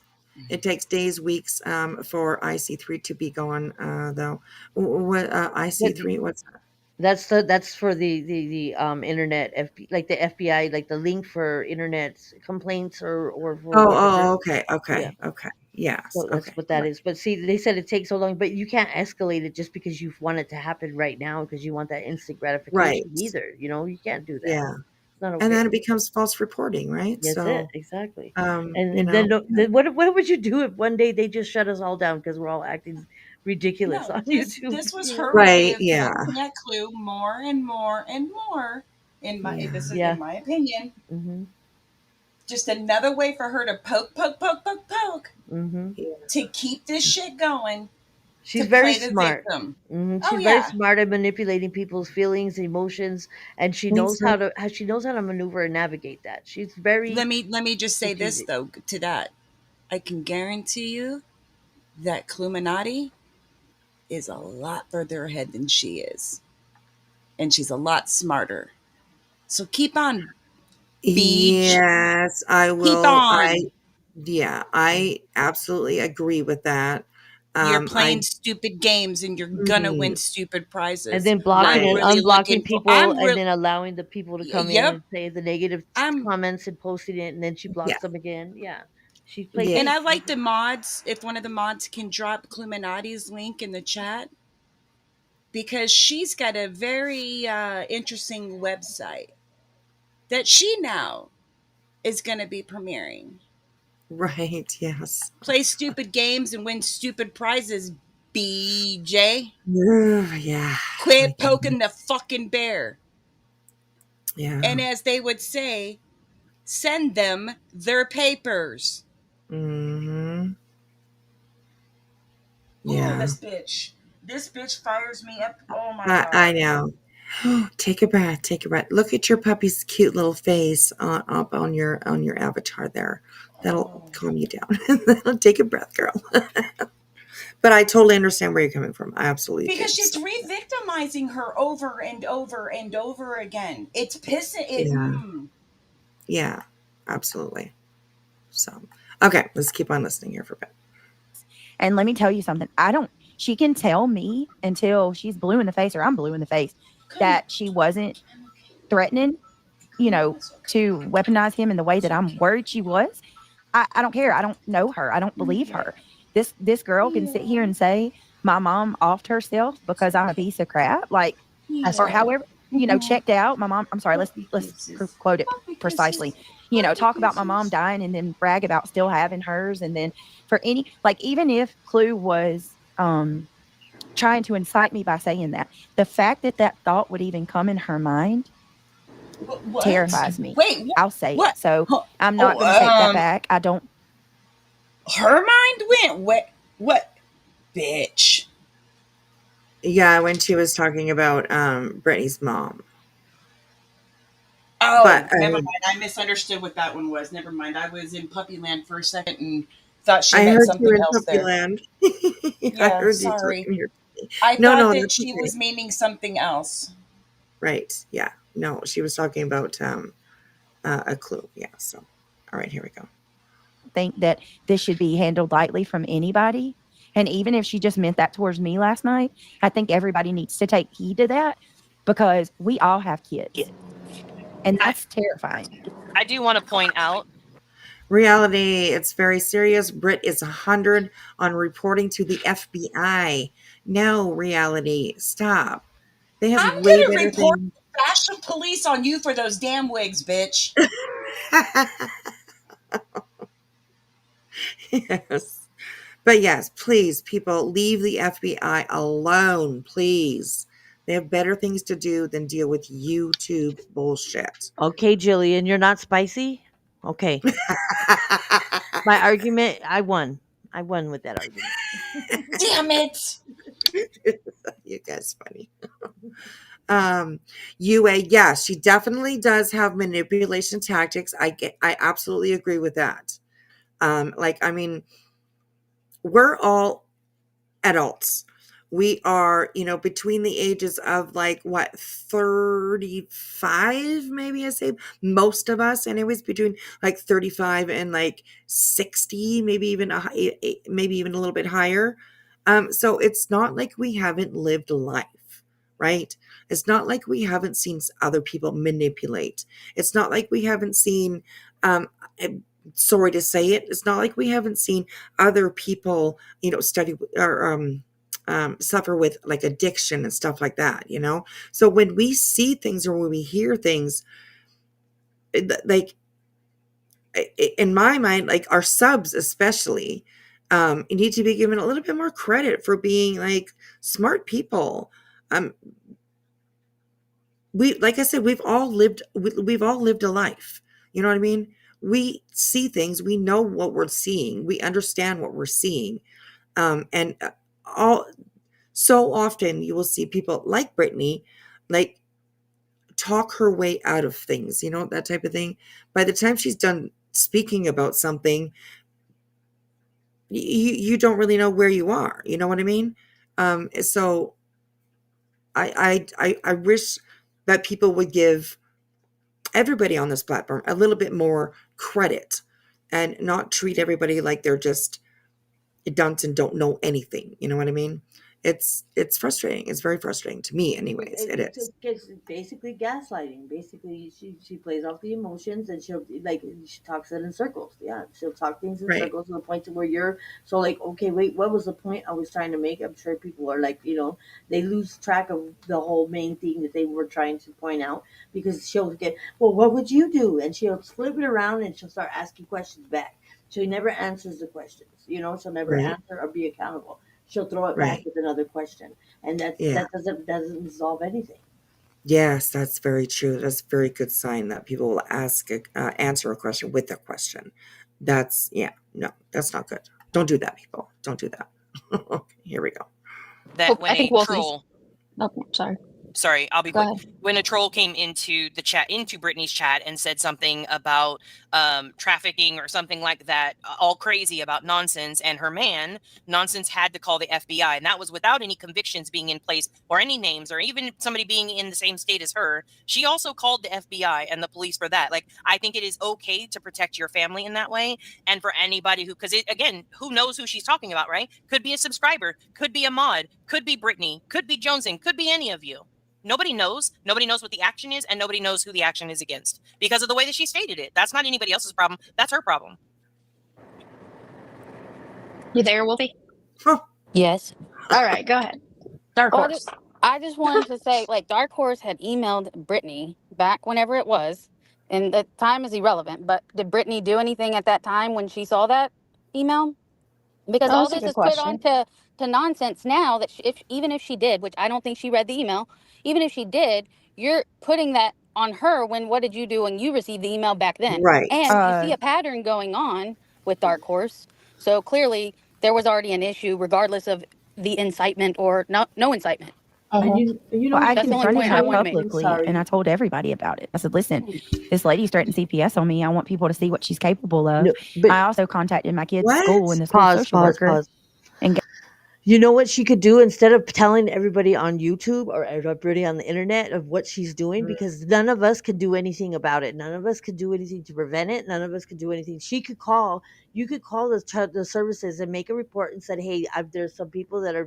It takes days, weeks, for IC3 to be gone, though. What, IC3, what's that? That's for the internet like the FBI, like the link for internet complaints or for whatever. Okay. Yeah. Okay. Yes. So that's Okay. what that is. But see, they said it takes so long, but you can't escalate it just because you want it to happen right now because you want that instant gratification Right. either. You can't do that. Yeah. It's not And okay. then it becomes false reporting, right? That's it, So, exactly. you And then, know, then what would you do if one day they just shut us all down because we're all acting ridiculous No, on this YouTube? this was You know? her way right. of Yeah. milking that clue more and more and more. Yeah. This is Yeah. in my opinion. Mm-hmm. Just another way for her to poke Mm-hmm. to keep this shit going, to She's very play the smart. victim. Oh She's very yeah. smart at manipulating people's feelings, emotions, and she knows how to maneuver and navigate that. She's very Let me just say this strategic. though to that. I can guarantee you that Cluminati is a lot further ahead than she is. And she's a lot smarter. So keep on, BEEJ. Yes, I Keep will. on. Yeah, I absolutely agree with that. You're I, playing stupid games and you're gonna win mhm, stupid And prizes. then blocking I'm and right. really unblocking looking for people and then allowing the people to come in yep. and say the negative I'm comments and posting it and then she Yeah. blocks them again. Yeah. She and I placates. like the mods, if one of the mods can drop Cluminati's link in the chat, because she's got a very interesting website that she now is going to be premiering. Right. Yes. Play stupid games and win stupid prizes, BJ. Yeah. I Quit can. poking the fucking bear. Yeah. And as they would say, send them their papers. Hmm. Oh, Yeah. this bitch. This bitch fires me up. Oh my I God. know. Take a breath. Take a breath. Look at your puppy's cute little face up on your avatar there. That'll Oh. calm you down. Take a breath, girl. But I totally understand where you're coming from. I absolutely do. Because she's So, re-victimizing her over and over and over again. It's pissing it. yeah. Yeah. Absolutely. So, okay, let's keep on listening here for a bit. And let me tell you something. She can tell me until she's blue in the face or I'm blue in the face that she wasn't threatening, to weaponize him in the way that I'm worried she was. I don't care. I don't know her. I don't believe her. This girl can sit here and say my mom offed herself because I'm a piece of crap, like, or however, checked out. My mom. I'm sorry. Let's quote it precisely. Talk about my mom dying and then brag about still having hers, and then for any, like, even if Clue was trying to incite me by saying that, the fact that that thought would even come in her mind What? terrifies me. Wait, I'll say what? it. So Huh. I'm not going to take that back. I don't. Her mind went what? Bitch. Yeah, when she was talking about Brittany's mom. Oh, But never mind. I misunderstood what that one was. Never mind. I was in Puppyland for a second and thought she I meant heard you something in else there. Puppyland. I Yeah, heard you sorry. talking here. I No, thought that that's she okay. was meaning something else. Right. Yeah. No, she was talking about a clue. Yeah. So, all right, here we go. Think that this should be handled lightly from anybody. And even if she just meant that towards me last night, I think everybody needs to take heed to that because we all have kids. And that's terrifying. I do want to point out. Reality, it's very serious. Britt is 100 on reporting to the FBI. No, reality, stop. They have I'm way gonna better report things. the fashion police on you for those damn wigs, bitch. Yes. But yes, please, people, leave the FBI alone, please. They have better things to do than deal with YouTube bullshit. Okay, Jillian, you're not spicy? Okay. My argument, I won. I won with that argument. Damn it. You guys funny. UA, yes, she definitely does have manipulation tactics. I absolutely agree with that. Like, I mean, we're all adults. We are, between the ages of like what, 35, maybe I say, most of us, anyways, between like 35 and like 60, maybe even maybe even a little bit higher. So it's not like we haven't lived life, right? It's not like we haven't seen other people manipulate. It's not like we haven't seen, sorry to say it, it's not like we haven't seen other people, study or suffer with like addiction and stuff like that. So when we see things or when we hear things, like in my mind, like our subs especially, need to be given a little bit more credit for being like smart people. Like I said, we've all lived a life. You know what I mean? We see things, we know what we're seeing, we understand what we're seeing. And all so often you will see people like Brittany, like talk her way out of things, that type of thing. By the time she's done speaking about something, you don't really know where you are. You know what I mean? So I wish that people would give everybody on this platform a little bit more credit and not treat everybody like they're just dunce and don't know anything. You know what I mean? It's frustrating. It's very frustrating to me anyways. It is. It's basically gaslighting. Basically, she plays off the emotions, and she talks it in circles. Yeah, she'll talk things in circles to the point to where you're so like, okay, wait, what was the point I was trying to make? I'm sure people are like, they lose track of the whole main thing that they were trying to point out, because she'll get, well, what would you do? And she'll flip it around and she'll start asking questions back. She never answers the questions. She'll never answer or be accountable. She'll throw it back with another question, and that doesn't resolve anything. Yes, that's very true. That's a very good sign that people will answer a question with a question. No, that's not good. Don't do that, people. Don't do that. Okay, here we go. That when a troll. Oh, sorry. Sorry, I'll be quick. When a troll came into the chat, into Brittany's chat, and said something about trafficking or something like that, all crazy about Nonsense and her man, Nonsense had to call the FBI, and that was without any convictions being in place or any names or even somebody being in the same state as her. She also called the FBI and the police for that. Like, I think it is okay to protect your family in that way, and for anybody because again, who knows who she's talking about, right? Could be a subscriber, could be a mod, could be Brittany, could be JoneS'N, could be any of you. Nobody knows. Nobody knows what the action is, and nobody knows who the action is against because of the way that she stated it. That's not anybody else's problem. That's her problem. You there, Wolfie? Yes. All right, go ahead. Dark Horse. I just wanted to say, like, Dark Horse had emailed Brittany back whenever it was, and the time is irrelevant, but did Brittany do anything at that time when she saw that email? Because all this is put on to Nonsense now that even if she did, which I don't think she read the email, even if she did, you're putting that on her when what did you do when you received the email back then? Right. And you see a pattern going on with Dark Horse. So clearly there was already an issue regardless of the incitement or no incitement. Well, I confronted her publicly, and I told everybody about it. I said, listen, this lady's threatening CPS on me. I want people to see what she's capable of. I also contacted my kid's school and the school social worker. And you know what she could do instead of telling everybody on YouTube or everybody on the internet of what she's doing, because none of us could do anything about it. None of us could do anything to prevent it. None of us could do anything. You could call the services and make a report and said, hey, there's some people that are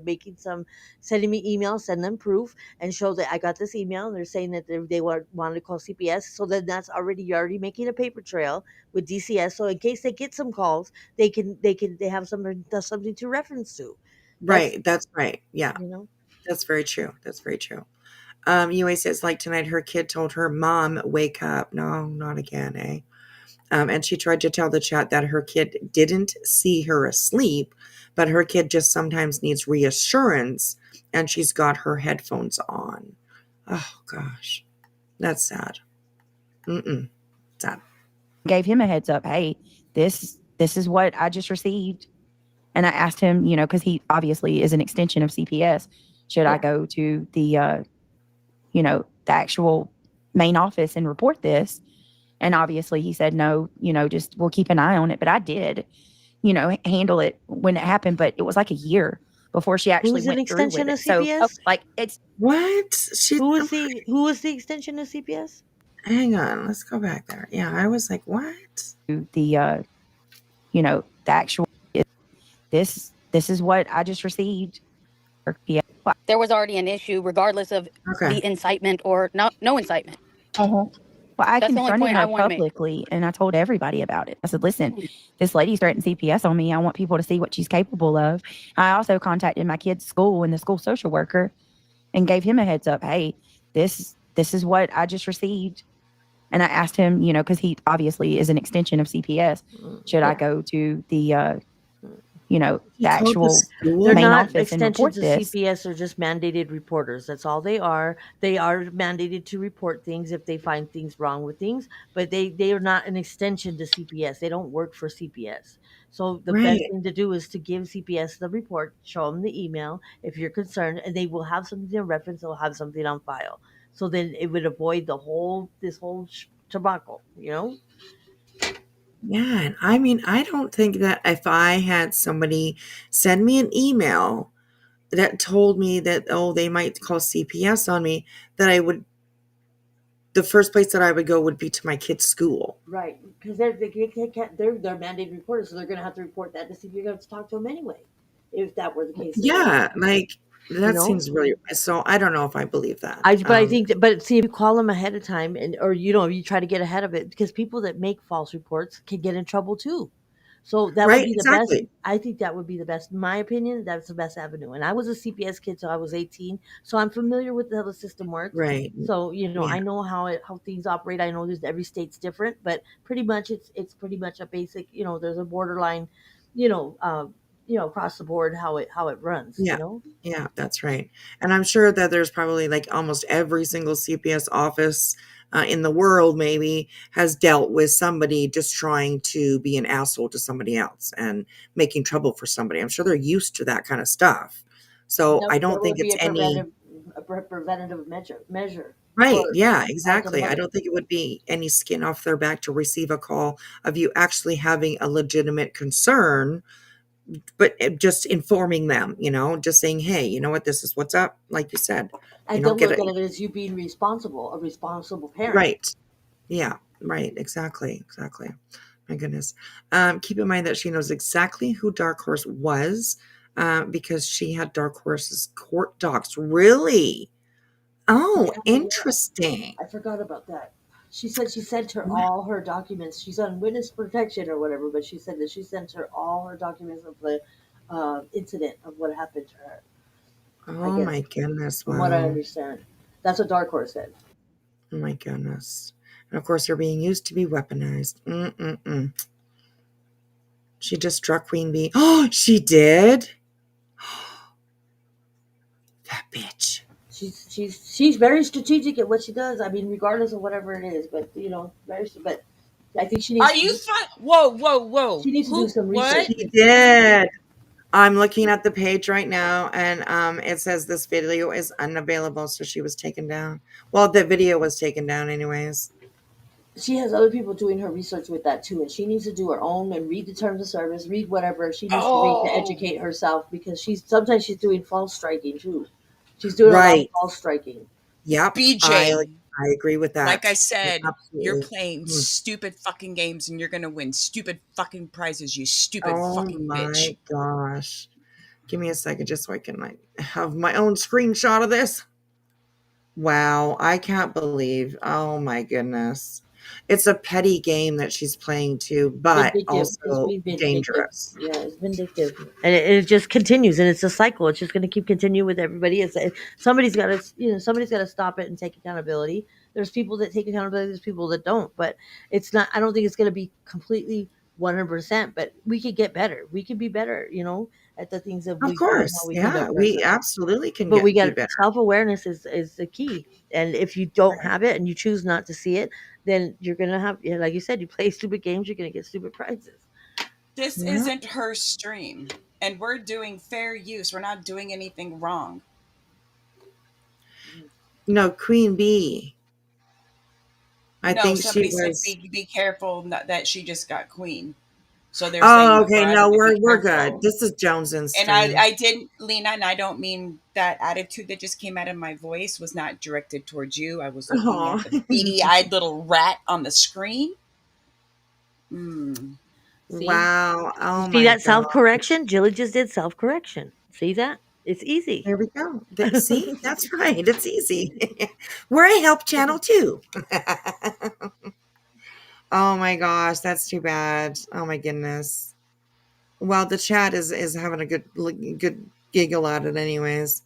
sending me emails, send them proof and show that I got this email. And they're saying that they wanted to call CPS. So then you're already making a paper trail with DCS. So in case they get some calls, they have something to reference to. That's right. Yeah. That's very true. That's very true. UA says, like tonight, her kid told her, Mom, wake up. No, not again, eh? And she tried to tell the chat that her kid didn't see her asleep, but her kid just sometimes needs reassurance, and she's got her headphones on. Oh, gosh. That's sad. Sad. Gave him a heads up. Hey, this is what I just received. And I asked him, because he obviously is an extension of CPS, should I go to the actual main office and report this? And obviously he said, no, just we'll keep an eye on it. But I did, handle it when it happened. But it was like a year before she actually Who's an went through with extension of it. So, CPS? like, it's what? Who was the extension of CPS? Hang on, let's go back there. Yeah, I was like, what? The the actual this is what I just received. Yeah. There was already an issue, regardless of the incitement or no incitement. Well, I That's the only confronted point I her want to make. publicly, and I told everybody about it. I said, "Listen, this lady's threatened CPS on me. I want people to see what she's capable of." I also contacted my kid's school and the school social worker, and gave him a heads up. Hey, this is what I just received, and I asked him, because he obviously is an extension of CPS. Should I go to the the actual They're main not office and report extensions of this? CPS. They're just mandated reporters. That's all they are. They are mandated to report things if they find things wrong with things, but they are not an extension to CPS. They don't work for CPS. So the best thing to do is to give CPS the report, show them the email if you're concerned, and they will have something to reference. They'll have something on file. So then it would avoid this whole tobacco. Yeah, and I mean, I don't think that if I had somebody send me an email that told me that, oh, they might call CPS on me, that the first place that I would go would be to my kid's school. Right, because they're mandated reporters, so they're going to have to report that to see if you're going to talk to them anyway, if that were the case. Yeah, like that seems really. So I don't know if I believe that. I think, but see, if you call them ahead of time, or you try to get ahead of it, because people that make false reports can get in trouble too. So that would be the best. I think that would be the best, in my opinion. That's the best avenue. And I was a CPS kid, so I was 18, so I'm familiar with how the system works. Right. So I know how things operate. I know every state's different, but pretty much it's pretty much a basic. There's a borderline, across the board how it runs. Yeah. Yeah, that's right. And I'm sure that there's probably like almost every single CPS office in the world maybe has dealt with somebody just trying to be an asshole to somebody else and making trouble for somebody. I'm sure they're used to that kind of stuff. So I don't think it's a preventative measure. Right. Yeah, exactly. I don't think it would be any skin off their back to receive a call of you actually having a legitimate concern, but just informing them, just saying, hey, you know what, this is what's up, like you said. And don't look at it as you being a responsible parent. Right. Yeah, right. Exactly. My goodness. Keep in mind that she knows exactly who Dark Horse was because she had Dark Horse's court docs. Really? Oh, interesting. I forgot about that. She said she sent her all her documents. She's on witness protection or whatever, but she said that she sent her all her documents of the incident of what happened to her. Oh my goodness. From what I understand. That's what Dark Horse said. Oh my goodness. And of course, they're being used to be weaponized. She just struck Queen Bee. Oh, she did? That bitch. She's very strategic at what she does. I mean, regardless of whatever it is, but but I think she needs. Are you fine? Whoa! She needs to do some research. She did. I'm looking at the page right now, and it says this video is unavailable, so she was taken down. Well, the video was taken down, anyways. She has other people doing her research with that too, and she needs to do her own and read the terms of service, read whatever she needs to read to educate herself, because sometimes she's doing false striking too. She's doing a lot of false striking. Yep. BJ. I agree with that. Like I said, you're playing stupid fucking games and you're going to win stupid fucking prizes, you stupid fucking bitch. Oh my gosh. Give me a second just so I can have my own screenshot of this. Wow. I can't believe. Oh my goodness. It's a petty game that she's playing too, but also dangerous. Yeah, it's vindictive. And it just continues, and it's a cycle. It's just going to keep continuing with everybody. Somebody's got to stop it and take accountability. There's people that take accountability. There's people that don't. But it's not. I don't think it's going to be completely 100%. But we could get better. We could be better. At the things that of course, we absolutely can. But we got self-awareness is the key. And if you don't have it and you choose not to see it, then you're gonna have, like you said, you play stupid games, you're gonna get stupid prizes. This isn't her stream. And we're doing fair use. We're not doing anything wrong. No, Queen Bee. I No, think she somebody said was. be careful that she just got queen. So they're saying Oh, that okay. we're having No, to be we're good. careful. This is JoneS'N And stream. I didn't, Lena, and I don't mean that attitude that just came out of my voice was not directed towards you. I was looking Oh. at the beady-eyed little rat on the screen. See? Wow. Oh See my that God. self-correction? Jilly just did self-correction. See that? It's easy. There we go. See, that's right. It's easy. We're a help channel too. Oh my gosh, that's too bad. Oh my goodness. Well, the chat is having a good giggle at it, anyways.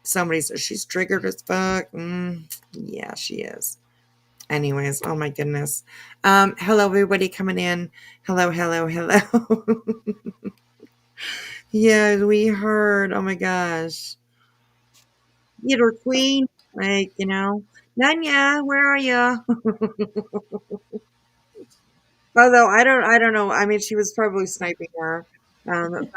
Somebody says she's triggered as fuck. Yeah, she is. Anyways, oh my goodness. Hello everybody coming in. Hello. Yeah, we heard. Oh my gosh. Theater queen. Like, Nanya, where are you? Although I don't know. I mean, she was probably sniping her. But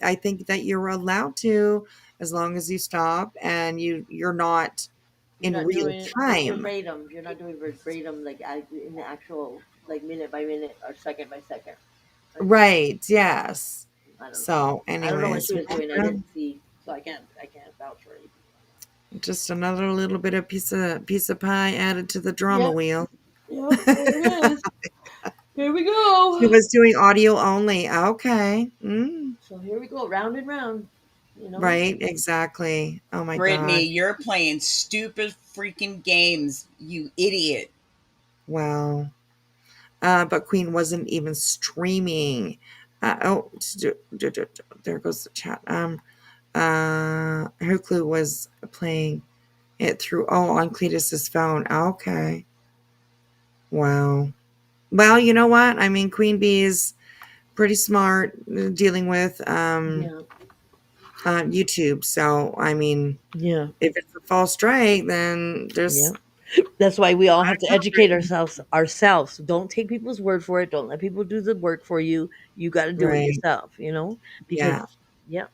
I think that you're allowed to, as long as you stop and you're not You're in not real doing time. verbatim. You're not doing verbatim like in the actual like minute by minute or second by second. Right. Yes. I don't know. So, I don't know what anyways, she was doing. I didn't see, so I can't vouch for anything. just another little bit of piece of pie added to the drama wheel. Yep, there it is. Here we go. She was doing audio only. Okay. So here we go, round and round. Right. Exactly. Oh my Brittany, God. you're playing stupid freaking games, you idiot. Wow. But Queen wasn't even streaming. There goes the chat. Her clue was playing it through on Cletus's phone. Okay. Wow. Well, you know what? I mean, Queen Bee is pretty smart dealing with YouTube. So, I mean, Yeah. if it's a false strike, then there's. That's why we all have to educate ourselves. Don't take people's word for it. Don't let people do the work for you. You got to do it Right. yourself, because Yeah.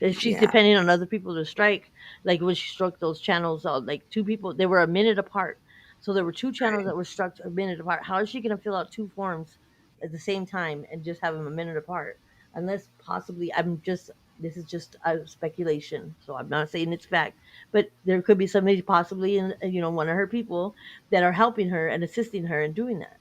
if she's Yeah. depending on other people to strike, like when she struck those channels, like two people, they were a minute apart. So there were two channels that were struck a minute apart. How is she going to fill out two forms at the same time and just have them a minute apart? Unless possibly, this is just a speculation. So I'm not saying it's fact, but there could be somebody possibly in, one of her people that are helping her and assisting her in doing that,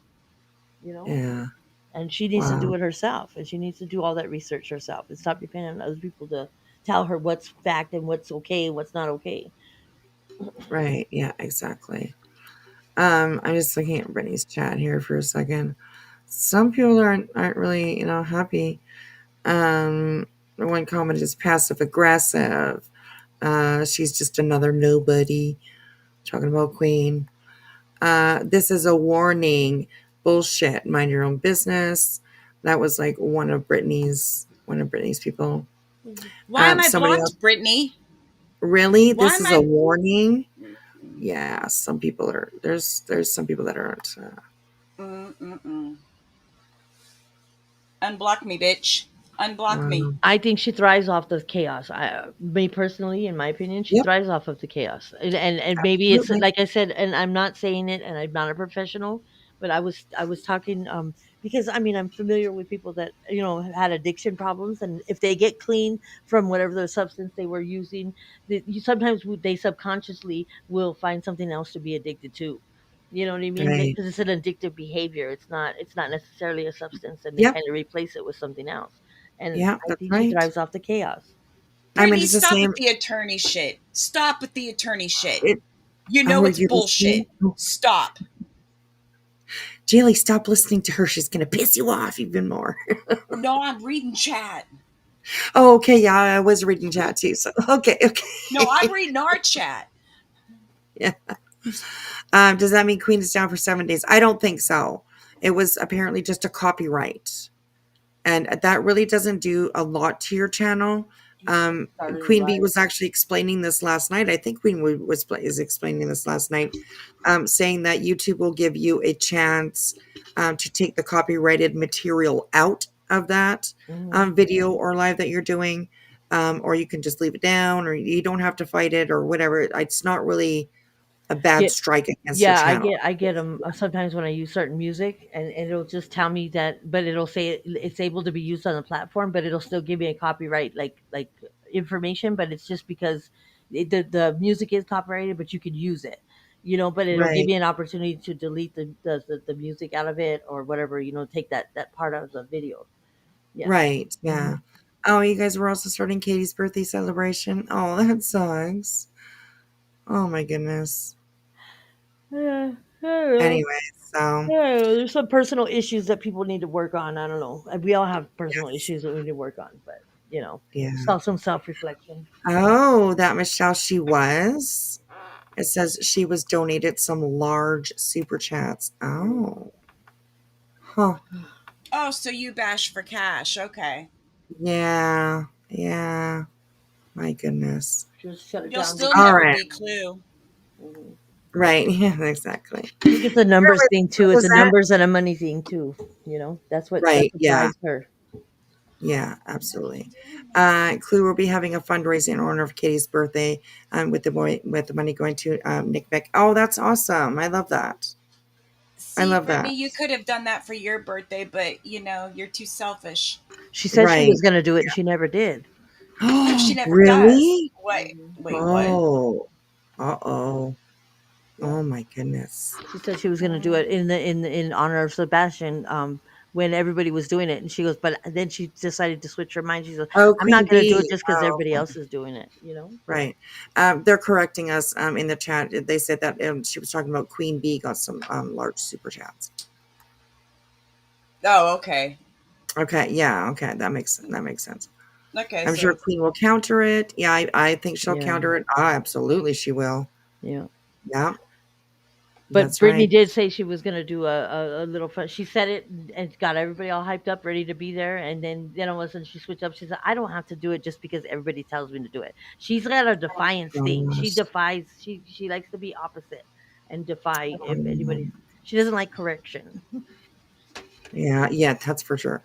Yeah. and she needs to Wow. do it herself, and she needs to do all that research herself and stop depending on other people to tell her what's fact and what's okay and what's not okay. Right. Yeah, exactly. I'm just looking at Brittany's chat here for a second. Some people aren't really, happy. One comment is passive aggressive. She's just another nobody. Talking about Queen. This is a warning. Bullshit. Mind your own business. That was like one of Brittany's people. Why am I Somebody blocked, else. Brittany? Really? Why This am is a I? warning? Yeah, some people are. There's some people that aren't. Unblock me, bitch. Unblock me. I think she thrives off the chaos. Me personally, in my opinion, she thrives off of the chaos. And maybe it's Absolutely. like I said, and I'm not saying it, and I'm not a professional, but I was talking because I mean I'm familiar with people that have had addiction problems, and if they get clean from whatever the substance they were using, sometimes they subconsciously will find something else to be addicted to. You know what I mean? Right. Because it's an addictive behavior. It's not necessarily a substance, and they Yep. kind of replace it with something else. And Yeah, I that's think she right. thrives off the chaos. I mean, Brittany, it's the stop with same. the attorney shit. Stop with the attorney shit. It, You know it's you're bullshit. listening? Stop. Jaylee, stop listening to her. She's going to piss you off even more. No, I'm reading chat. Oh, okay. Yeah, I was reading chat too. So, okay. No, I'm reading our chat. Yeah. Does that mean Queen is down for 7 days? I don't think so. It was apparently just a copyright. And that really doesn't do a lot to your channel. Queen Bee was actually explaining this last night. I think Queen is explaining this last night, saying that YouTube will give you a chance to take the copyrighted material out of that video or live that you're doing, or you can just leave it down, or you don't have to fight it or whatever. It's not really a bad strike against your Yeah, channel. I get them sometimes when I use certain music, and it'll just tell me that, but it'll say it's able to be used on the platform, but it'll still give me a copyright like information, but it's just because the music is copyrighted, but you could use it, but it'll give Right. you an opportunity to delete the music out of it or whatever, take that part out of the video. Yeah. Right. Yeah. Oh, you guys were also starting Katie's birthday celebration. Oh, that sucks. Oh my goodness. Yeah. I don't know. Anyway, so Yeah, there's some personal issues that people need to work on. I don't know. We all have personal yes. issues that we need to work on, but Yeah. some self reflection. Oh, that Michelle, she was. It says she was donated some large super chats. Oh. Huh. Oh, so you bash for cash. Okay. Yeah. Yeah. My goodness. Just shut it You'll down. still All never right. be Clue. Right. Yeah, exactly. I think it's a numbers thing too. What It's was a that? numbers and a money thing too. That's Right. what Yeah. drives her. Yeah, absolutely. Clue will be having a fundraiser in honor of Katie's birthday, with the money going to Nick Beck. Oh, that's awesome! I love that. I See, love that. Brittany, you could have done that for your birthday, but you're too selfish. She said she Right. was going to do it, and she never did. No, she Oh, never does. really? Wait, what? Oh. Uh-oh. Yeah. Oh my goodness. She said she was going to do it in honor of Sebastian. When everybody was doing it, and she goes, but then she decided to switch her mind. She goes, Oh, I'm not Queen going to do it Bee. just because Oh, everybody else is doing it. right. They're correcting us in the chat. They said that she was talking about Queen Bee got some large super chats. Oh, okay. Okay. Yeah. Okay. That makes sense. Okay, I'm sure so Queen will counter it. Yeah, I think she'll Yeah. counter it. Ah, absolutely, she will. Yeah. Yeah, But that's Brittany right. did say she was going to do a little fun. She said it and got everybody all hyped up, ready to be there. And then all of a sudden she switched up. She said, I don't have to do it just because everybody tells me to do it. She's got a defiance thing. She Gosh. defies, she likes to be opposite and defy if Um, anybody, she doesn't like correction. yeah, that's for sure.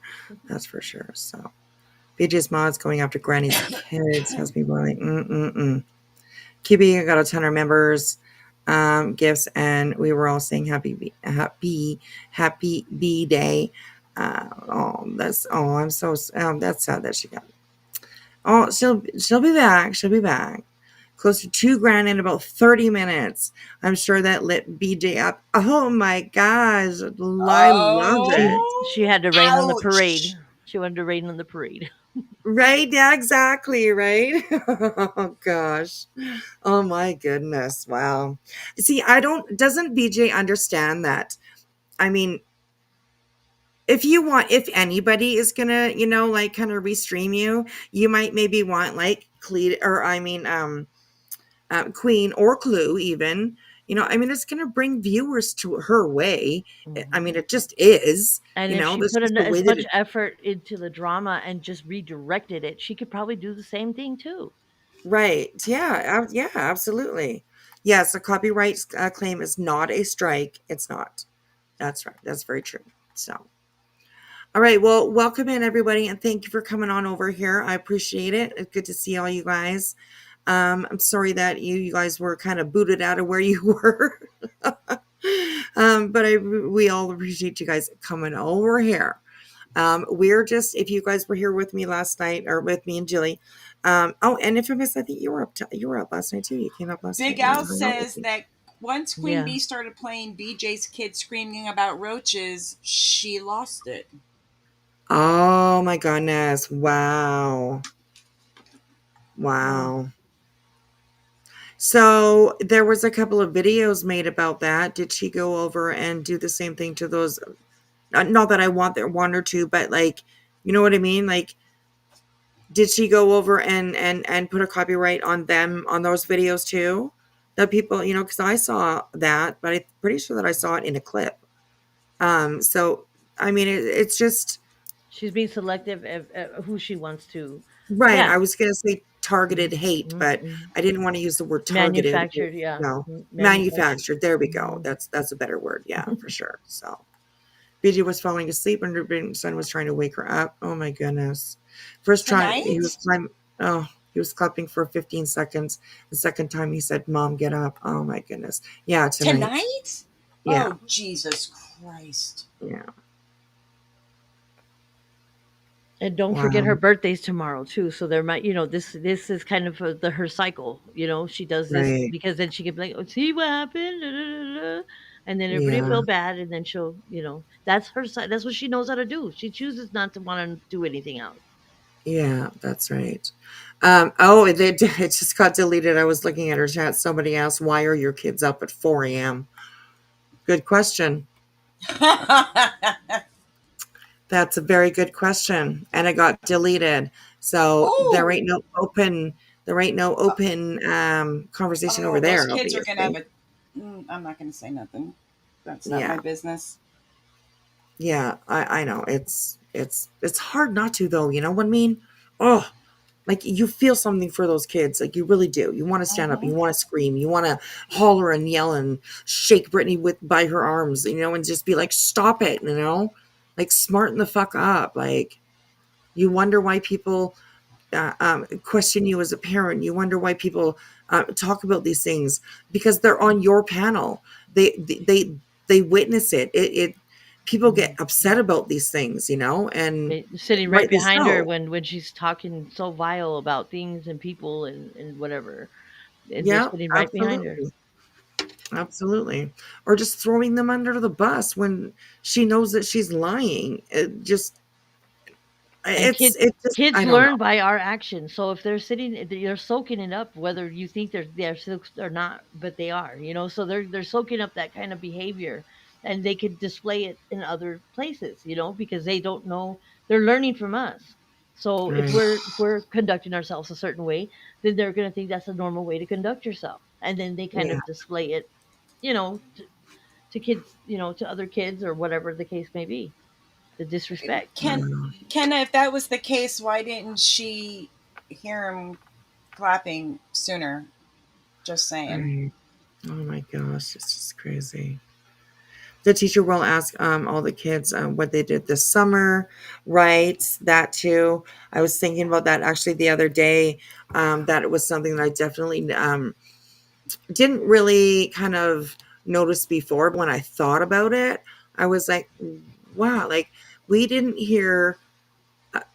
That's for sure. So, BJ's Mods going after Granny's kids has me going, QB got a ton of members, gifts, and we were all saying happy B day. I'm so that's sad that she got. Oh, she'll be back. She'll be back. Close to $2,000 in about 30 minutes. I'm sure that lit BJ up. Oh my gosh. I love it. She had to rain on the parade. ouch. She wanted to rain on the parade. Right? Yeah, exactly. Right? Oh gosh. Oh my goodness. Wow. See, doesn't BJ understand that? I mean, if anybody is gonna, like kind of restream you, you might maybe want like Queen or Clue, even. I mean, it's going to bring viewers to her way. I mean, it just is. And if she This put is the way as that much effort into the drama and just redirected it, she could probably do the same thing too. right. Yeah. Yeah, absolutely. Yes, a copyright claim is not a strike. It's not. That's right. That's very true. So, all right. Well, welcome in, everybody, and thank you for coming on over here. I appreciate it. It's good to see all you guys. I'm sorry that you guys were kind of booted out of where you were. But we all appreciate you guys coming over here. We're just, if you guys were here with me last night, or with me and Jilly, and Infamous, I think you were up last night too. You came up last night. Big You Al hung out with says me. that once Queen Bee started playing BJ's kid screaming about roaches, she lost it. Oh my goodness. Wow. So there was a couple of videos made about that. Did she go over and do the same thing to those? Not that I want her to, but like, you know what I mean? Like, did she go over and put a copyright on those videos too? That people, because I saw that, but I'm pretty sure that I saw it in a clip. So I mean, it's just she's being selective of who she wants to. right. Yeah. I was gonna say targeted hate, but I didn't want to use the word targeted. Manufactured, yeah. No, manufactured. There we go. That's a better word. Yeah, for sure. So BJ was falling asleep and her son was trying to wake her up. Oh my goodness. First time he was Tonight? climbing. Oh, he was clapping for 15 seconds. The second time he said, "Mom, get up." Oh my goodness. Yeah, tonight. Tonight? Yeah. Oh, Jesus Christ. Yeah. And don't forget Wow. her birthday's tomorrow too. So there might, this is kind of her cycle. She does this Right. because then she can be like, "Oh, see what happened," da, da, da, da," and then everybody will Yeah. feel bad, and then she'll, that's her side. That's what she knows how to do. She chooses not to want to do anything else. Yeah, that's right. Oh, it just got deleted. I was looking at her chat. Somebody asked, "Why are your kids up at 4 a.m.?" Good question. That's a very good question, and it got deleted. So Oh, there ain't no open conversation over oh, those there, kids are going to have obviously. a. I'm not going to say nothing. That's not my Yeah, business. yeah, I know. It's hard not to though. You know what I mean? Oh, like you feel something for those kids, like you really do. You want to stand up, Mm-hmm. you want to scream, you want to holler and yell and shake Brittany by her arms, and just be like, "Stop it!" Like smarten the fuck up. Like you wonder why people question you as a parent. You wonder why people talk about these things because they're on your panel. They witness it. People get upset about these things, and Sitting right rightly behind her so. when she's talking so vile about things and people and whatever, and they're Yeah, sitting right behind her. absolutely. Absolutely. Or just throwing them under the bus when she knows that she's lying. And It's just, kids I don't know. learn by our actions. So if they're sitting, they're soaking it up, whether you think they're or not, but they are. So they're soaking up that kind of behavior, and they could display it in other places. Because they don't know, they're learning from us. So if Right. we're conducting ourselves a certain way, then they're going to think that's a normal way to conduct yourself, and then they kind Yeah. of display it, you know, to kids, to other kids or whatever the case may be. The disrespect. Ken, Kenna, if that was the case, why didn't she hear him clapping sooner? Just saying. Right. Oh my gosh, it's just crazy. The teacher will ask all the kids what they did this summer, right? That too. I was thinking about that actually the other day. That it was something that I definitely didn't really kind of notice before. But when I thought about it, I was like, wow, like we didn't hear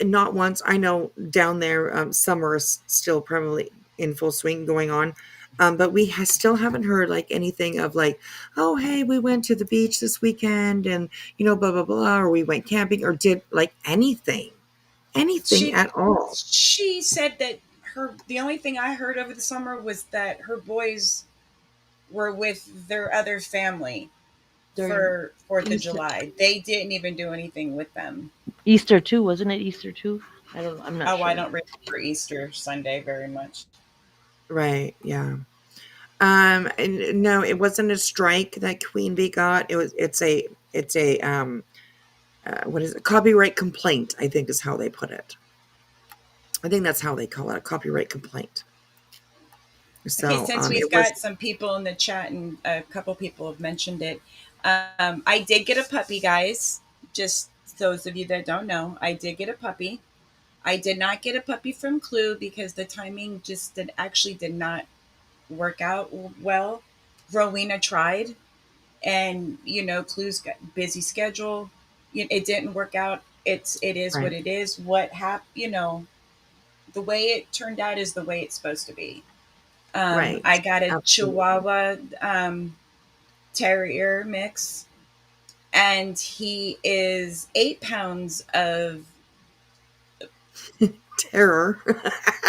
not once. I know down there, summer is still probably in full swing going on. But we still haven't heard like anything of like, oh, hey, we went to the beach this weekend and, blah, blah, blah, or we went camping or did like anything She at all. she said that the only thing I heard over the summer was that her boys were with their other family During for Fourth of Easter. July. They didn't even do anything with them. Easter too, wasn't it? Easter too. I'm not Oh, I sure. don't remember Easter Sunday very much. Right. Yeah. And no, it wasn't a strike that Queen Bee got. It's a what is it? Copyright complaint, I think is how they put it. I think that's how they call it, a copyright complaint. Okay, So since we've it was got some people in the chat and a couple people have mentioned it, I did get a puppy, guys. Just those of you that don't know, I did get a puppy. I did not get a puppy from Clue because the timing actually did not work out well. Rowena tried, and Clue's got busy schedule. It didn't work out. It is what right, it is. What happened? The way it turned out is the way it's supposed to be. I right, got a absolutely. Chihuahua Terrier mix, and he is 8 pounds of Terror.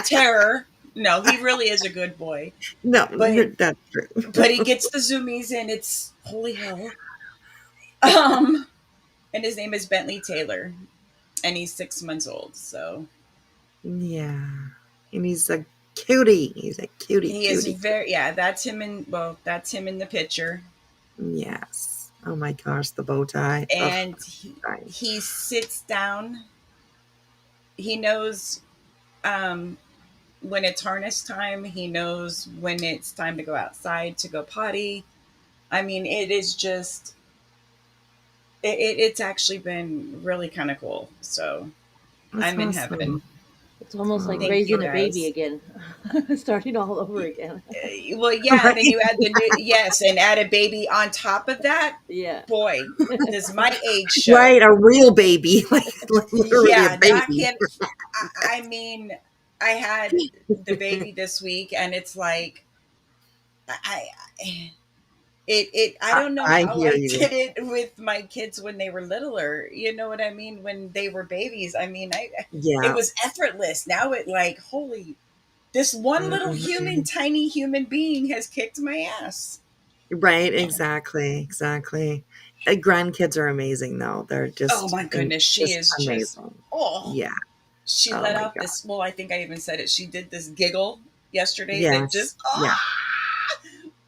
terror. No, he really is a good boy, No, but that's true. he gets the zoomies, and it's holy hell. And his name is Bentley Taylor, and he's 6 months old. So Yeah, and he's a cutie. He's a cutie, he is cutie, cutie. very, yeah. That's him in the picture, Yes. Oh my gosh, the bow tie. Ugh, and fine. he sits down. He knows when it's harness time. He knows when it's time to go outside to go potty. I mean, it is just It's actually been really kind of cool. So That's I'm in awesome. heaven. It's almost like Thank you, raising a baby guys. again, starting all over again. Well, yeah, and then Right. you add the new, yes, and add a baby on top of that. Yeah. Boy, does my age show. Right, a real baby, like literally a Yeah, not baby. kid. I mean, I had the baby this week, and it's like I I don't know I how hear I you. did it with my kids when they were littler. You know what I mean? When they were babies. I mean, it Yeah. was effortless. Now it like holy, this one little human, Mhm. tiny human being has kicked my ass. Right, exactly. Grandkids are amazing, though. They're Oh my goodness, she just is just amazing. oh. Yeah. She Oh let my out god. this. Well, I think I even said it. She did this giggle yesterday that Yes. just Yeah.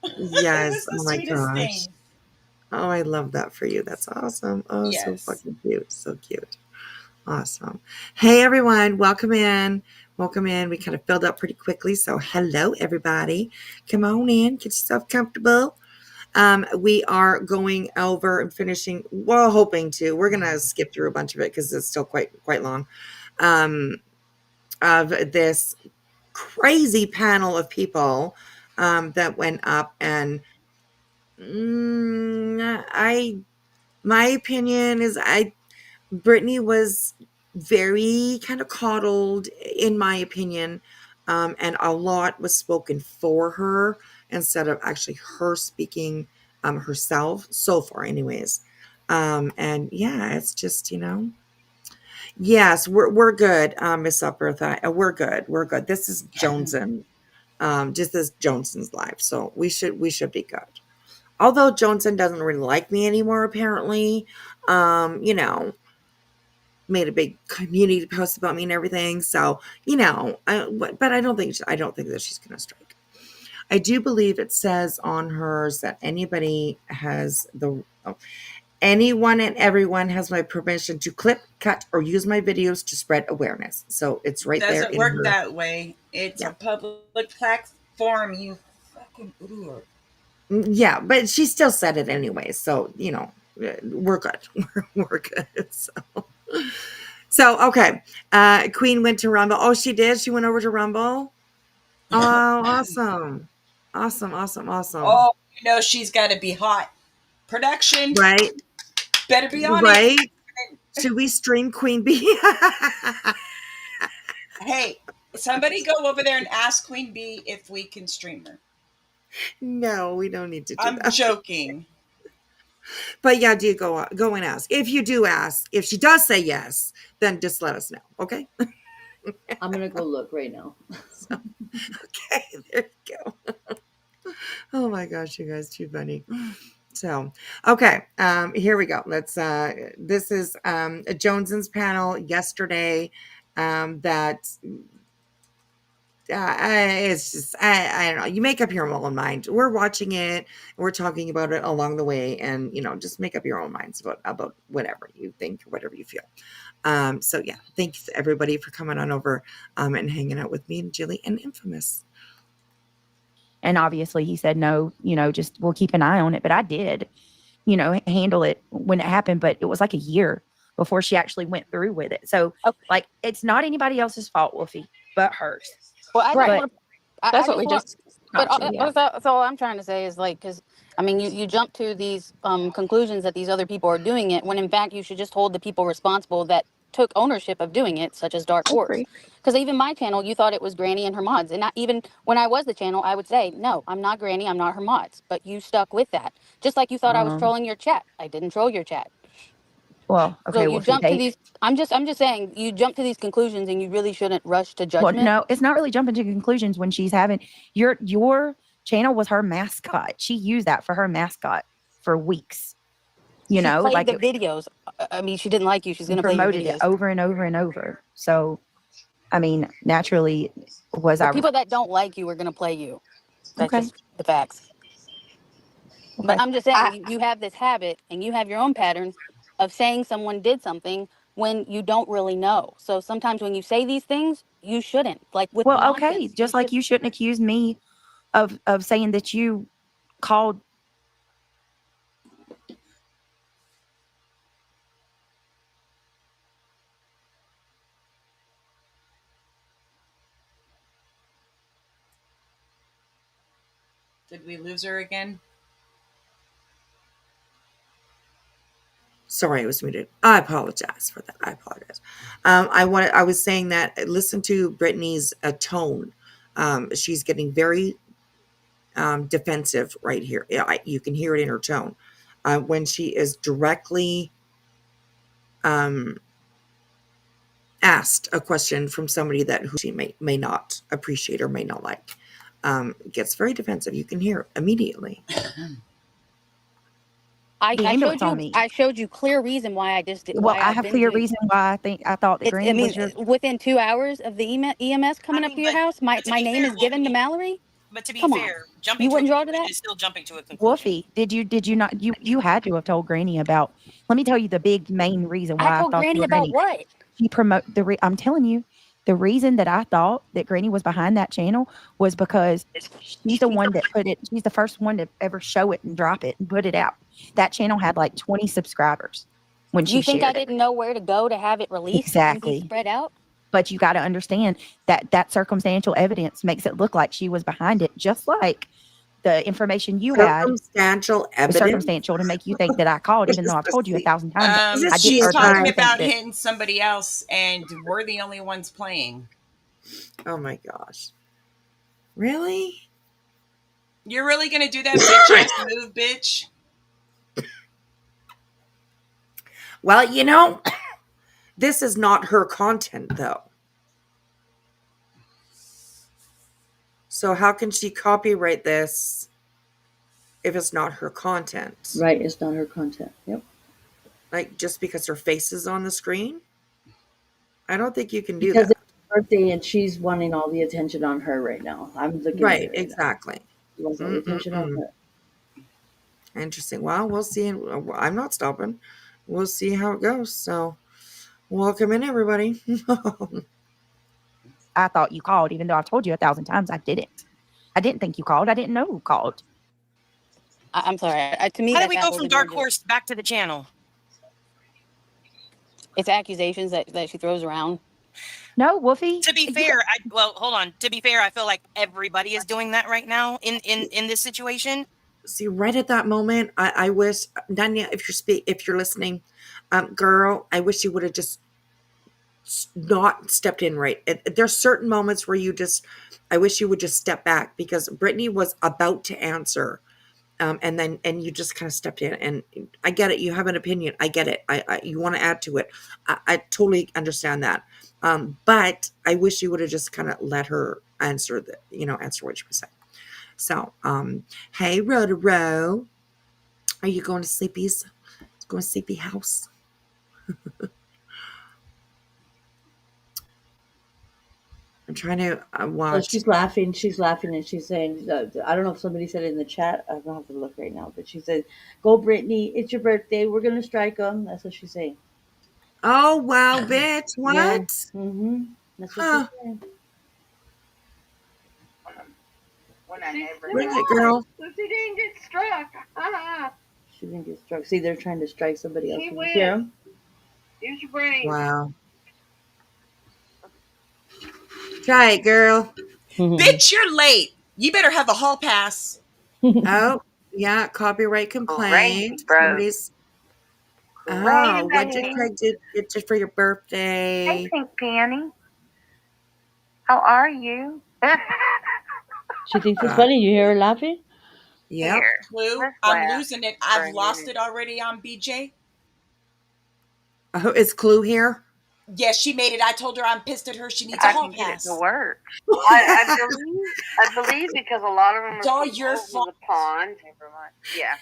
it Yes. was the Oh my sweetest gosh. thing. Oh, I love that for you. That's awesome. Oh, so Yes. fucking cute. So cute. Awesome. Hey everyone, welcome in. Welcome in. We kind of filled up pretty quickly. So hello everybody. Come on in, get yourself comfortable. We are going over and finishing, well, hoping to. We're gonna skip through a bunch of it because it's still quite long. Of this crazy panel of people that went up, and my opinion is Brittany was very kind of coddled, in my opinion, and a lot was spoken for her instead of actually her speaking herself, so far, anyways. And yeah, it's just, yes, we're good, Miss Uppertha. We're good. This is JoneS'N, just this JoneS'N's live, so we should be good. Although JoneS'N doesn't really like me anymore, apparently. You know, made a big community post about me and everything. So, but I don't think that she's going to strike. I do believe it says on hers that anyone and everyone has my permission to clip, cut, or use my videos to spread awareness. So it's right there Doesn't in work her. that way. It's Yeah. a public platform, you fucking idiot. Yeah, but she still said it anyway. So, we're good. We're good. So okay. Queen went to Rumble. Oh, she did? She went over to Rumble? Oh, awesome. Awesome. Oh, she's got to be hot. Production Right? better be on it. Right? Should we stream Queen Bee? Hey, somebody go over there and ask Queen Bee if we can stream her. No, we don't need to do I'm that. joking. But yeah, do go and ask. If you do ask, if she does say yes, then just let us know, okay? I'm gonna go look right now. Okay, there you go. Oh my gosh, you guys, too funny. So, okay, here we go. This is JoneS'N's panel yesterday. That it's just I don't know. You make up your own mind. We're watching it, and we're talking about it along the way, and just make up your own minds about whatever you think or whatever you feel. So yeah, thanks everybody for coming on over and hanging out with me and Jilly and Infamous. And obviously he said no, just we'll keep an eye on it. But I did, handle it when it happened. But it was like a year before she actually went through with it. So like, it's not anybody else's fault, Wolfie, but hers. Well, I just Right. want to. That's I what we just want. just But got you. Yeah. that's all I'm trying to say is like, because I mean, you jump to these conclusions that these other people are doing it when in fact you should just hold the people responsible that took ownership of doing it, such as Dark I Horse. agree. Because even my channel, you thought it was Granny and her mods, and even when I was the channel, I would say, no, I'm not Granny, I'm not her mods. But you stuck with that, just like you thought I was trolling your chat. I didn't troll your chat. Well, So okay, you Wolfie, jump to these. I'm just saying you jump to these conclusions, and you really shouldn't rush to well, judgment. no, it's not really jumping to conclusions when she's having your channel was her mascot. She used that for her mascot for weeks. She played Like the videos. I mean, she didn't like you. She's and gonna play your promoted it videos. over and over and over. So, I mean, naturally, was But I people that don't like you are gonna play you. That's okay? just the facts. But Okay. I'm just saying, you have this habit, and you have your own patterns of saying someone did something when you don't really know. So sometimes when you say these things, you shouldn't. Like with Well, okay, nonsense, you just like should. you shouldn't accuse me of saying that you called Did we lose her again? Sorry, I was muted. I apologize for that. I apologize. I was saying that listen to Brittany's tone. She's getting very defensive right here. You can hear it in her tone when she is directly asked a question from somebody that who she may not appreciate or may not like. Gets very defensive. You can hear it immediately. I showed you clear reason why I just did. Well, I have clear reason why I thought that Granny was your. Within 2 hours of the EMS coming up to your house, my name is given to Mallory. But to be Come fair, jumping you to wouldn't a draw to conclusion that? is still jumping to a conclusion. Wolfie, did you not you had to have told Granny about. Let me tell you the big main reason why I told thought Granny you were about Granny. what? She promote I'm telling you, the reason that I thought that Granny was behind that channel was because she's the one that put it. She's the first one to ever show it and drop it and put it out. That channel had like 20 subscribers when she You think shared I didn't know where to go to have it released and be exactly. spread out? But you got to understand that circumstantial evidence makes it look like she was behind it, just like the information you had. Circumstantial evidence. Circumstantial to make you think that I called, even though I've told you 1,000 times. I She's did, talking about hitting somebody else, and we're the only ones playing. Oh my gosh! Really? You're really gonna do that bitch ass move, bitch? Well, this is not her content, though. So how can she copyright this if it's not her content? Right, it's not her content. Yep. Like, just because her face is on the screen? I don't think you can do Because that. it's her birthday and she's wanting all the attention on her right now. I'm looking at it right exactly. now. She wants all the attention on her. Interesting. Well, we'll see. I'm not stopping. We'll see how it goes. So, welcome in, everybody. I thought you called, even though I've told you 1,000 times I didn't. I didn't think you called. I didn't know who called. I'm sorry. To me, how did we go from Dark Horse back to the channel? It's accusations that she throws around. No, Wolfie. To be fair, hold on. To be fair, I feel like everybody is doing that right now in this situation. See, right at that moment, I wish, Danya, if you're listening, girl, I wish you would have just not stepped in right. There's certain moments where I wish you would just step back, because Brittany was about to answer. And you just kind of stepped in, and I get it. You have an opinion. I get it. You want to add to it. I totally understand that. But I wish you would have just kind of let her answer what she was saying. So, hey, Row, are you going to Sleepy's? Going to Sleepy house? I'm trying to watch. So she's laughing, and she's saying, I don't know if somebody said it in the chat. I don't have to look right now, but she said, "Go, Brittany! It's your birthday. We're gonna strike them." That's what she's saying. Oh wow, bitch! What? Yeah. That's what she's saying. Bring it, girl. She didn't get struck. She didn't get struck. See, they're trying to strike somebody else. She Did you wins. hear them? Use your brain. Wow. Try it, girl. Bitch, you're late. You better have a hall pass. Oh, yeah, copyright complaint. Somebody's. Oh, what did Craig get you for your birthday? Hey, Pink Penny. How are you? She thinks it's funny. You hear her laughing? Yeah. Clue, I'm losing it. I've lost it already on BJ. Oh, is Clue here? Yes, she made it. I told her I'm pissed at her. She needs a hall pass. Get it to work. I believe because a lot of them it's all your fault. The pond. Yeah.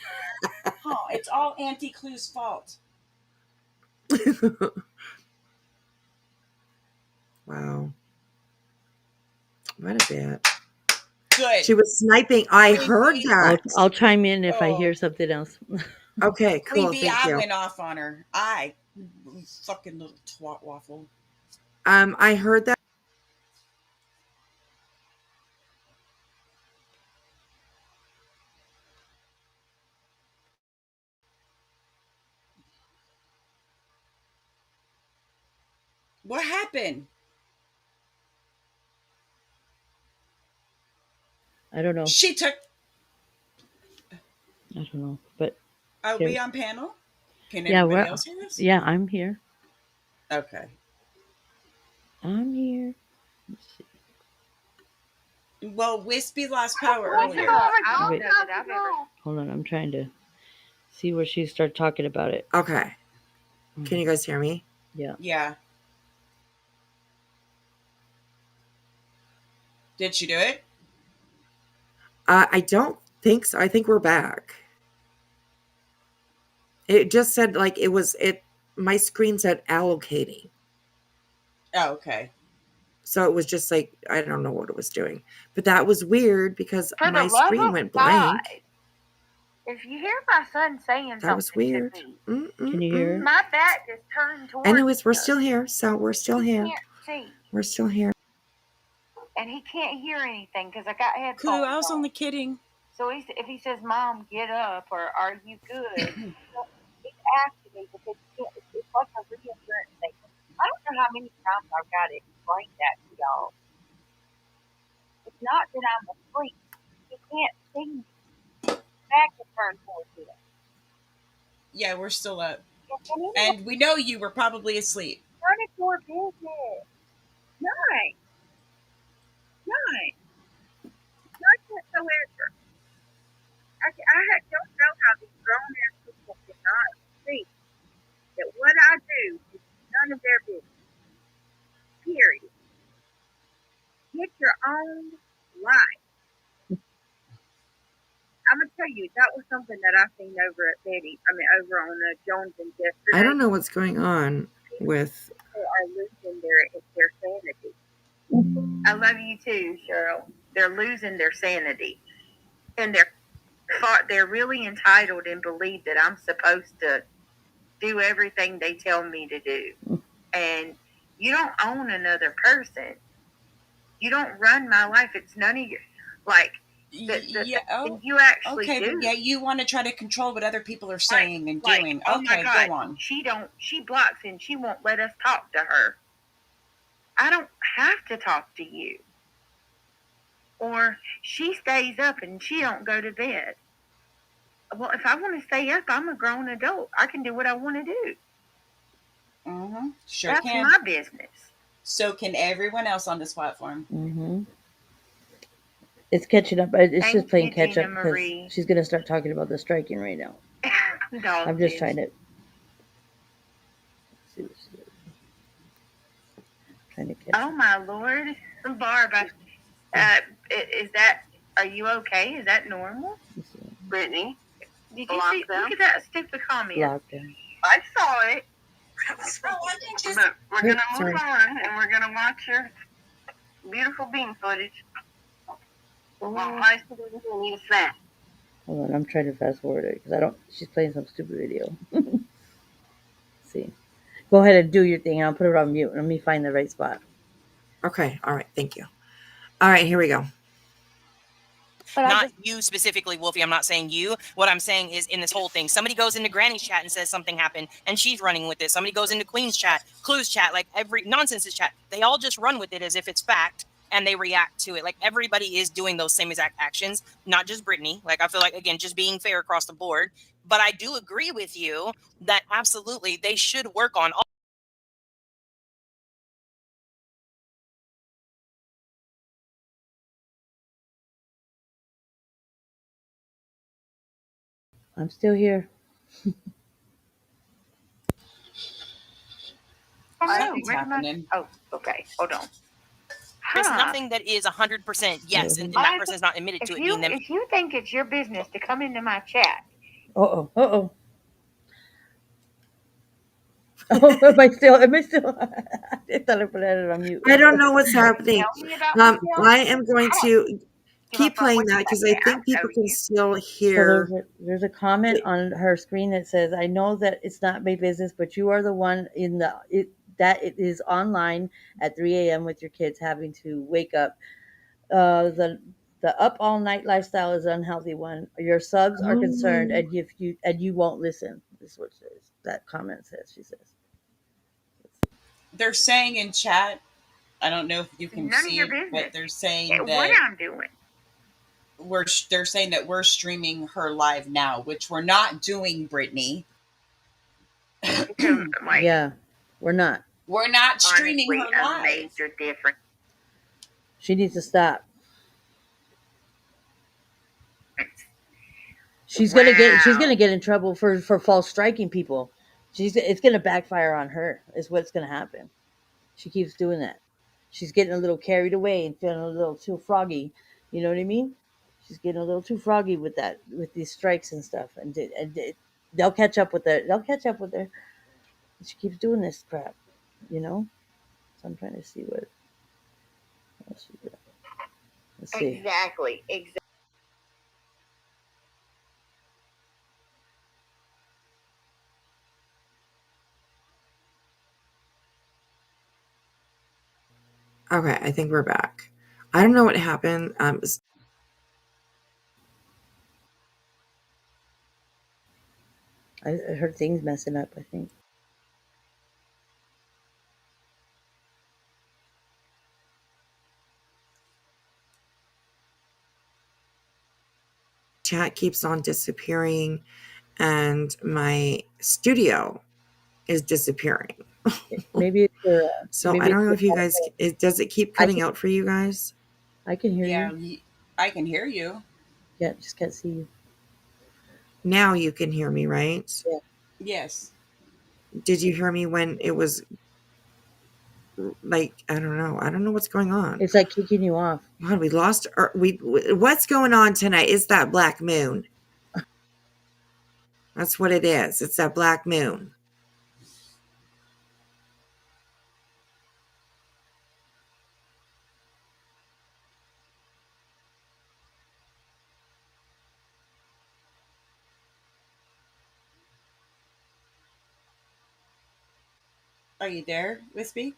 Oh, it's all Auntie Clue's fault. Wow. What a bit. Good. She was sniping. I heard that. I'll chime in if I hear something else. Okay, cool. Queen Bee, I went off on her. Fucking little twat waffle. I heard that. What happened? I don't know. She took. I don't know, but are we on panel? Can yeah, everybody else hear us? Yeah, I'm here. Okay. I'm here. Let's see. Well, Wispy lost power earlier. Wait, hold on, I'm trying to see where she started talking about it. Okay. Can you guys hear me? Yeah. Yeah. Did she do it? I don't think so. I think we're back. It just said like my screen said allocating. Oh, okay. So it was just like, I don't know what it was doing. But that was weird because my screen went blank. If you hear my son saying That was weird. to me, Can you hear? my back is turned towards Anyways, we're him. still here. So we're still here. He can't see. We're still here. And he can't hear anything because I got headphones Clue, I was on. only kidding. So if he says, "Mom, get up," or "Are you good?" he's asking me because it's like a reassurance thing. I don't know how many times I've got to explain that to y'all. It's not that I'm asleep. He can't see me. Back is turned towards him. Yeah, we're still up. And we know you were probably asleep. Turn it toward business. Nice. Not whatsoever. I don't know how these grown-ass people cannot see that what I do is none of their business. Period. Get your own life. I'm going to tell you, that was something that I seen over on JoneS'N yesterday. I don't know what's going on with... People are losing their sanity. I love you too, Cheryl. They're losing their sanity. And they're really entitled and believe that I'm supposed to do everything they tell me to do. And you don't own another person. You don't run my life. It's none of your, like, you actually do. Yeah, you want to try to control what other people are saying and doing. Oh okay, my God, go on. She blocks and she won't let us talk to her. I don't have to talk to you. Or she stays up and she don't go to bed. Well, if I want to stay up, I'm a grown adult. I can do what I want to do. Mm-hmm. Sure That's can. my business. So can everyone else on this platform. Mm-hmm. It's catching up. It's just playing catch up because she's going to start talking about the striking right now. I'm just trying to see what she does. Trying to catch up. My Lord. Barb, are you okay? Is that normal? Brittany? Did you see? Look at that stupid comment. Block them. I saw it. But we're going to move on and we're going to watch your beautiful bean footage. Well, I still need a snack. Hold on, I'm trying to fast forward it because she's playing some stupid video. See. Go ahead and do your thing and I'll put it on mute. Let me find the right spot. Okay. All right. Thank you. All right. Here we go. But not you specifically, Wolfie. I'm not saying you. What I'm saying is in this whole thing, somebody goes into Granny's chat and says something happened and she's running with it. Somebody goes into Queen's chat, Clue's chat, like every nonsense's chat. They all just run with it as if it's fact and they react to it. Like everybody is doing those same exact actions, not just Brittany. Like I feel like, again, just being fair across the board. But I do agree with you that absolutely they should work on all. I'm still here. Something's happening. Oh, okay. Hold on. There's nothing that is 100% yes, and that person is not admitted to it. If you think it's your business to come into my chat. Oh, am I still? I thought I put it on mute. I don't know what's happening. I am going to keep playing that because I think people can still hear. So there's a comment on her screen that says, "I know that it's not my business, but you are the one that it is online at 3 a.m. with your kids having to wake up. The up all night lifestyle is an unhealthy one. Your subs are concerned, and you won't listen." This is what it says. That comment says. She says. They're saying in chat, I don't know if you can see it, but they're saying that what I'm doing. they're saying that we're streaming her live now, which we're not doing, Brittany. Yeah, we're not. We're not streaming honestly her a live. major difference. She needs to stop. She's gonna get in trouble for false striking people. It's gonna backfire on her. Is what's gonna happen. She keeps doing that. She's getting a little carried away and feeling a little too froggy. You know what I mean? She's getting a little too froggy with these strikes and stuff. They'll catch up with her. They'll catch up with her. She keeps doing this crap. You know. So I'm trying to see what else she did. Let's see. Exactly. Okay, I think we're back. I don't know what happened. I heard things messing up, I think. Chat keeps on disappearing, and my studio is disappearing. Maybe it's your. So Maybe I don't know it's if you guys. Does it keep cutting out for you guys? I can hear Yeah, you. I can hear you. Yeah, just can't see you. Now you can hear me, right? Yeah. Yes. Did you hear me when it was like I don't know. I don't know what's going on. It's like kicking you off. God, we lost. What's going on tonight? It's that black moon. That's what it is. It's that black moon. Are you there with me?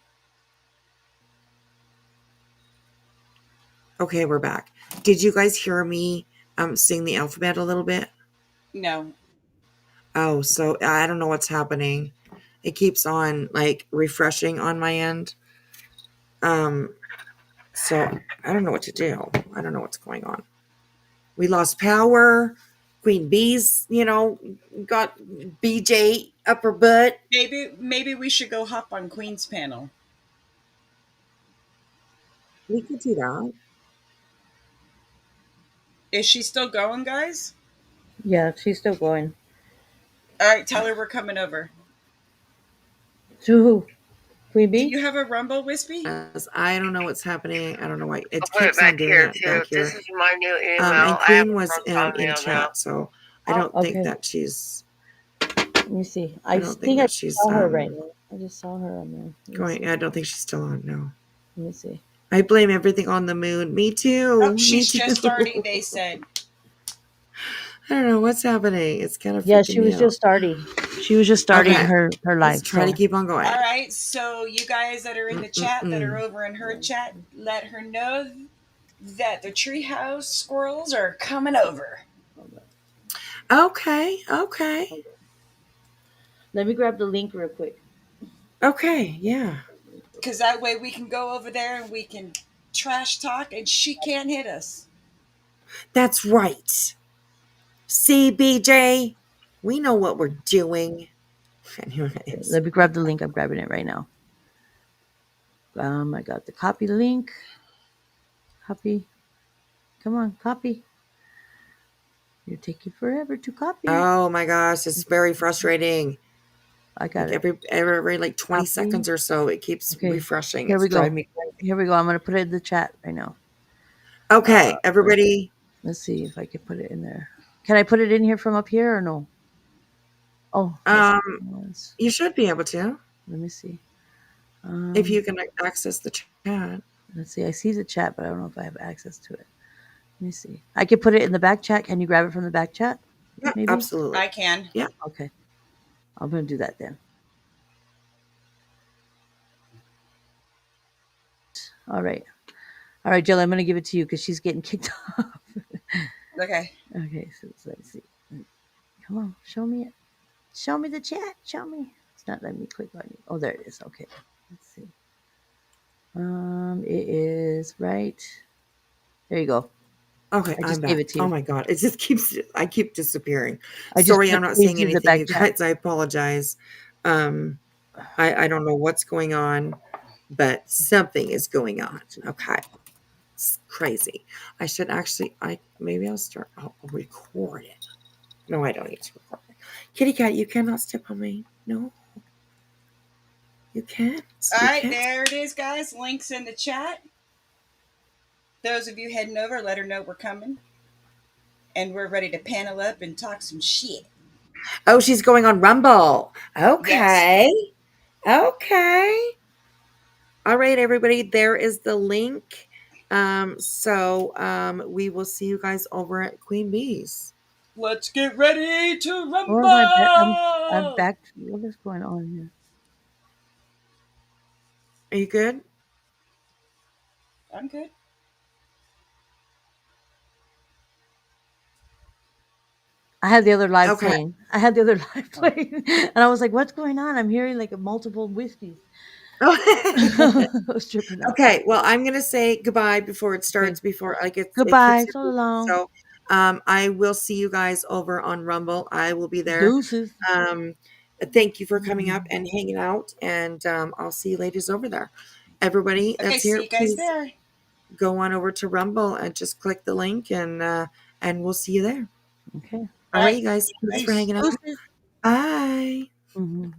Okay, we're back. Did you guys hear me sing the alphabet a little bit? No. Oh, so I don't know what's happening. It keeps on like refreshing on my end. So I don't know what to do. I don't know what's going on. We lost power. Queen Bee's, got BJ upper butt. Maybe we should go hop on Queen's panel. We could do that. Is she still going, guys? Yeah, she's still going. All right, tell her we're coming over. To who? Queen Do Bee? you have a Rumble, Wispy? I don't know what's happening. I don't know why it I'll put keeps it back on doing here that too. back here. This is my new email. And I Queen have was a in thumbnail chat, now. so I don't think that she's. Let me see. I don't think I that she's saw her right now. I just saw her on there. going. I don't think she's still on. No. Let me see. I blame everything on the moon. Me too. Oh, Me she's too. just starting, they said. I don't know what's happening. It's kind of Yeah, freaking she was me just starting. She was just starting Okay. her live. Let's try to keep on going. All right, so you guys that are in the chat, that are over in her chat, let her know that the treehouse squirrels are coming over. Okay. Okay. Let me grab the link real quick. Okay. Yeah. Because that way we can go over there and we can trash talk and she can't hit us. That's right. See, BJ, we know what we're doing. Anyways. Let me grab the link. I'm grabbing it right now. I got the copy link. Copy. Come on, copy. You're taking forever to copy. Oh my gosh, it's very frustrating. I got like it. every like 20 seconds or so, it keeps refreshing. Here we go. Me Here we go. I'm going to put it in the chat right now. Okay, everybody. Let's see if I can put it in there. Can I put it in here from up here or no? Oh, you should be able to. Let me see. If you can access the chat. Let's see. I see the chat, but I don't know if I have access to it. Let me see. I can put it in the back chat. Can you grab it from the back chat? Yeah, maybe? Absolutely. I can. Yeah. Okay. I'm going to do that then. All right. All right, Jill, I'm going to give it to you because she's getting kicked off. Okay. Okay, so let's see. Come on, show me it. Show me the chat. Show me. It's not letting me click on it. Oh, there it is. Okay. Let's see. It is right. There you go. Okay, I I'm just gave back. it to you. Oh my god, it just I keep disappearing. I just Sorry, put I'm not please saying use the anything, back you chat. guys. I apologize. I don't know what's going on, but something is going on. Okay, it's crazy. I should actually. Maybe I'll record it. No, I don't need to record it. Kitty cat, you cannot step on me. No, you can't. All You right, can't. there it is, guys. Links in the chat. Those of you heading over, let her know we're coming. And we're ready to panel up and talk some shit. Oh, she's going on Rumble. Yes. Okay. Okay. All right, everybody. There is the link. We will see you guys over at Queen Bee's. Let's get ready to rumble. Or am I back? I'm back. What is going on here? Are you good? I'm good. I had the other live playing. I had the other live playing, and I was like, "What's going on?" I'm hearing like multiple whiskeys. I was tripping out. Okay, well, I'm gonna say goodbye before it starts. Before it goodbye, keeps so long. So, I will see you guys over on Rumble. I will be there. Deuces. Thank you for coming up and hanging out, and I'll see you ladies over there. Everybody Okay, that's see here, you guys please there. go on over to Rumble and just click the link, and we'll see you there. Okay. All right, you guys. Thanks for hanging out. Deuces. Bye. Mm-hmm.